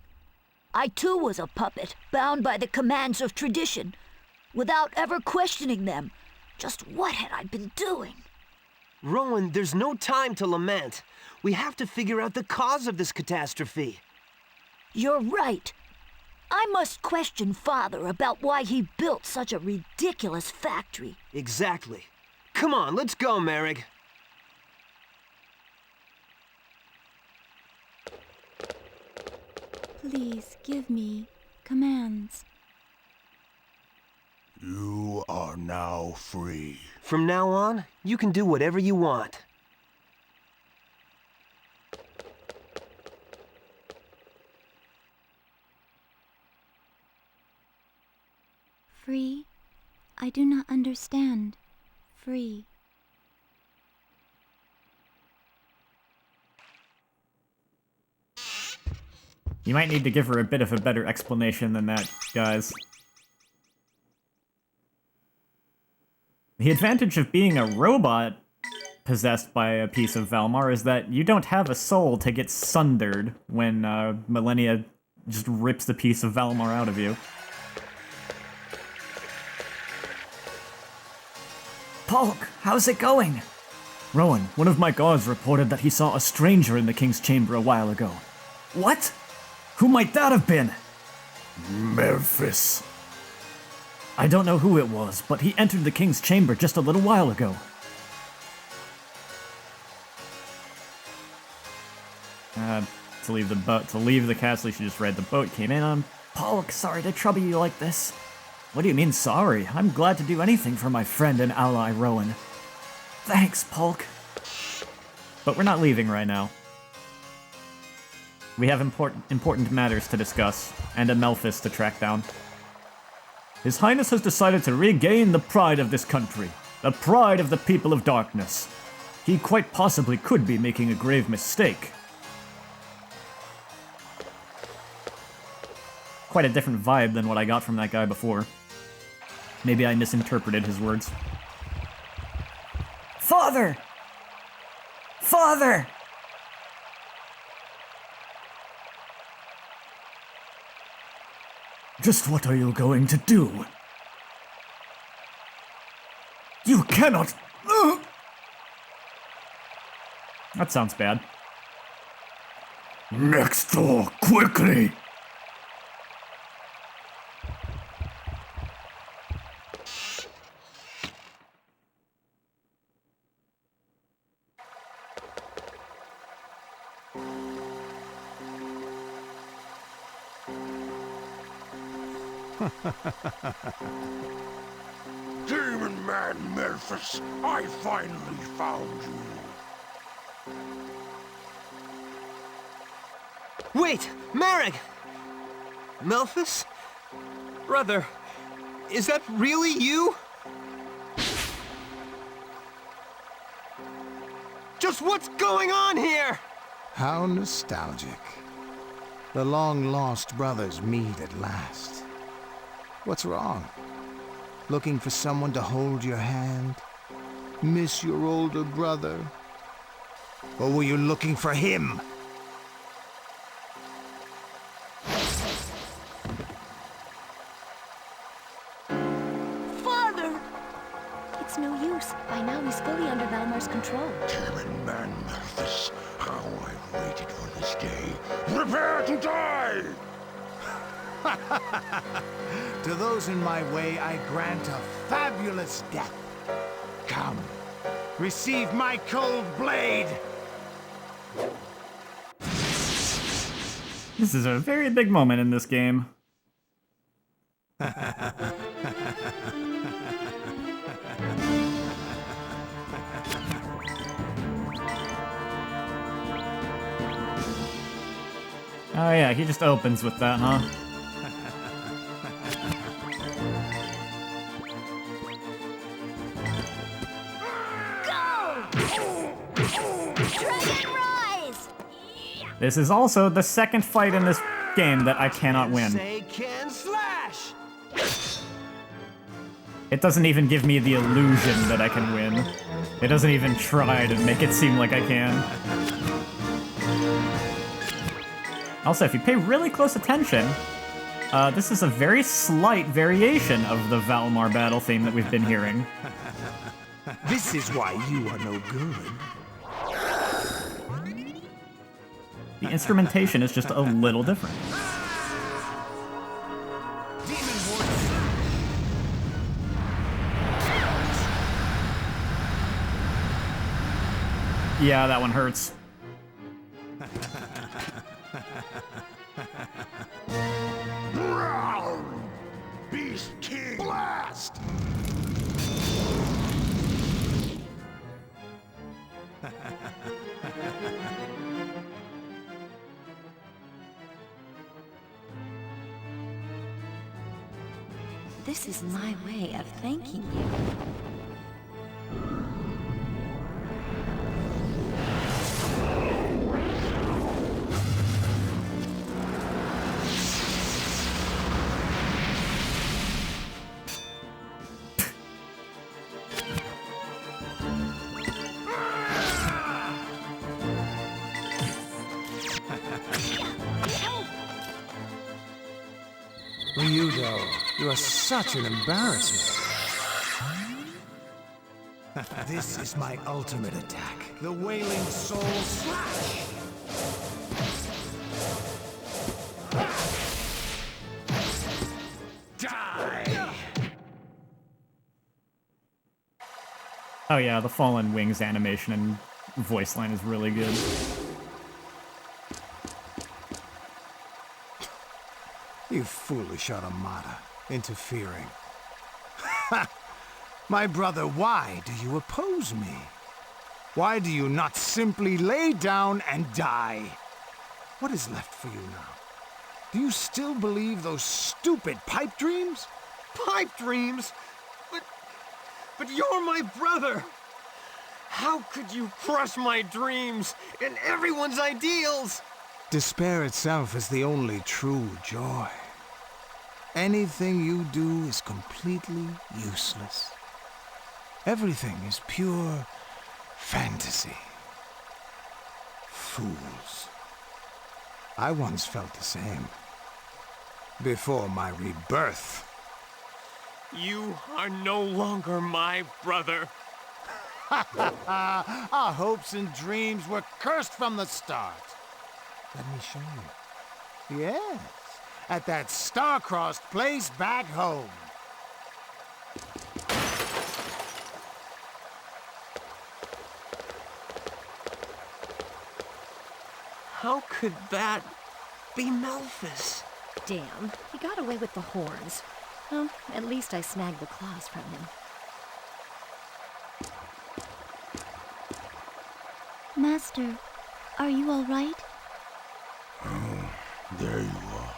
I too was a puppet, bound by the commands of tradition, without ever questioning them. Just what had I been doing? Rowan, there's no time to lament. We have to figure out the cause of this catastrophe. You're right. I must question Father about why he built such a ridiculous factory. Exactly. Come on, let's go, Merrick. Please give me commands. You are now free. From now on, you can do whatever you want. Free? I do not understand. Free. You might need to give her a bit of a better explanation than that, guys. The advantage of being a robot possessed by a piece of Valmar is that you don't have a soul to get sundered when Millennia just rips the piece of Valmar out of you. Polk, how's it going? Rowan, one of my guards reported that he saw a stranger in the king's chamber a while ago. What? Who might that have been? Memphis. I don't know who it was, but he entered the king's chamber just a little while ago. To leave the castle, she just read the boat came in. Polk, sorry to trouble you like this. What do you mean sorry? I'm glad to do anything for my friend and ally Rowan. Thanks, Polk. But we're not leaving right now. We have important matters to discuss, and a Memphis to track down. His Highness has decided to regain the pride of this country, the pride of the people of darkness. He quite possibly could be making a grave mistake. Quite a different vibe than what I got from that guy before. Maybe I misinterpreted his words. Father! Father! Just what are you going to do? You cannot... That sounds bad. Next door, quickly! Demon Man Memphis, I finally found you. Wait, Marek! Melphis? Brother, is that really you? Just what's going on here? How nostalgic. The long-lost brothers meet at last. What's wrong? Looking for someone to hold your hand? Miss your older brother? Or were you looking for him? Father! It's no use. By now he's fully under Valmar's control. Demon man, Malthus, how I've waited for this day. Prepare to die! To those in my way, I grant a fabulous death. Come, receive my cold blade! This is a very big moment in this game. Oh yeah, he just opens with that, huh? Dragon Rise! This is also the second fight in this game that I cannot win. Say can slash! It doesn't even give me the illusion that I can win. It doesn't even try to make it seem like I can. Also, if you pay really close attention, this is a very slight variation of the Valmar battle theme that we've been hearing. This is why you are no good. The instrumentation is just a little different. Yeah, that one hurts. Beast King Blast! This is my way of thanking you. Ryudo, you are such an embarrassment. This is my ultimate attack, the Wailing Soul Slash! Die! Oh yeah, the Fallen Wings animation and voice line is really good. You foolish automata, interfering. Ha! My brother, why do you oppose me? Why do you not simply lay down and die? What is left for you now? Do you still believe those stupid pipe dreams? Pipe dreams? But you're my brother! How could you crush my dreams and everyone's ideals? Despair itself is the only true joy. Anything you do is completely useless. Everything is pure fantasy. Fools. I once felt the same. Before my rebirth. You are no longer my brother. Our hopes and dreams were cursed from the start. Let me show you. Yes, at that star-crossed place back home. How could that be Melphis? Damn, he got away with the horns. Well, at least I snagged the claws from him. Master, are you all right? Oh, There you are.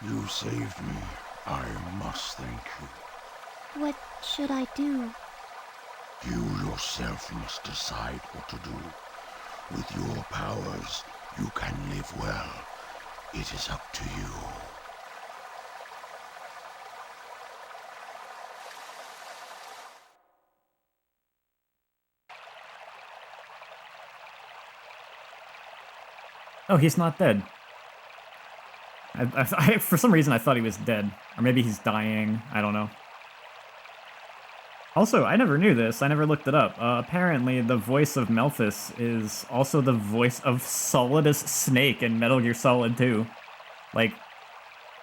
You saved me. I must thank you. What should I do? You yourself must decide what to do. With your powers, you can live well. It is up to you. Oh, he's not dead. For some reason, I thought he was dead. Or maybe he's dying. I don't know. Also, I never knew this. I never looked it up. Apparently, the voice of Melphis is also the voice of Solidus Snake in Metal Gear Solid 2. Like,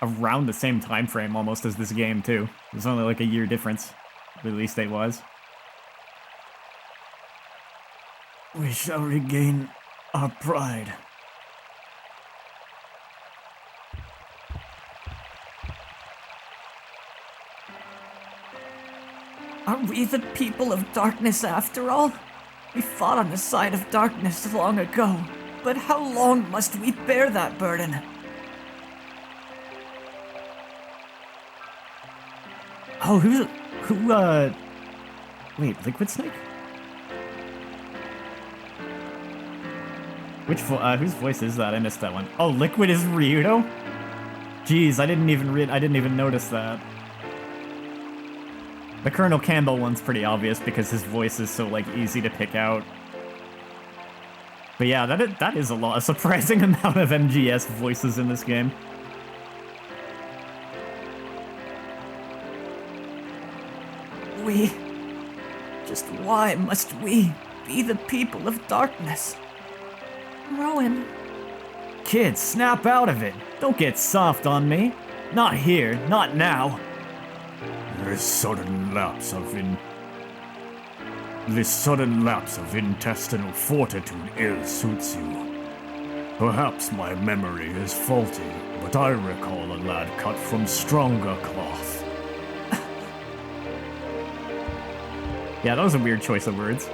around the same time frame almost as this game, too. There's only like a year difference, release date-wise. We shall regain our pride. Are we the people of darkness after all? We fought on the side of darkness long ago, but how long must we bear that burden? Oh, wait, Liquid Snake? Whose voice is that? I missed that one. Oh, Liquid is Ryudo? Jeez, I didn't even notice that. The Colonel Campbell one's pretty obvious because his voice is so, like, easy to pick out. But yeah, that is a surprising amount of MGS voices in this game. Just why must we be the people of darkness? Rowan. Kid, snap out of it. Don't get soft on me. Not here, not now. This sudden lapse of intestinal fortitude ill suits you. Perhaps my memory is faulty, but I recall a lad cut from stronger cloth. Yeah, that was a weird choice of words.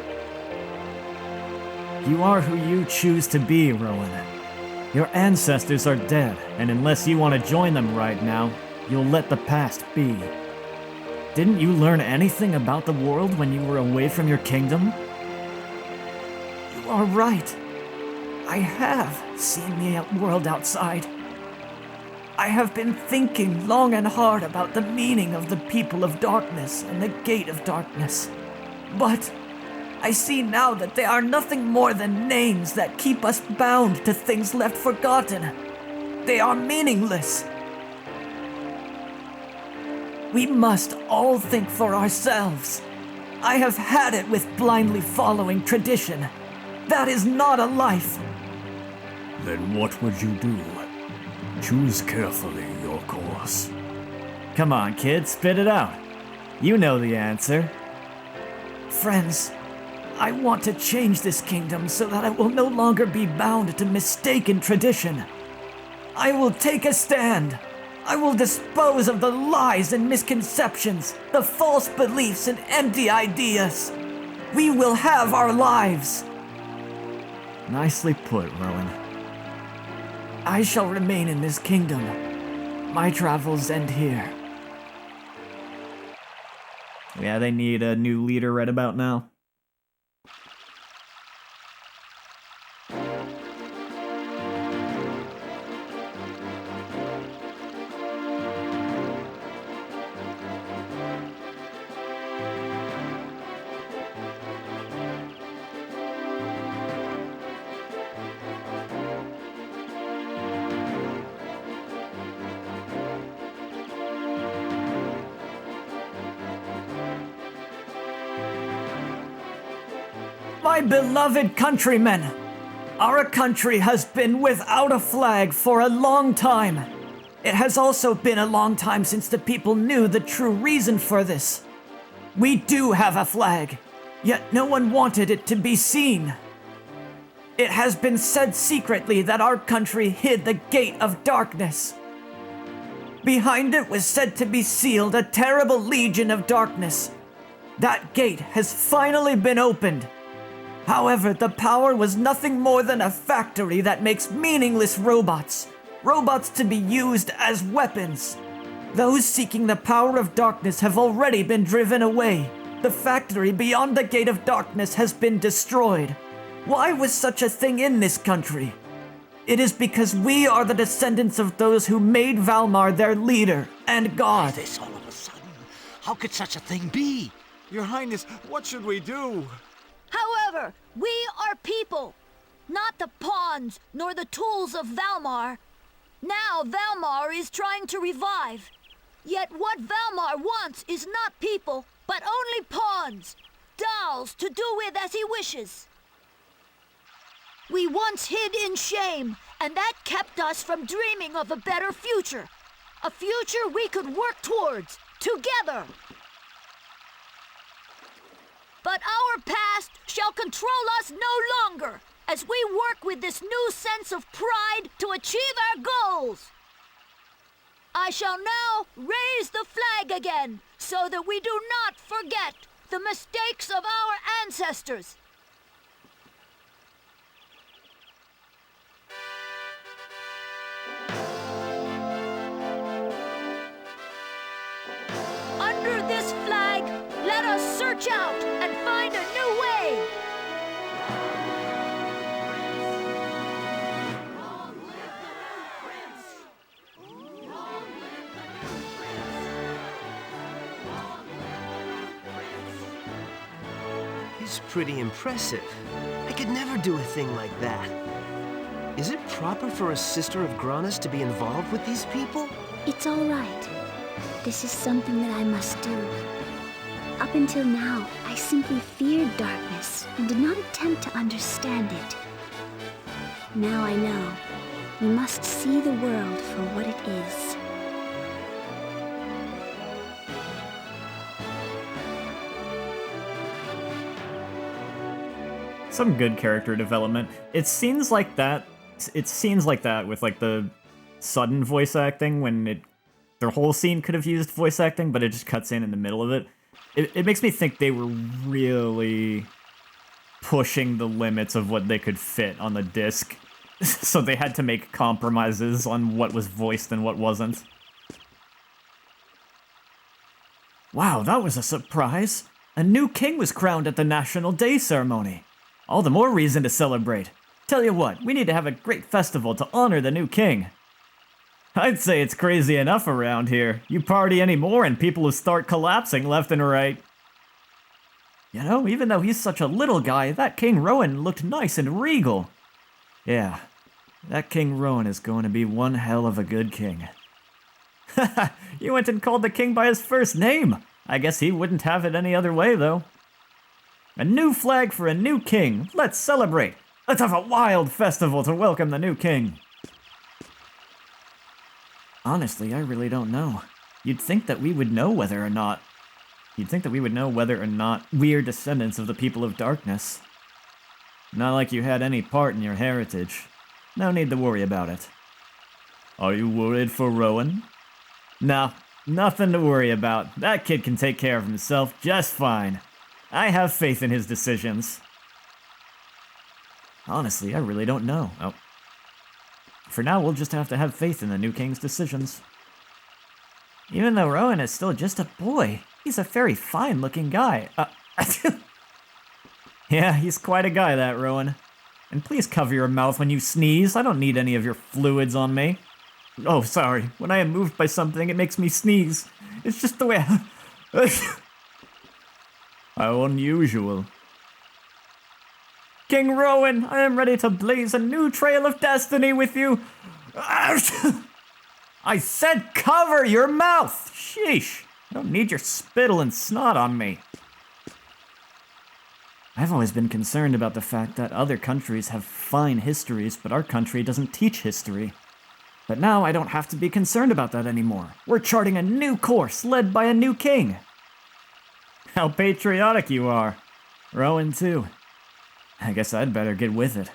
You are who you choose to be, Rowan. Your ancestors are dead, and unless you want to join them right now, you'll let the past be. Didn't you learn anything about the world when you were away from your kingdom? You are right. I have seen the world outside. I have been thinking long and hard about the meaning of the people of darkness and the gate of darkness. But I see now that they are nothing more than names that keep us bound to things left forgotten. They are meaningless. We must all think for ourselves. I have had it with blindly following tradition. That is not a life. Then what would you do? Choose carefully your course. Come on, kid, spit it out. You know the answer. Friends, I want to change this kingdom so that I will no longer be bound to mistaken tradition. I will take a stand. I will dispose of the lies and misconceptions, the false beliefs and empty ideas. We will have our lives. Nicely put, Rowan. I shall remain in this kingdom. My travels end here. Yeah, they need a new leader right about now. My beloved countrymen, our country has been without a flag for a long time. It has also been a long time since the people knew the true reason for this. We do have a flag, yet no one wanted it to be seen. It has been said secretly that our country hid the gate of darkness. Behind it was said to be sealed a terrible legion of darkness. That gate has finally been opened. However, the power was nothing more than a factory that makes meaningless robots. robots to be used as weapons. Those seeking the power of darkness have already been driven away. The factory beyond the Gate of Darkness has been destroyed. Why was such a thing in this country? It is because we are the descendants of those who made Valmar their leader and god. This all of a sudden? How could such a thing be? Your Highness, what should we do? However, we are people, not the pawns nor the tools of Valmar. Now Valmar is trying to revive. Yet what Valmar wants is not people, but only pawns, dolls to do with as he wishes. We once hid in shame, and that kept us from dreaming of a better future. A future we could work towards, together. But our past shall control us no longer, as we work with this new sense of pride to achieve our goals. I shall now raise the flag again, so that we do not forget the mistakes of our ancestors. Under this flag, let us search out and find a new way. He's pretty impressive. I could never do a thing like that. Is it proper for a sister of Granas to be involved with these people? It's all right. This is something that I must do. Up until now, I simply feared darkness and did not attempt to understand it. Now I know. We must see the world for what it is. Some good character development. It seems like that with like the sudden voice acting when their whole scene could have used voice acting, but it just cuts in the middle of it. It makes me think they were really pushing the limits of what they could fit on the disc. So they had to make compromises on what was voiced and what wasn't. Wow, that was a surprise. A new king was crowned at the National Day ceremony. All the more reason to celebrate. Tell you what, we need to have a great festival to honor the new king. I'd say it's crazy enough around here. You party anymore and people will start collapsing left and right. You know, even though he's such a little guy, that King Rowan looked nice and regal. Yeah, that King Rowan is going to be one hell of a good king. Haha, you went and called the king by his first name. I guess he wouldn't have it any other way, though. A new flag for a new king. Let's celebrate. Let's have a wild festival to welcome the new king. Honestly, I really don't know. You'd think that we would know whether or not we're descendants of the people of darkness. Not like you had any part in your heritage. No need to worry about it. Are you worried for Rowan? No, nothing to worry about. That kid can take care of himself just fine. I have faith in his decisions. Honestly, I really don't know. Oh. For now, we'll just have to have faith in the new king's decisions. Even though Rowan is still just a boy, he's a very fine-looking guy. Yeah, he's quite a guy, that Rowan. And please cover your mouth when you sneeze. I don't need any of your fluids on me. Oh, sorry. When I am moved by something, it makes me sneeze. It's just the way How unusual. King Rowan, I am ready to blaze a new trail of destiny with you. I said cover your mouth! Sheesh. I don't need your spittle and snot on me. I've always been concerned about the fact that other countries have fine histories, but our country doesn't teach history. But now I don't have to be concerned about that anymore. We're charting a new course led by a new king. How patriotic you are. Rowan, too. I guess I'd better get with it.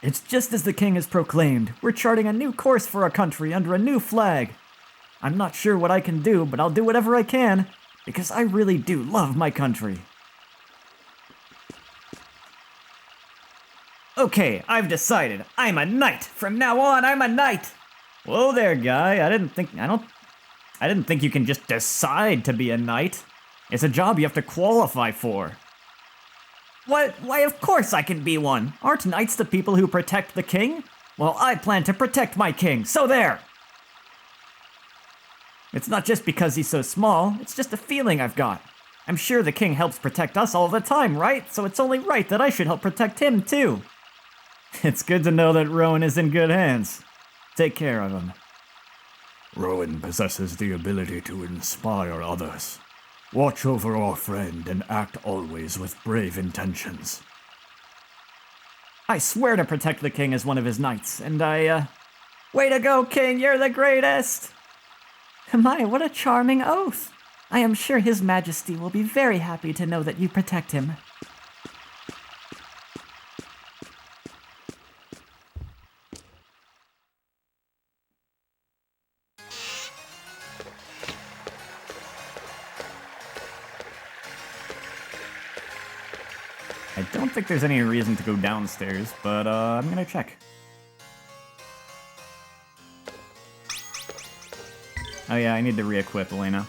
It's just as the king has proclaimed. We're charting a new course for our country under a new flag. I'm not sure what I can do, but I'll do whatever I can, because I really do love my country. Okay, I've decided. I'm a knight. From now on, I'm a knight. Whoa there, guy. I didn't think you can just decide to be a knight. It's a job you have to qualify for. What? Why, of course I can be one. Aren't knights the people who protect the king? Well, I plan to protect my king, so there! It's not just because he's so small, it's just a feeling I've got. I'm sure the king helps protect us all the time, right? So it's only right that I should help protect him, too. It's good to know that Rowan is in good hands. Take care of him. Rowan possesses the ability to inspire others. Watch over our friend and act always with brave intentions. I swear to protect the king as one of his knights, and Way to go, king! You're the greatest! My, what a charming oath! I am sure His Majesty will be very happy to know that you protect him. I don't think there's any reason to go downstairs, but I'm gonna check. Oh yeah, I need to re-equip Elena.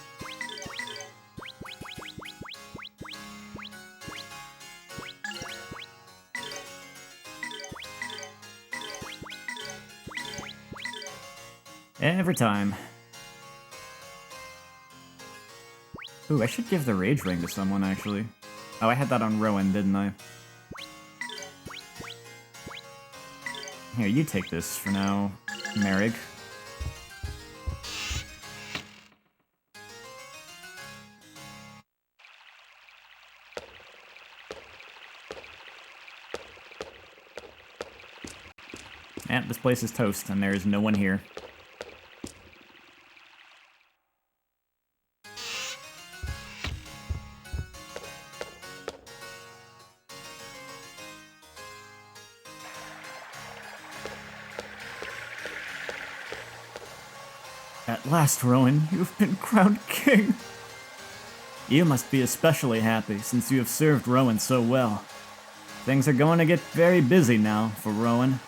Every time. Ooh, I should give the Rage Ring to someone, actually. Oh, I had that on Rowan, didn't I? Here, you take this for now, Merrick. Yeah, this place is toast, and there is no one here. At last, Rowan, you've been crowned king. You must be especially happy, since you have served Rowan so well. Things are going to get very busy now for Rowan.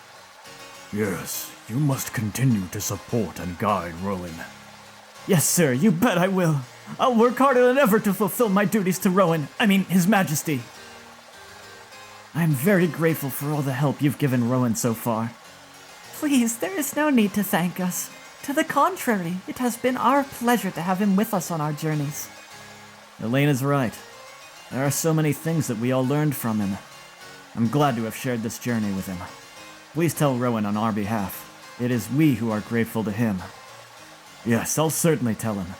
Yes, you must continue to support and guide Rowan. Yes, sir, you bet I will. I'll work harder than ever to fulfill my duties to Rowan, His Majesty. I am very grateful for all the help you've given Rowan so far. Please, there is no need to thank us. To the contrary, it has been our pleasure to have him with us on our journeys. Elena's right. There are so many things that we all learned from him. I'm glad to have shared this journey with him. Please tell Rowan on our behalf. It is we who are grateful to him. Yes, I'll certainly tell him.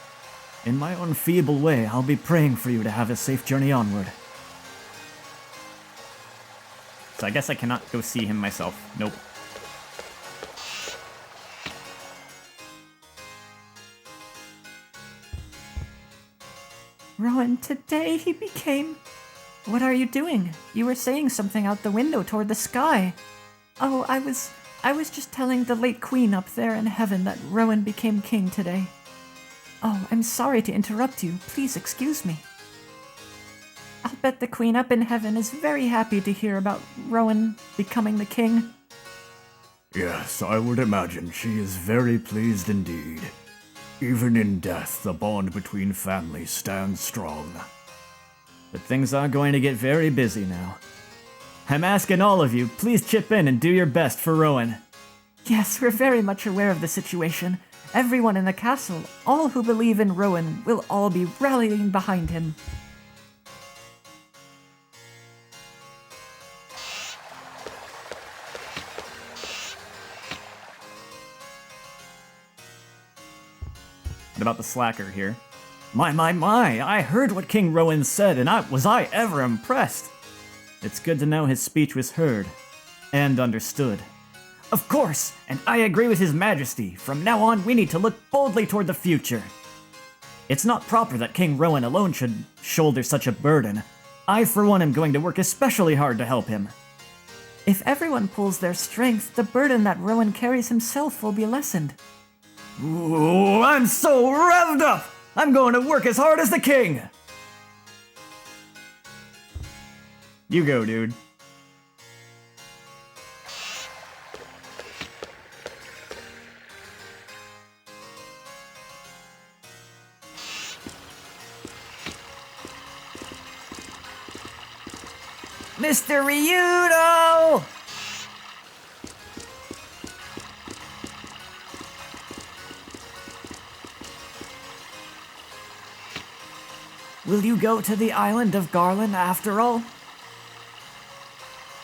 In my own feeble way, I'll be praying for you to have a safe journey onward. So I guess I cannot go see him myself. Nope. Rowan, today he became... What are you doing? You were saying something out the window toward the sky. Oh, I was just telling the late queen up there in heaven that Rowan became king today. Oh, I'm sorry to interrupt you. Please excuse me. I'll bet the queen up in heaven is very happy to hear about Rowan becoming the king. Yes, I would imagine she is very pleased indeed. Even in death, the bond between families stands strong. But things are going to get very busy now. I'm asking all of you, please chip in and do your best for Rowan. Yes, we're very much aware of the situation. Everyone in the castle, all who believe in Rowan, will all be rallying behind him. What about the slacker here? My, I heard what King Rowan said, and was I ever impressed. It's good to know his speech was heard and understood. Of course, and I agree with His Majesty. From now on, we need to look boldly toward the future. It's not proper that King Rowan alone should shoulder such a burden. I, for one, am going to work especially hard to help him. If everyone pulls their strength, the burden that Rowan carries himself will be lessened. Ooh, I'm so revved up! I'm going to work as hard as the king! You go, dude. Mr. Ryudo! Will you go to the island of Garland after all?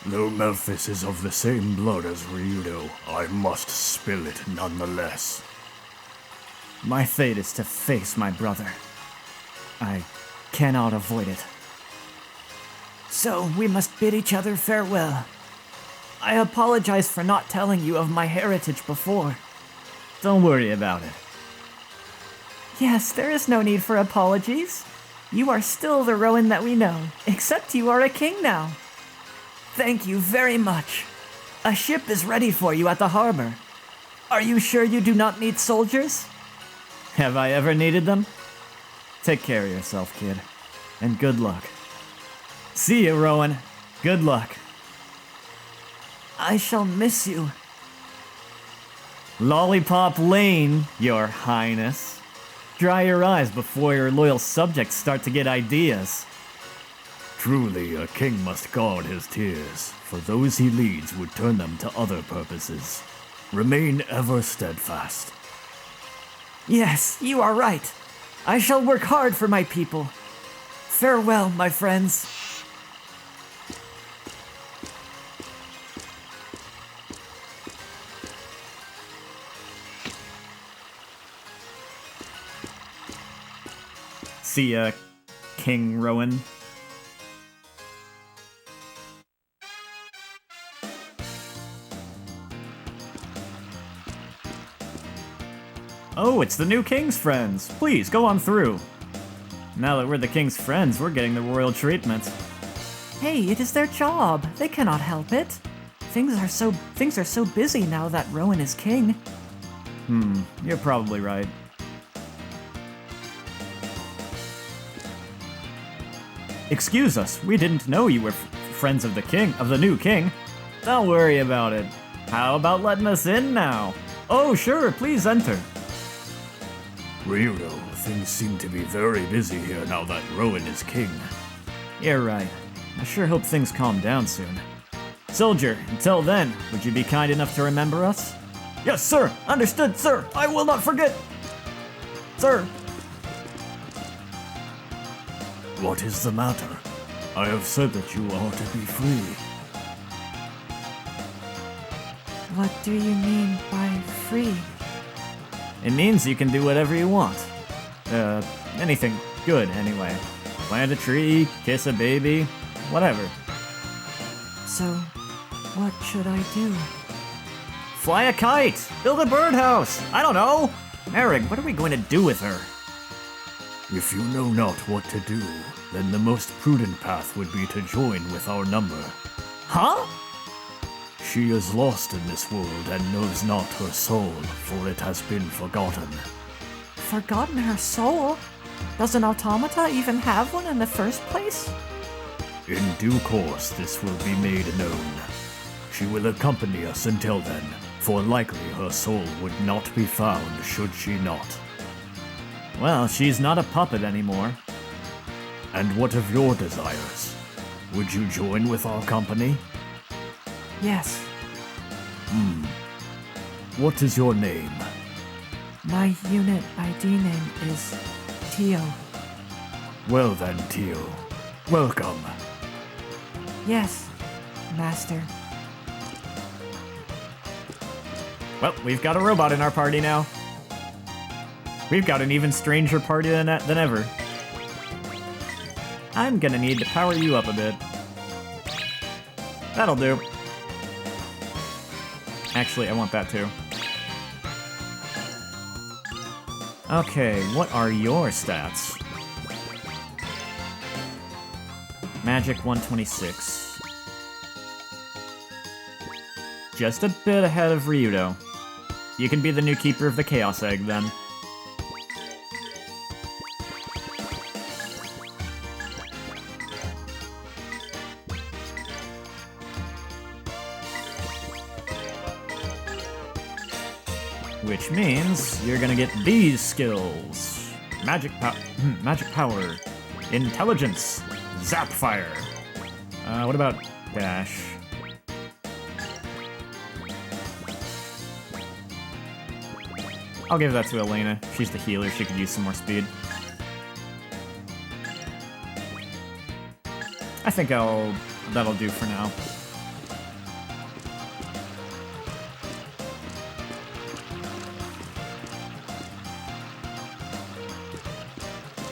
Though Memphis is of the same blood as Ryudo, I must spill it nonetheless. My fate is to face my brother. I cannot avoid it. So we must bid each other farewell. I apologize for not telling you of my heritage before. Don't worry about it. Yes, there is no need for apologies. You are still the Rowan that we know, except you are a king now. Thank you very much. A ship is ready for you at the harbor. Are you sure you do not need soldiers? Have I ever needed them? Take care of yourself, kid. And good luck. See you, Rowan. Good luck. I shall miss you. Lollipop Lane, your highness. Dry your eyes before your loyal subjects start to get ideas. Truly, a king must guard his tears, for those he leads would turn them to other purposes. Remain ever steadfast. Yes, you are right. I shall work hard for my people. Farewell, my friends. See ya, King Rowan. Oh, it's the new king's friends. Please, go on through. Now that we're the king's friends, we're getting the royal treatment. Hey, it is their job. They cannot help it. Things are so busy now that Rowan is king. You're probably right. Excuse us, we didn't know you were friends of the new king. Don't worry about it. How about letting us in now? Oh, sure, please enter. Ryudo, things seem to be very busy here now that Rowan is king. You're right. I sure hope things calm down soon. Soldier, until then, would you be kind enough to remember us? Yes, sir. Understood, sir. I will not forget. Sir. What is the matter? I have said that you are to be free. What do you mean by free? It means you can do whatever you want. Anything good, anyway. Plant a tree, kiss a baby, whatever. So, what should I do? Fly a kite! Build a birdhouse! I don't know! Merrick, what are we going to do with her? If you know not what to do, then the most prudent path would be to join with our number. Huh? She is lost in this world and knows not her soul, for it has been forgotten. Forgotten her soul? Does an automata even have one in the first place? In due course, this will be made known. She will accompany us until then, for likely her soul would not be found should she not. Well, she's not a puppet anymore. And what of your desires? Would you join with our company? Yes. What is your name? My unit ID name is Tio. Well then, Tio. Welcome. Yes, Master. Well, we've got a robot in our party now. We've got an even stranger party than ever. I'm gonna need to power you up a bit. That'll do. Actually, I want that too. Okay, what are your stats? Magic 126. Just a bit ahead of Ryudo. You can be the new keeper of the Chaos Egg then. Which means you're gonna get these skills. Magic power, intelligence, zap fire. What about Dash. I'll give that to Elena. She's the healer, she could use some more speed. I think that'll do for now.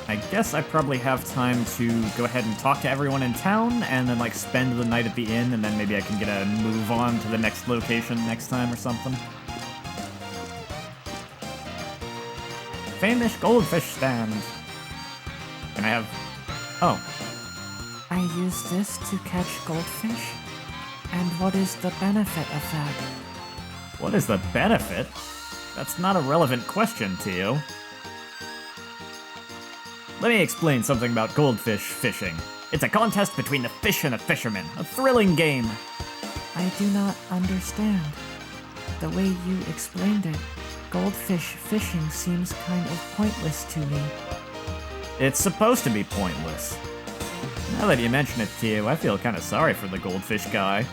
I guess I probably have time to go ahead and talk to everyone in town, and then, like, spend the night at the inn, and then maybe I can get a move on to the next location next time or something. Famous goldfish stand. Can I have... Oh. I use this to catch goldfish? And what is the benefit of that? What is the benefit? That's not a relevant question to you. Let me explain something about goldfish fishing. It's a contest between the fish and the fishermen. A thrilling game. I do not understand. The way you explained it, goldfish fishing seems kind of pointless to me. It's supposed to be pointless. Now that you mention it, Tio, I feel kind of sorry for the goldfish guy.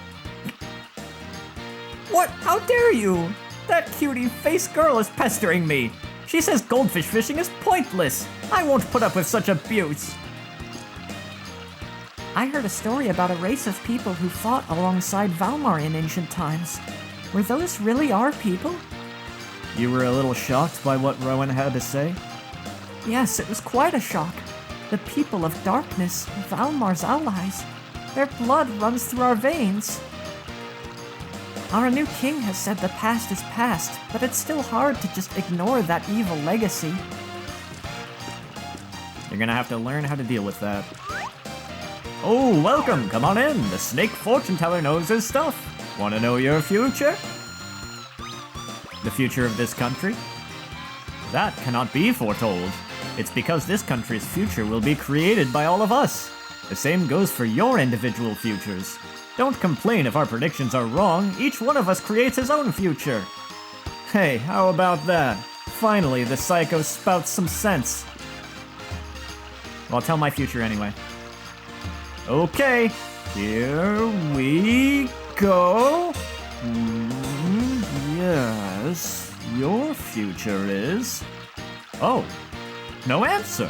What? How dare you? That cutie face girl is pestering me. She says goldfish fishing is pointless. I won't put up with such abuse. I heard a story about a race of people who fought alongside Valmar in ancient times. Were those really our people? You were a little shocked by what Rowan had to say? Yes, it was quite a shock. The people of darkness, Valmar's allies. Their blood runs through our veins. Our new king has said the past is past, but it's still hard to just ignore that evil legacy. You're gonna have to learn how to deal with that. Oh, welcome! Come on in! The snake fortune teller knows his stuff! Wanna know your future? The future of this country? That cannot be foretold. It's because this country's future will be created by all of us. The same goes for your individual futures. Don't complain if our predictions are wrong. Each one of us creates his own future. Hey, how about that? Finally, the psycho spouts some sense. Well, I'll tell my future anyway. Okay, here we go. Yes, your future is... Oh, no answer.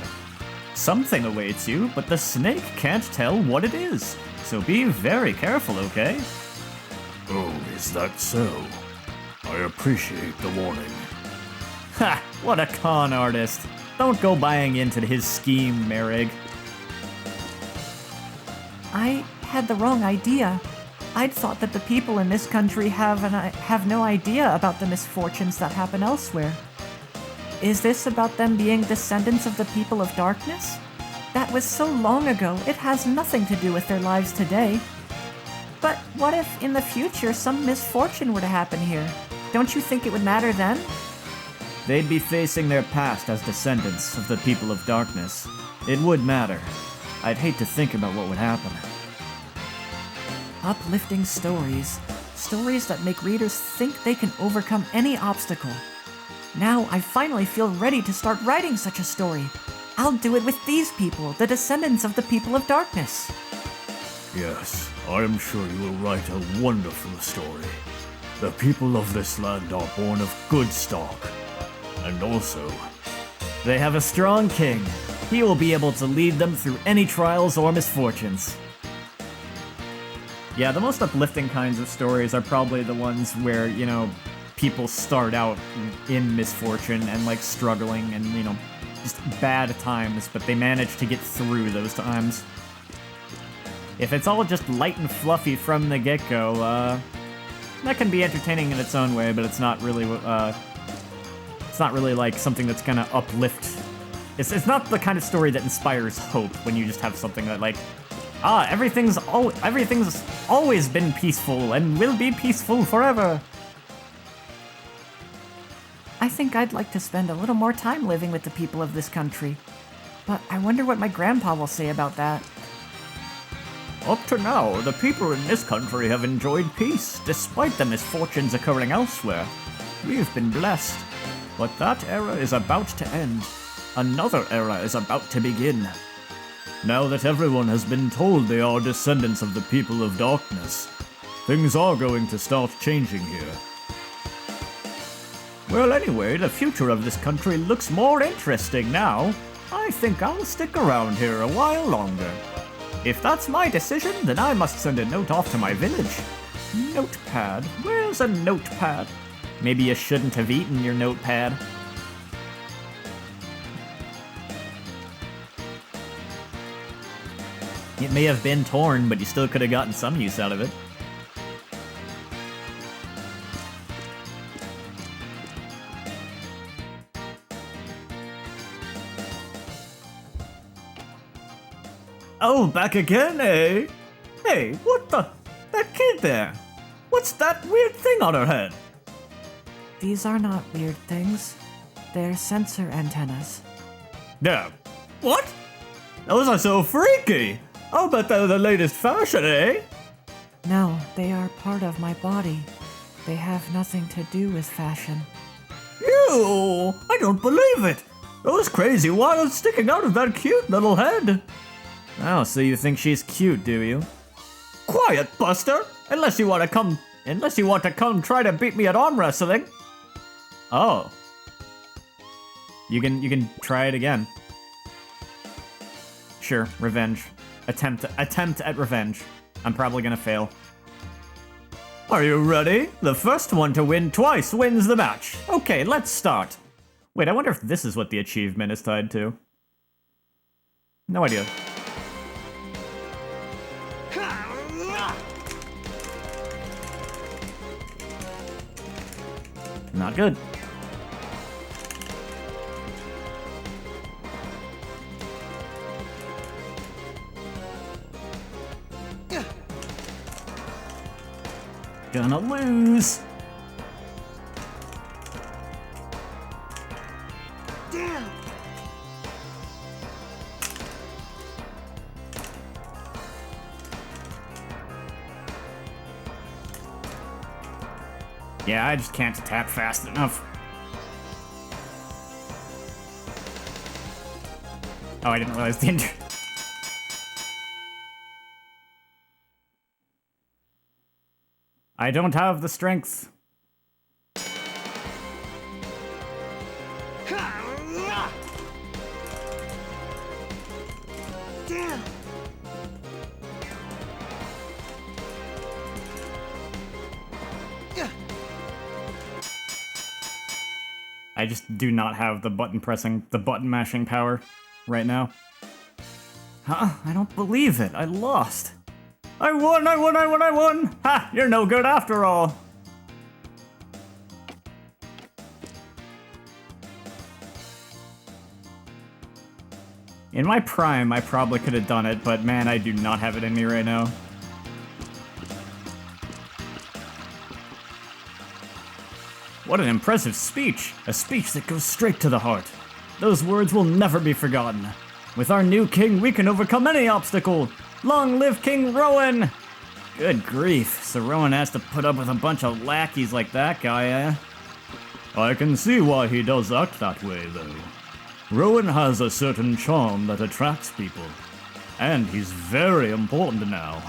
Something awaits you, but the snake can't tell what it is. So be very careful, okay? Oh, is that so? I appreciate the warning. Ha! What a con artist. Don't go buying into his scheme, Merrig. I had the wrong idea. I'd thought that the people in this country have no idea about the misfortunes that happen elsewhere. Is this about them being descendants of the people of darkness? That was so long ago, it has nothing to do with their lives today. But what if, in the future, some misfortune were to happen here? Don't you think it would matter then? They'd be facing their past as descendants of the people of darkness. It would matter. I'd hate to think about what would happen. Uplifting stories. Stories that make readers think they can overcome any obstacle. Now I finally feel ready to start writing such a story. I'll do it with these people, the descendants of the people of darkness. Yes, I am sure you will write a wonderful story. The people of this land are born of good stock. And also, they have a strong king. He will be able to lead them through any trials or misfortunes. Yeah, the most uplifting kinds of stories are probably the ones where, you know, people start out in misfortune and, like, struggling and, you know, just bad times, but they manage to get through those times. If it's all just light and fluffy from the get-go, that can be entertaining in its own way, but it's not really like something that's gonna uplift. It's not the kind of story that inspires hope when you just have something that, like, everything's always been peaceful and will be peaceful forever. I think I'd like to spend a little more time living with the people of this country. But I wonder what my grandpa will say about that. Up to now, the people in this country have enjoyed peace, despite the misfortunes occurring elsewhere. We've been blessed. But that era is about to end. Another era is about to begin. Now that everyone has been told they are descendants of the people of darkness, things are going to start changing here. Well, anyway, the future of this country looks more interesting now. I think I'll stick around here a while longer. If that's my decision, then I must send a note off to my village. Notepad? Where's a notepad? Maybe you shouldn't have eaten your notepad. It may have been torn, but you still could have gotten some use out of it. Oh, back again, eh? Hey, what the? That kid there! What's that weird thing on her head? These are not weird things. They're sensor antennas. Yeah. What? Those are so freaky! I'll bet they're the latest fashion, eh? No, they are part of my body. They have nothing to do with fashion. Ew! I don't believe it! Those crazy wires sticking out of that cute little head! Oh, so you think she's cute, do you? Quiet, Buster! Unless you want to come try to beat me at arm wrestling. Oh. You can try it again. Sure, revenge. Attempt at revenge. I'm probably gonna fail. Are you ready? The first one to win twice wins the match. Okay, let's start. Wait, I wonder if this is what the achievement is tied to. No idea. Not good. Gonna lose. Damn! Yeah, I just can't tap fast enough. Oh, I didn't realize the injury. I don't have the strength. Damn! I just do not have the button mashing power right now. Huh? I don't believe it. I lost. I won! Ha! You're no good after all. In my prime, I probably could have done it, but man, I do not have it in me right now. What an impressive speech! A speech that goes straight to the heart. Those words will never be forgotten. With our new king, we can overcome any obstacle. Long live King Rowan! Good grief, so Rowan has to put up with a bunch of lackeys like that guy, eh? I can see why he does act that way, though. Rowan has a certain charm that attracts people. And he's very important now.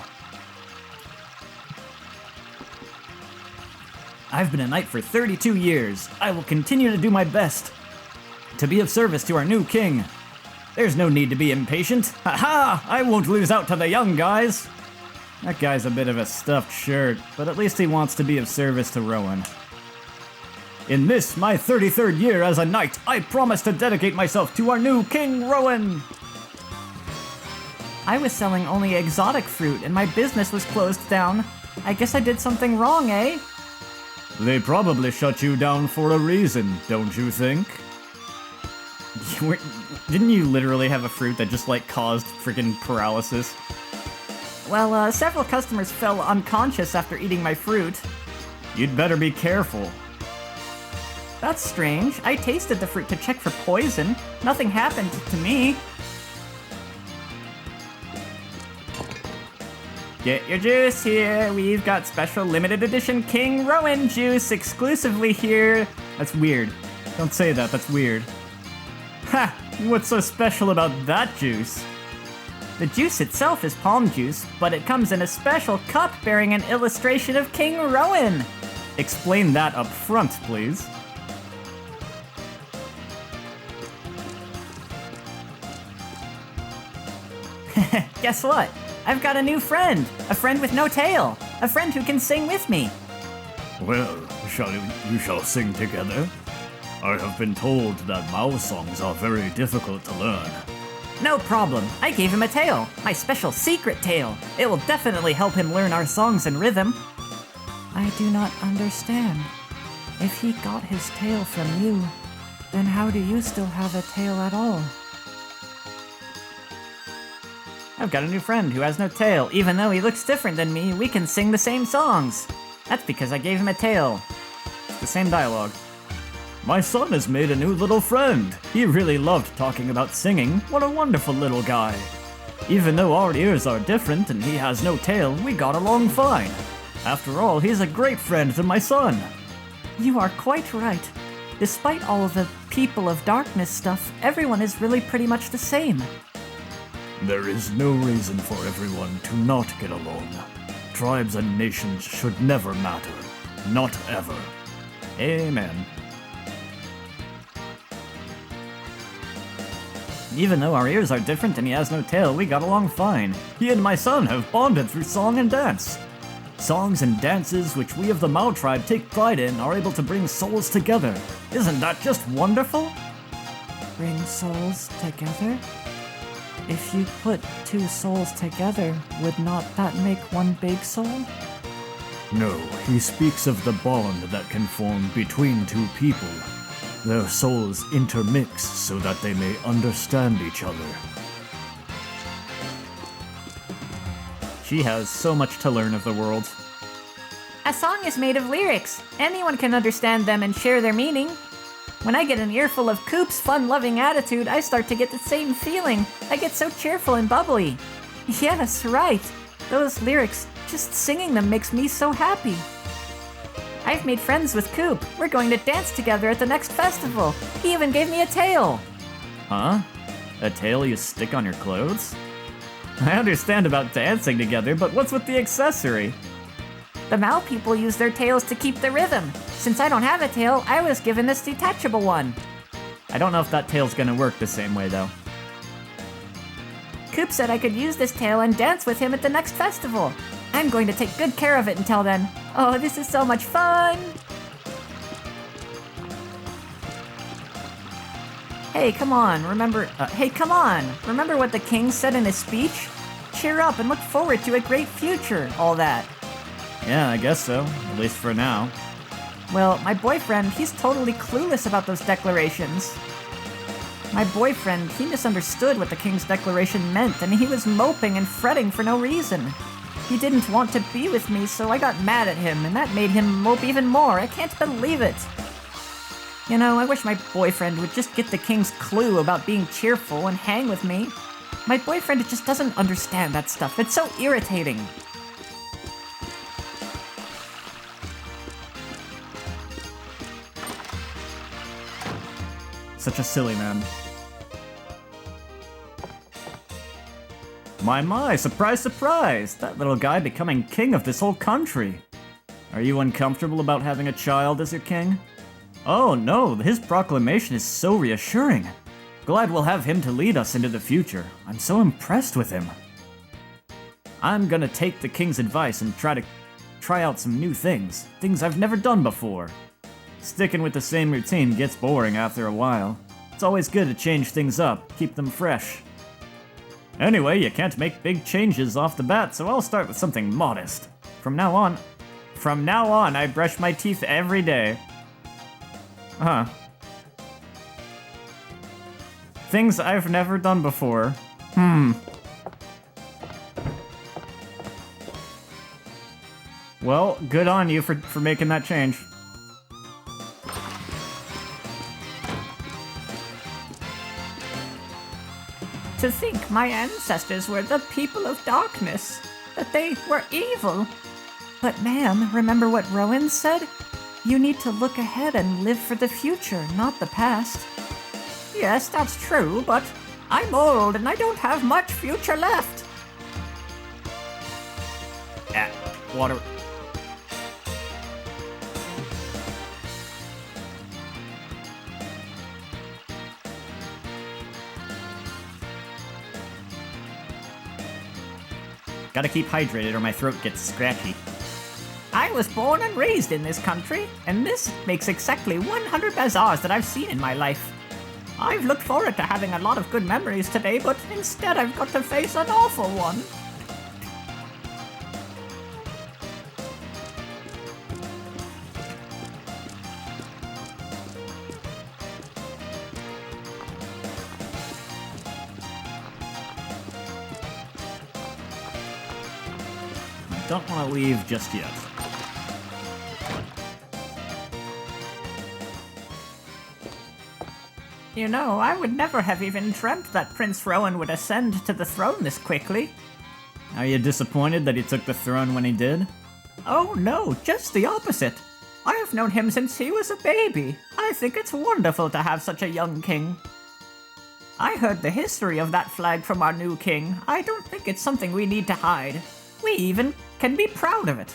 I've been a knight for 32 years. I will continue to do my best to be of service to our new king. There's no need to be impatient. Ha-ha! I won't lose out to the young guys. That guy's a bit of a stuffed shirt, but at least he wants to be of service to Rowan. In this, my 33rd year as a knight, I promise to dedicate myself to our new King Rowan. I was selling only exotic fruit and my business was closed down. I guess I did something wrong, eh? They probably shut you down for a reason, don't you think? Didn't you literally have a fruit that just, like, caused freaking paralysis? Well, several customers fell unconscious after eating my fruit. You'd better be careful. That's strange. I tasted the fruit to check for poison. Nothing happened to me. Get your juice here. We've got special limited edition King Rowan juice exclusively here. That's weird. Don't say that, that's weird. Ha! What's so special about that juice? The juice itself is palm juice, but it comes in a special cup bearing an illustration of King Rowan. Explain that up front, please. Guess what? I've got a new friend. A friend with no tail. A friend who can sing with me. Well, you shall sing together? I have been told that mouse songs are very difficult to learn. No problem. I gave him a tail. My special secret tail. It will definitely help him learn our songs and rhythm. I do not understand. If he got his tail from you, then how do you still have a tail at all? I've got a new friend who has no tail. Even though he looks different than me, we can sing the same songs. That's because I gave him a tail. It's the same dialogue. My son has made a new little friend. He really loved talking about singing. What a wonderful little guy. Even though our ears are different and he has no tail, we got along fine. After all, he's a great friend to my son. You are quite right. Despite all of the people of darkness stuff, everyone is really pretty much the same. There is no reason for everyone to not get along. Tribes and nations should never matter. Not ever. Amen. Even though our ears are different and he has no tail, we got along fine. He and my son have bonded through song and dance. Songs and dances which we of the Mao tribe take pride in are able to bring souls together. Isn't that just wonderful? Bring souls together? If you put two souls together, would not that make one big soul? No, he speaks of the bond that can form between two people. Their souls intermix so that they may understand each other. She has so much to learn of the world. A song is made of lyrics. Anyone can understand them and share their meaning. When I get an earful of Coop's fun-loving attitude, I start to get the same feeling. I get so cheerful and bubbly. Yes, right. Those lyrics, just singing them makes me so happy. I've made friends with Coop. We're going to dance together at the next festival. He even gave me a tail. Huh? A tail you stick on your clothes? I understand about dancing together, but what's with the accessory? The Mao people use their tails to keep the rhythm. Since I don't have a tail, I was given this detachable one. I don't know if that tail's gonna work the same way, though. Coop said I could use this tail and dance with him at the next festival. I'm going to take good care of it until then. Oh, this is so much fun! Hey, come on, remember what the king said in his speech? Cheer up and look forward to a great future, all that. Yeah, I guess so, at least for now. Well, my boyfriend, he's totally clueless about those declarations. My boyfriend, he misunderstood what the king's declaration meant, and he was moping and fretting for no reason. He didn't want to be with me, so I got mad at him, and that made him mope even more. I can't believe it. You know, I wish my boyfriend would just get the king's clue about being cheerful and hang with me. My boyfriend just doesn't understand that stuff. It's so irritating. Such a silly man. My, surprise, surprise! That little guy becoming king of this whole country. Are you uncomfortable about having a child as your king? Oh no, his proclamation is so reassuring. Glad we'll have him to lead us into the future. I'm so impressed with him. I'm gonna take the king's advice and try out some new things I've never done before. Sticking with the same routine gets boring after a while. It's always good to change things up, keep them fresh. Anyway, you can't make big changes off the bat, so I'll start with something modest. From now on, I brush my teeth every day. Huh. Things I've never done before. Well, good on you for making that change. To think my ancestors were the people of darkness, that they were evil. But ma'am, remember what Rowan said? You need to look ahead and live for the future, not the past. Yes, that's true, but I'm old and I don't have much future left. Water. Gotta keep hydrated or my throat gets scratchy. I was born and raised in this country, and this makes exactly 100 bazaars that I've seen in my life. I've looked forward to having a lot of good memories today, but instead I've got to face an awful one. Don't want to leave just yet. You know, I would never have even dreamt that Prince Rowan would ascend to the throne this quickly. Are you disappointed that he took the throne when he did? Oh no, just the opposite. I have known him since he was a baby. I think it's wonderful to have such a young king. I heard the history of that flag from our new king. I don't think it's something we need to hide. We even can be proud of it.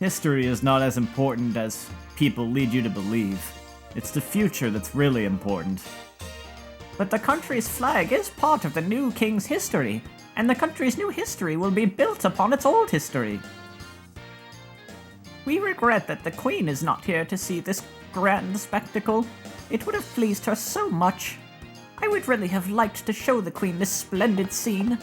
History is not as important as people lead you to believe. It's the future that's really important. But the country's flag is part of the new king's history, and the country's new history will be built upon its old history. We regret that the queen is not here to see this grand spectacle. It would have pleased her so much. I would really have liked to show the queen this splendid scene.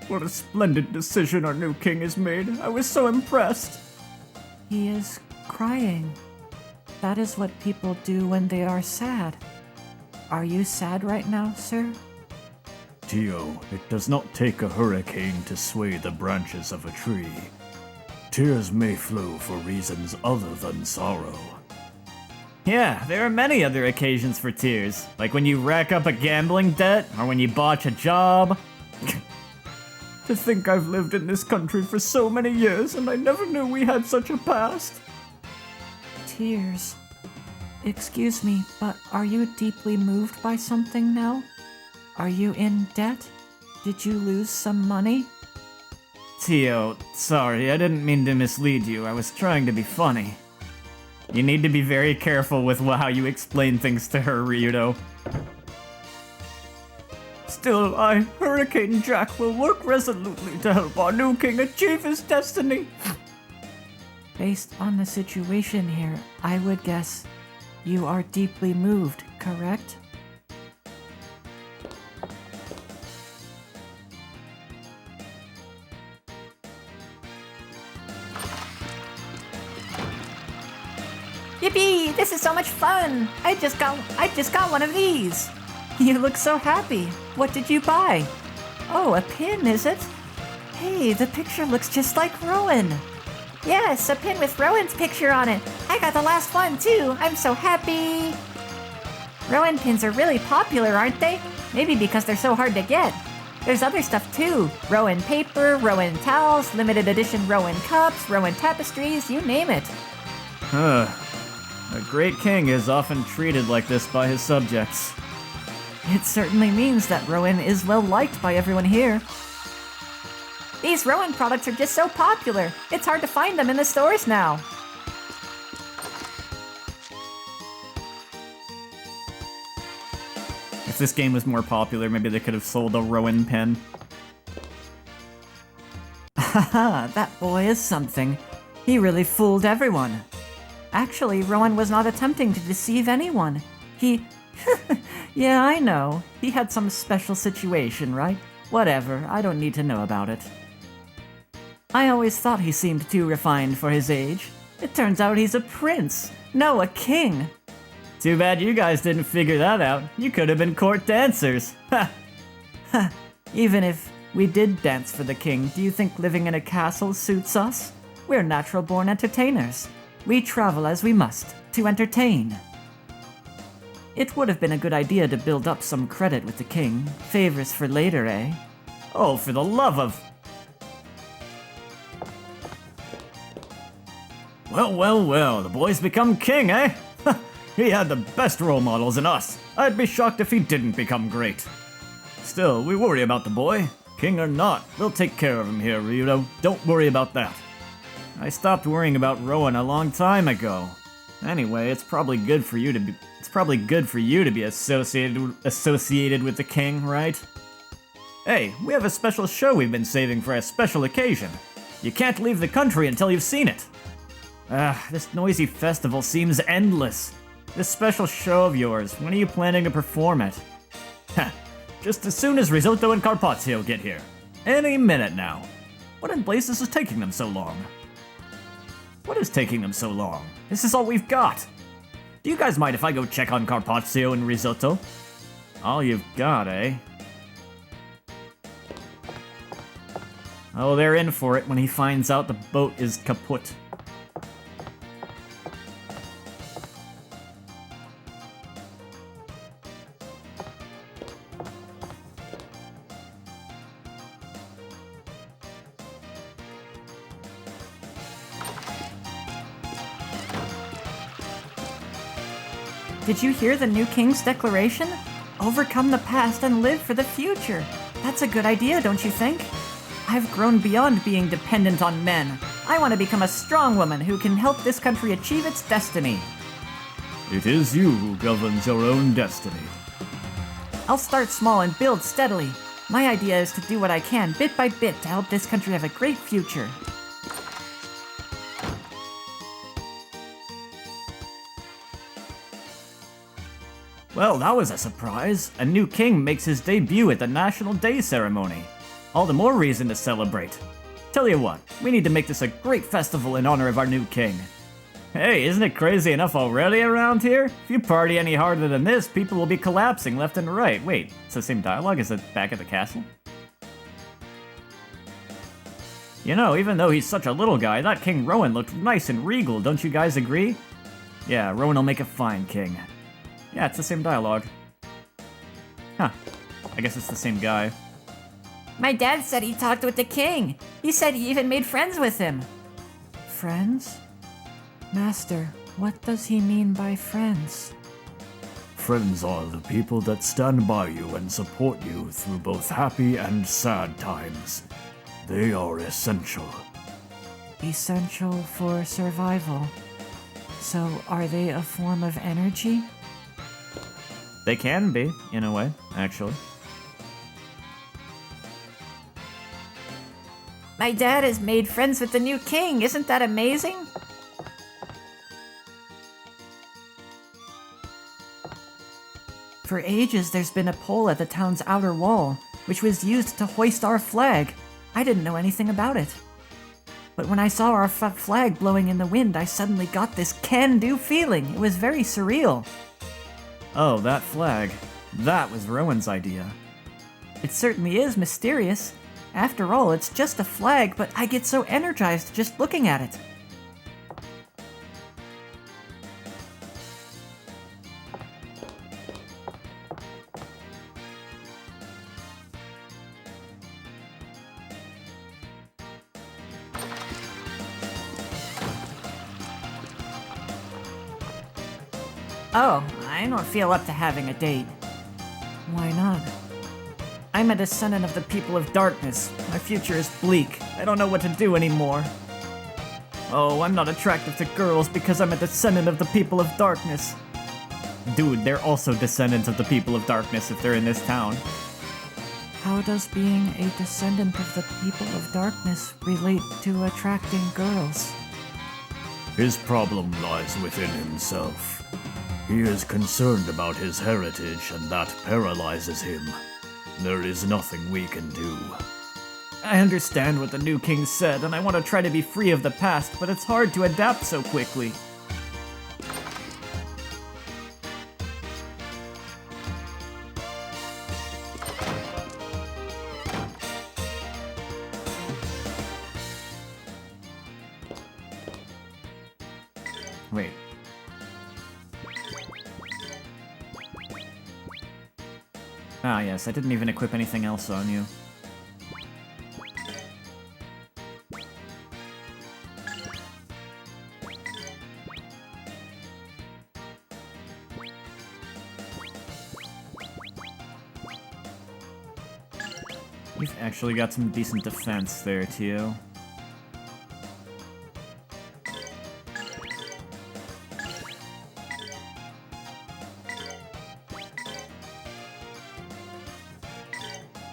What a splendid decision our new king has made. I was so impressed. He is crying. That is what people do when they are sad. Are you sad right now, sir? Tio, it does not take a hurricane to sway the branches of a tree. Tears may flow for reasons other than sorrow. Yeah, there are many other occasions for tears, like when you rack up a gambling debt, or when you botch a job. To think I've lived in this country for so many years and I never knew we had such a past. Tears. Excuse me, but are you deeply moved by something now? Are you in debt? Did you lose some money? Tio, sorry, I didn't mean to mislead you. I was trying to be funny. You need to be very careful with how you explain things to her, Ryudo. Still, Hurricane Jack, will work resolutely to help our new king achieve his destiny. Based on the situation here, I would guess you are deeply moved, correct? Yippee! This is so much fun! I just got one of these! You look so happy. What did you buy? Oh, a pin, is it? Hey, the picture looks just like Rowan. Yes, a pin with Rowan's picture on it. I got the last one too. I'm so happy. Rowan pins are really popular, aren't they? Maybe because they're so hard to get. There's other stuff too. Rowan paper, Rowan towels, limited edition Rowan cups, Rowan tapestries, you name it. A great king is often treated like this by his subjects. It certainly means that Rowan is well liked by everyone here. These Rowan products are just so popular. It's hard to find them in the stores now. If this game was more popular, maybe they could have sold a Rowan pen. Haha, that boy is something. He really fooled everyone. Actually, Rowan was not attempting to deceive anyone. He... Yeah, I know. He had some special situation, right? Whatever, I don't need to know about it. I always thought he seemed too refined for his age. It turns out he's a prince. No, a king. Too bad you guys didn't figure that out. You could have been court dancers. Ha! Ha! Even if we did dance for the king, do you think living in a castle suits us? We're natural-born entertainers. We travel as we must, to entertain. It would have been a good idea to build up some credit with the king. Favors for later, eh? Oh, for the love of... Well, the boy's become king, eh? He had the best role models in us. I'd be shocked if he didn't become great. Still, we worry about the boy. King or not, we'll take care of him here, Ryudo. Don't worry about that. I stopped worrying about Rowan a long time ago. Anyway, it's probably good for you to be associated with the king, right? Hey, we have a special show we've been saving for a special occasion. You can't leave the country until you've seen it. This noisy festival seems endless. This special show of yours, when are you planning to perform it? Just as soon as Risotto and Carpaccio get here. Any minute now. What in blazes is taking them so long? What is taking them so long? This is all we've got. Do you guys mind if I go check on Carpaccio and Risotto? All you've got, eh? Oh, they're in for it when he finds out the boat is kaput. Did you hear the new king's declaration? Overcome the past and live for the future. That's a good idea, don't you think? I've grown beyond being dependent on men. I want to become a strong woman who can help this country achieve its destiny. It is you who governs your own destiny. I'll start small and build steadily. My idea is to do what I can, bit by bit, to help this country have a great future. Well, that was a surprise. A new king makes his debut at the National Day ceremony. All the more reason to celebrate. Tell you what, we need to make this a great festival in honor of our new king. Hey, isn't it crazy enough already around here? If you party any harder than this, people will be collapsing left and right. Wait, it's the same dialogue as back at the castle? You know, even though he's such a little guy, that King Rowan looked nice and regal, don't you guys agree? Yeah, Rowan will make a fine king. Yeah, it's the same dialogue. Huh. I guess it's the same guy. My dad said he talked with the king. He said he even made friends with him. Friends? Master, what does he mean by friends? Friends are the people that stand by you and support you through both happy and sad times. They are essential. Essential for survival. So, are they a form of energy? They can be, in a way, actually. My dad has made friends with the new king. Isn't that amazing? For ages, there's been a pole at the town's outer wall, which was used to hoist our flag. I didn't know anything about it. But when I saw our flag blowing in the wind, I suddenly got this can-do feeling. It was very surreal. Oh, that flag. That was Rowan's idea. It certainly is mysterious. After all, it's just a flag, but I get so energized just looking at it. Oh, I don't feel up to having a date. Why not? I'm a descendant of the people of darkness. My future is bleak. I don't know what to do anymore. Oh, I'm not attractive to girls because I'm a descendant of the people of darkness. Dude, they're also descendants of the people of darkness if they're in this town. How does being a descendant of the people of darkness relate to attracting girls? His problem lies within himself. He is concerned about his heritage, and that paralyzes him. There is nothing we can do. I understand what the new king said, and I want to try to be free of the past, but it's hard to adapt so quickly. Wait. Ah, yes, I didn't even equip anything else on you. You've actually got some decent defense there, Tio.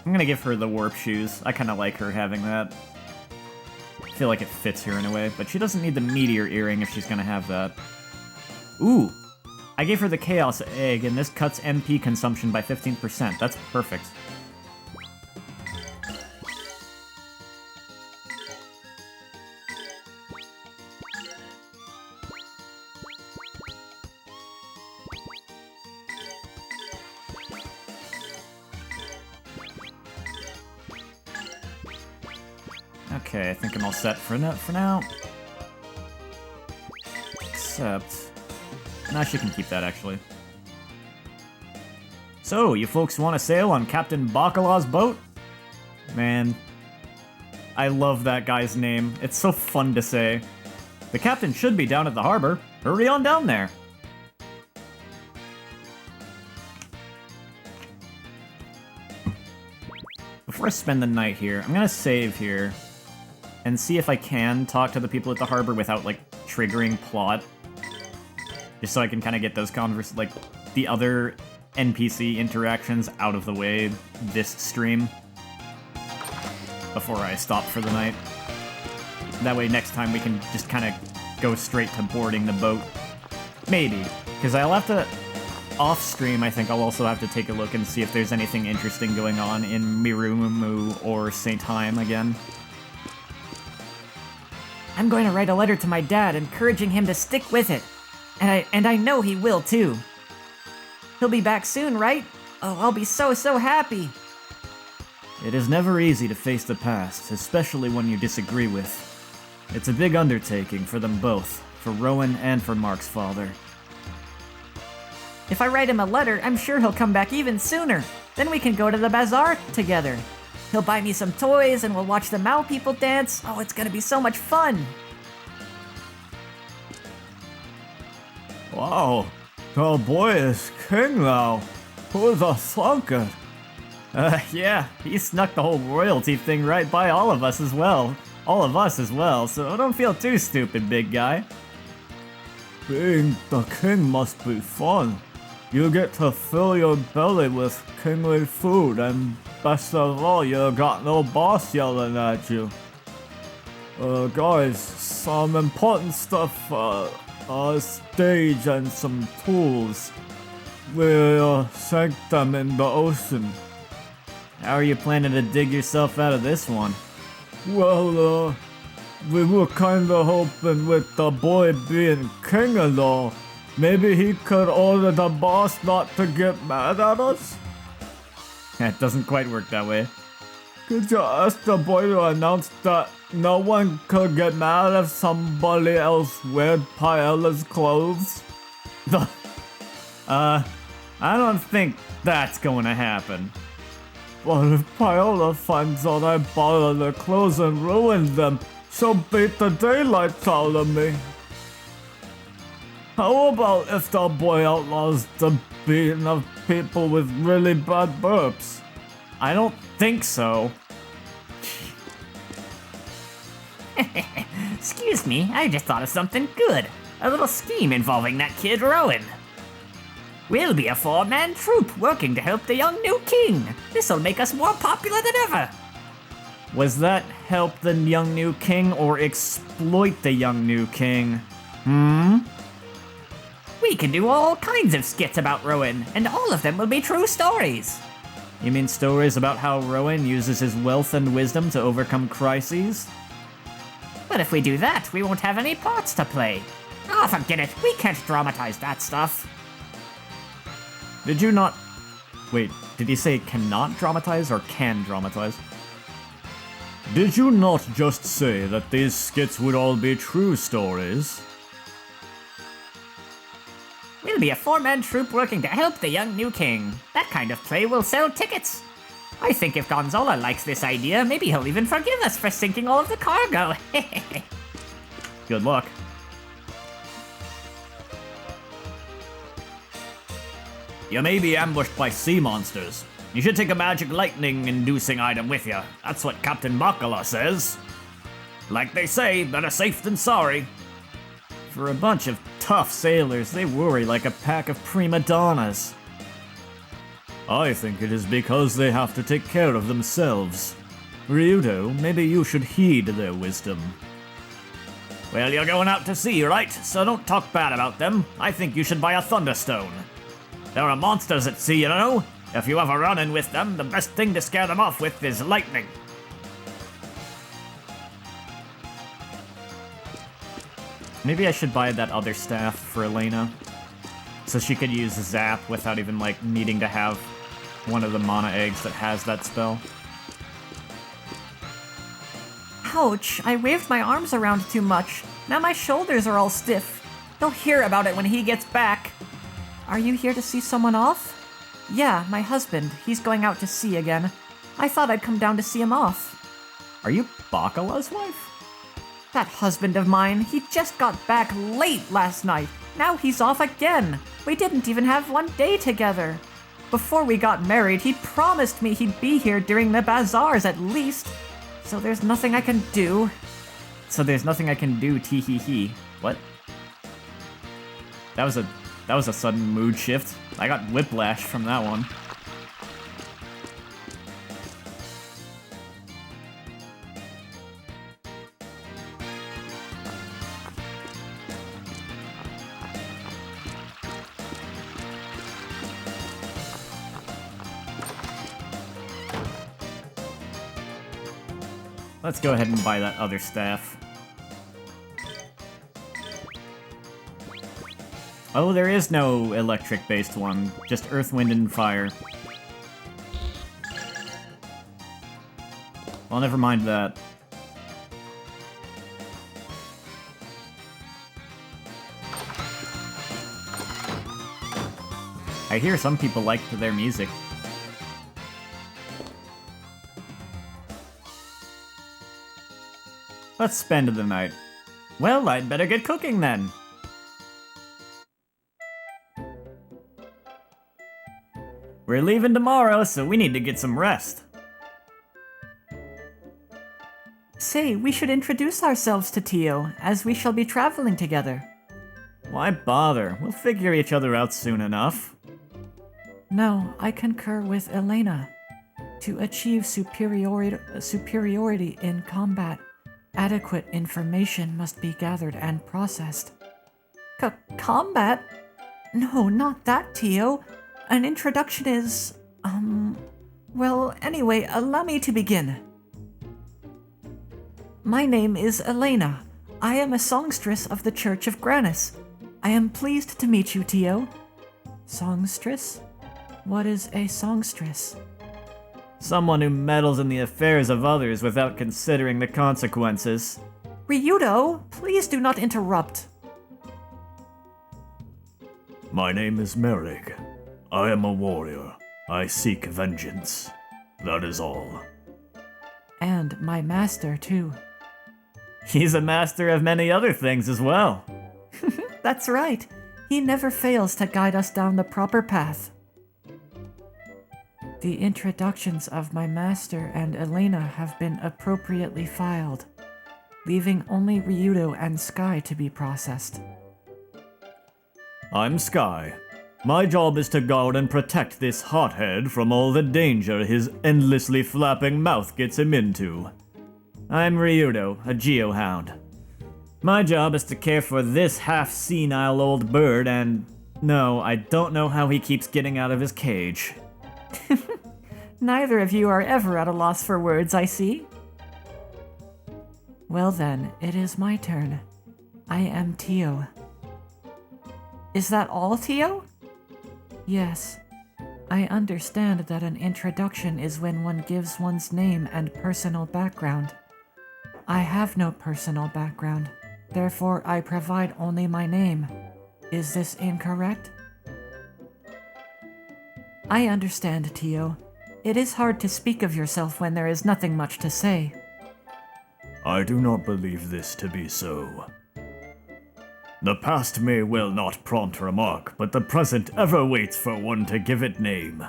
I'm gonna give her the warp shoes. I kinda like her having that. I feel like it fits her in a way, but she doesn't need the meteor earring if she's gonna have that. Ooh! I gave her the Chaos Egg, and this cuts MP consumption by 15%. That's perfect. Okay, I think I'm all set for now. Except... nah, she can keep that, actually. So, you folks want to sail on Captain Bacala's boat? Man, I love that guy's name. It's so fun to say. The captain should be down at the harbor. Hurry on down there. Before I spend the night here, I'm gonna save here and see if I can talk to the people at the harbor without, like, triggering plot. Just so I can kind of get those like, the other NPC interactions out of the way this stream before I stop for the night. That way next time we can just kind of go straight to boarding the boat. Maybe. Because I'll have to... off-stream, I think I'll also have to take a look and see if there's anything interesting going on in Mirumu or St. Heim again. I'm going to write a letter to my dad encouraging him to stick with it. And I know he will too. He'll be back soon, right? Oh, I'll be so happy. It is never easy to face the past, especially one you disagree with. It's a big undertaking for them both, for Rowan and for Mark's father. If I write him a letter, I'm sure he'll come back even sooner. Then we can go to the bazaar together. He'll buy me some toys and we'll watch the Mao people dance. Oh, it's gonna be so much fun. Wow, the boy is king now. Who'd have thunk it? Yeah, he snuck the whole royalty thing right by all of us as well. All of us as well, so don't feel too stupid, big guy. Being the king must be fun. You get to fill your belly with kingly food, and best of all, you got no boss yelling at you. Guys, some important stuff, stage and some tools. We sank them in the ocean. How are you planning to dig yourself out of this one? Well, we were kinda hoping with the boy being king and all, maybe he could order the boss not to get mad at us? It doesn't quite work that way. Could you ask the boy to announce that no one could get mad if somebody else weared Paella's clothes? I don't think that's going to happen. But if Paella finds out I bought her clothes and ruined them, she'll beat the daylights out of me. How about if the boy outlaws the beating of people with really bad burps? I don't think so. Excuse me, I just thought of something good. A little scheme involving that kid Rowan. We'll be a 4-man troupe working to help the young new king. This'll make us more popular than ever. Was that help the young new king or exploit the young new king? We can do all kinds of skits about Rowan, and all of them will be true stories. You mean stories about how Rowan uses his wealth and wisdom to overcome crises? But if we do that, we won't have any parts to play. Oh, forget it. We can't dramatize that stuff. Did you not... Wait, did he say cannot dramatize or can dramatize? Did you not just say that these skits would all be true stories? We'll be a 4-man troupe working to help the young new king. That kind of play will sell tickets. I think if Gonzalo likes this idea, maybe he'll even forgive us for sinking all of the cargo. Good luck. You may be ambushed by sea monsters, You should take a magic lightning-inducing item with you. That's what Captain Bacala says. Like they say, better safe than sorry. For a bunch of tough sailors, they worry like a pack of prima donnas. I think it is because they have to take care of themselves. Ryudo, maybe you should heed their wisdom. Well, you're going out to sea, right? So don't talk bad about them. I think you should buy a Thunderstone. There are monsters at sea, you know. If you have a run-in with them, the best thing to scare them off with is lightning. Maybe I should buy that other staff for Elena, so she could use Zap without even, like, needing to have one of the mana eggs that has that spell. Ouch, I waved my arms around too much. Now my shoulders are all stiff. He'll hear about it when he gets back. Are you here to see someone off? Yeah, my husband. He's going out to sea again. I thought I'd come down to see him off. Are you Bacala's wife? That husband of mine, he just got back late last night. Now he's off again. We didn't even have one day together. Before we got married, he promised me he'd be here during the bazaars at least. So there's nothing I can do. So there's nothing I can do, tee-hee-hee. What? That was a sudden mood shift. I got whiplash from that one. Let's go ahead and buy that other staff. Oh, there is no electric-based one, just earth, wind, and fire. Well, never mind that. I hear some people like their music. Let's spend the night. Well, I'd better get cooking then. We're leaving tomorrow, so we need to get some rest. Say, we should introduce ourselves to Tio, as we shall be traveling together. Why bother? We'll figure each other out soon enough. No, I concur with Elena. To achieve superiority in combat, adequate information must be gathered and processed. Combat? No, not that, Tio. An introduction is, well, anyway, allow me to begin. My name is Elena. I am a songstress of the Church of Granis. I am pleased to meet you, Tio. Songstress? What is a songstress? Someone who meddles in the affairs of others without considering the consequences. Ryudo, please do not interrupt. My name is Merrick. I am a warrior. I seek vengeance. That is all. And my master, too. He's a master of many other things as well. That's right. He never fails to guide us down the proper path. The introductions of my master and Elena have been appropriately filed, leaving only Ryudo and Sky to be processed. I'm Sky. My job is to guard and protect this hothead from all the danger his endlessly flapping mouth gets him into. I'm Ryudo, a geohound. My job is to care for this half-senile old bird and... No, I don't know how he keeps getting out of his cage. Neither of you are ever at a loss for words, I see. Well then, it is my turn. I am Tio. Is that all, Tio? Yes. I understand that an introduction is when one gives one's name and personal background. I have no personal background, therefore I provide only my name. Is this incorrect? I understand, Tio. It is hard to speak of yourself when there is nothing much to say. I do not believe this to be so. The past may well not prompt remark, but the present ever waits for one to give it name.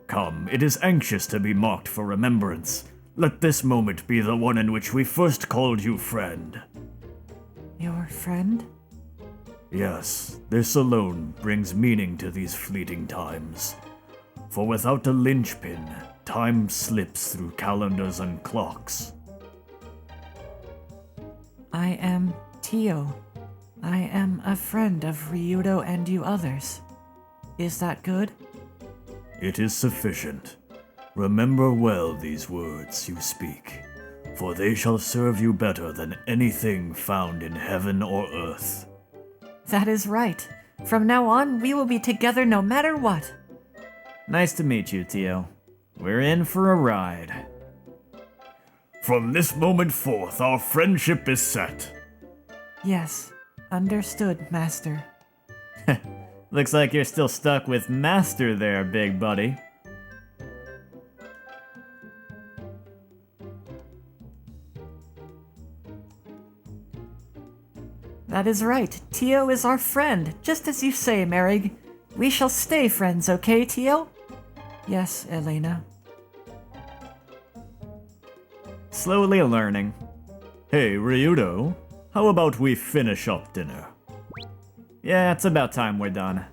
Come, it is anxious to be marked for remembrance. Let this moment be the one in which we first called you friend. Your friend? Yes, this alone brings meaning to these fleeting times. For without a linchpin, time slips through calendars and clocks. I am Tio. I am a friend of Ryudo and you others. Is that good? It is sufficient. Remember well these words you speak, for they shall serve you better than anything found in heaven or earth. That is right. From now on, we will be together no matter what. Nice to meet you, Tio. We're in for a ride. From this moment forth, our friendship is set. Yes, understood, Master. Looks like you're still stuck with Master there, big buddy. That is right. Tio is our friend, just as you say, Merrig. We shall stay friends, okay, Tio? Yes, Elena. Slowly learning. Hey, Ryudo, how about we finish up dinner? Yeah, it's about time we're done.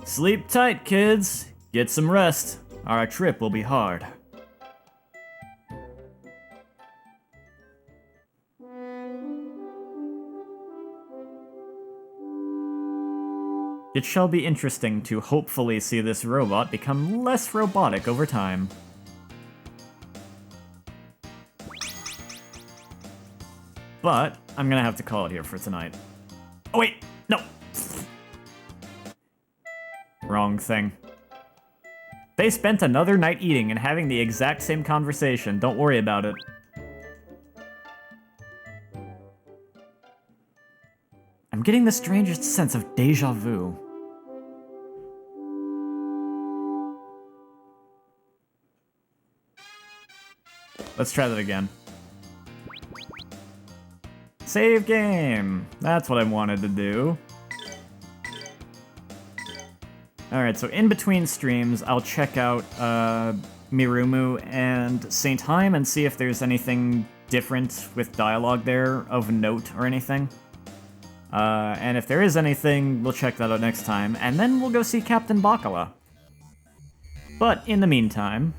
Sleep tight, kids. Get some rest. Our trip will be hard. It shall be interesting to hopefully see this robot become less robotic over time. But I'm gonna have to call it here for tonight. Oh wait, no! Wrong thing. They spent another night eating and having the exact same conversation. Don't worry about it. I'm getting the strangest sense of deja vu. Let's try that again. Save game! That's what I wanted to do. Alright, so in between streams, I'll check out Mirumu and Saint Heim and see if there's anything different with dialogue there of note or anything. And if there is anything, we'll check that out next time, and then we'll go see Captain Bacala. But in the meantime,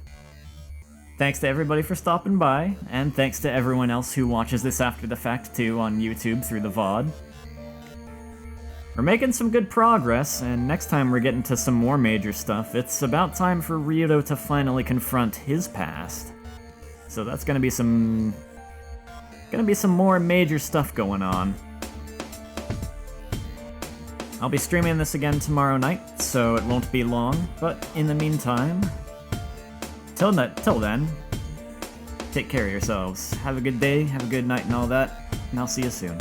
thanks to everybody for stopping by, and thanks to everyone else who watches this after the fact too on YouTube through the VOD. We're making some good progress, and next time we're getting to some more major stuff. It's about time for Ryudo to finally confront his past. So that's gonna be some more major stuff going on. I'll be streaming this again tomorrow night, so it won't be long, but in the meantime, till then, take care of yourselves. Have a good day, have a good night and all that, and I'll see you soon.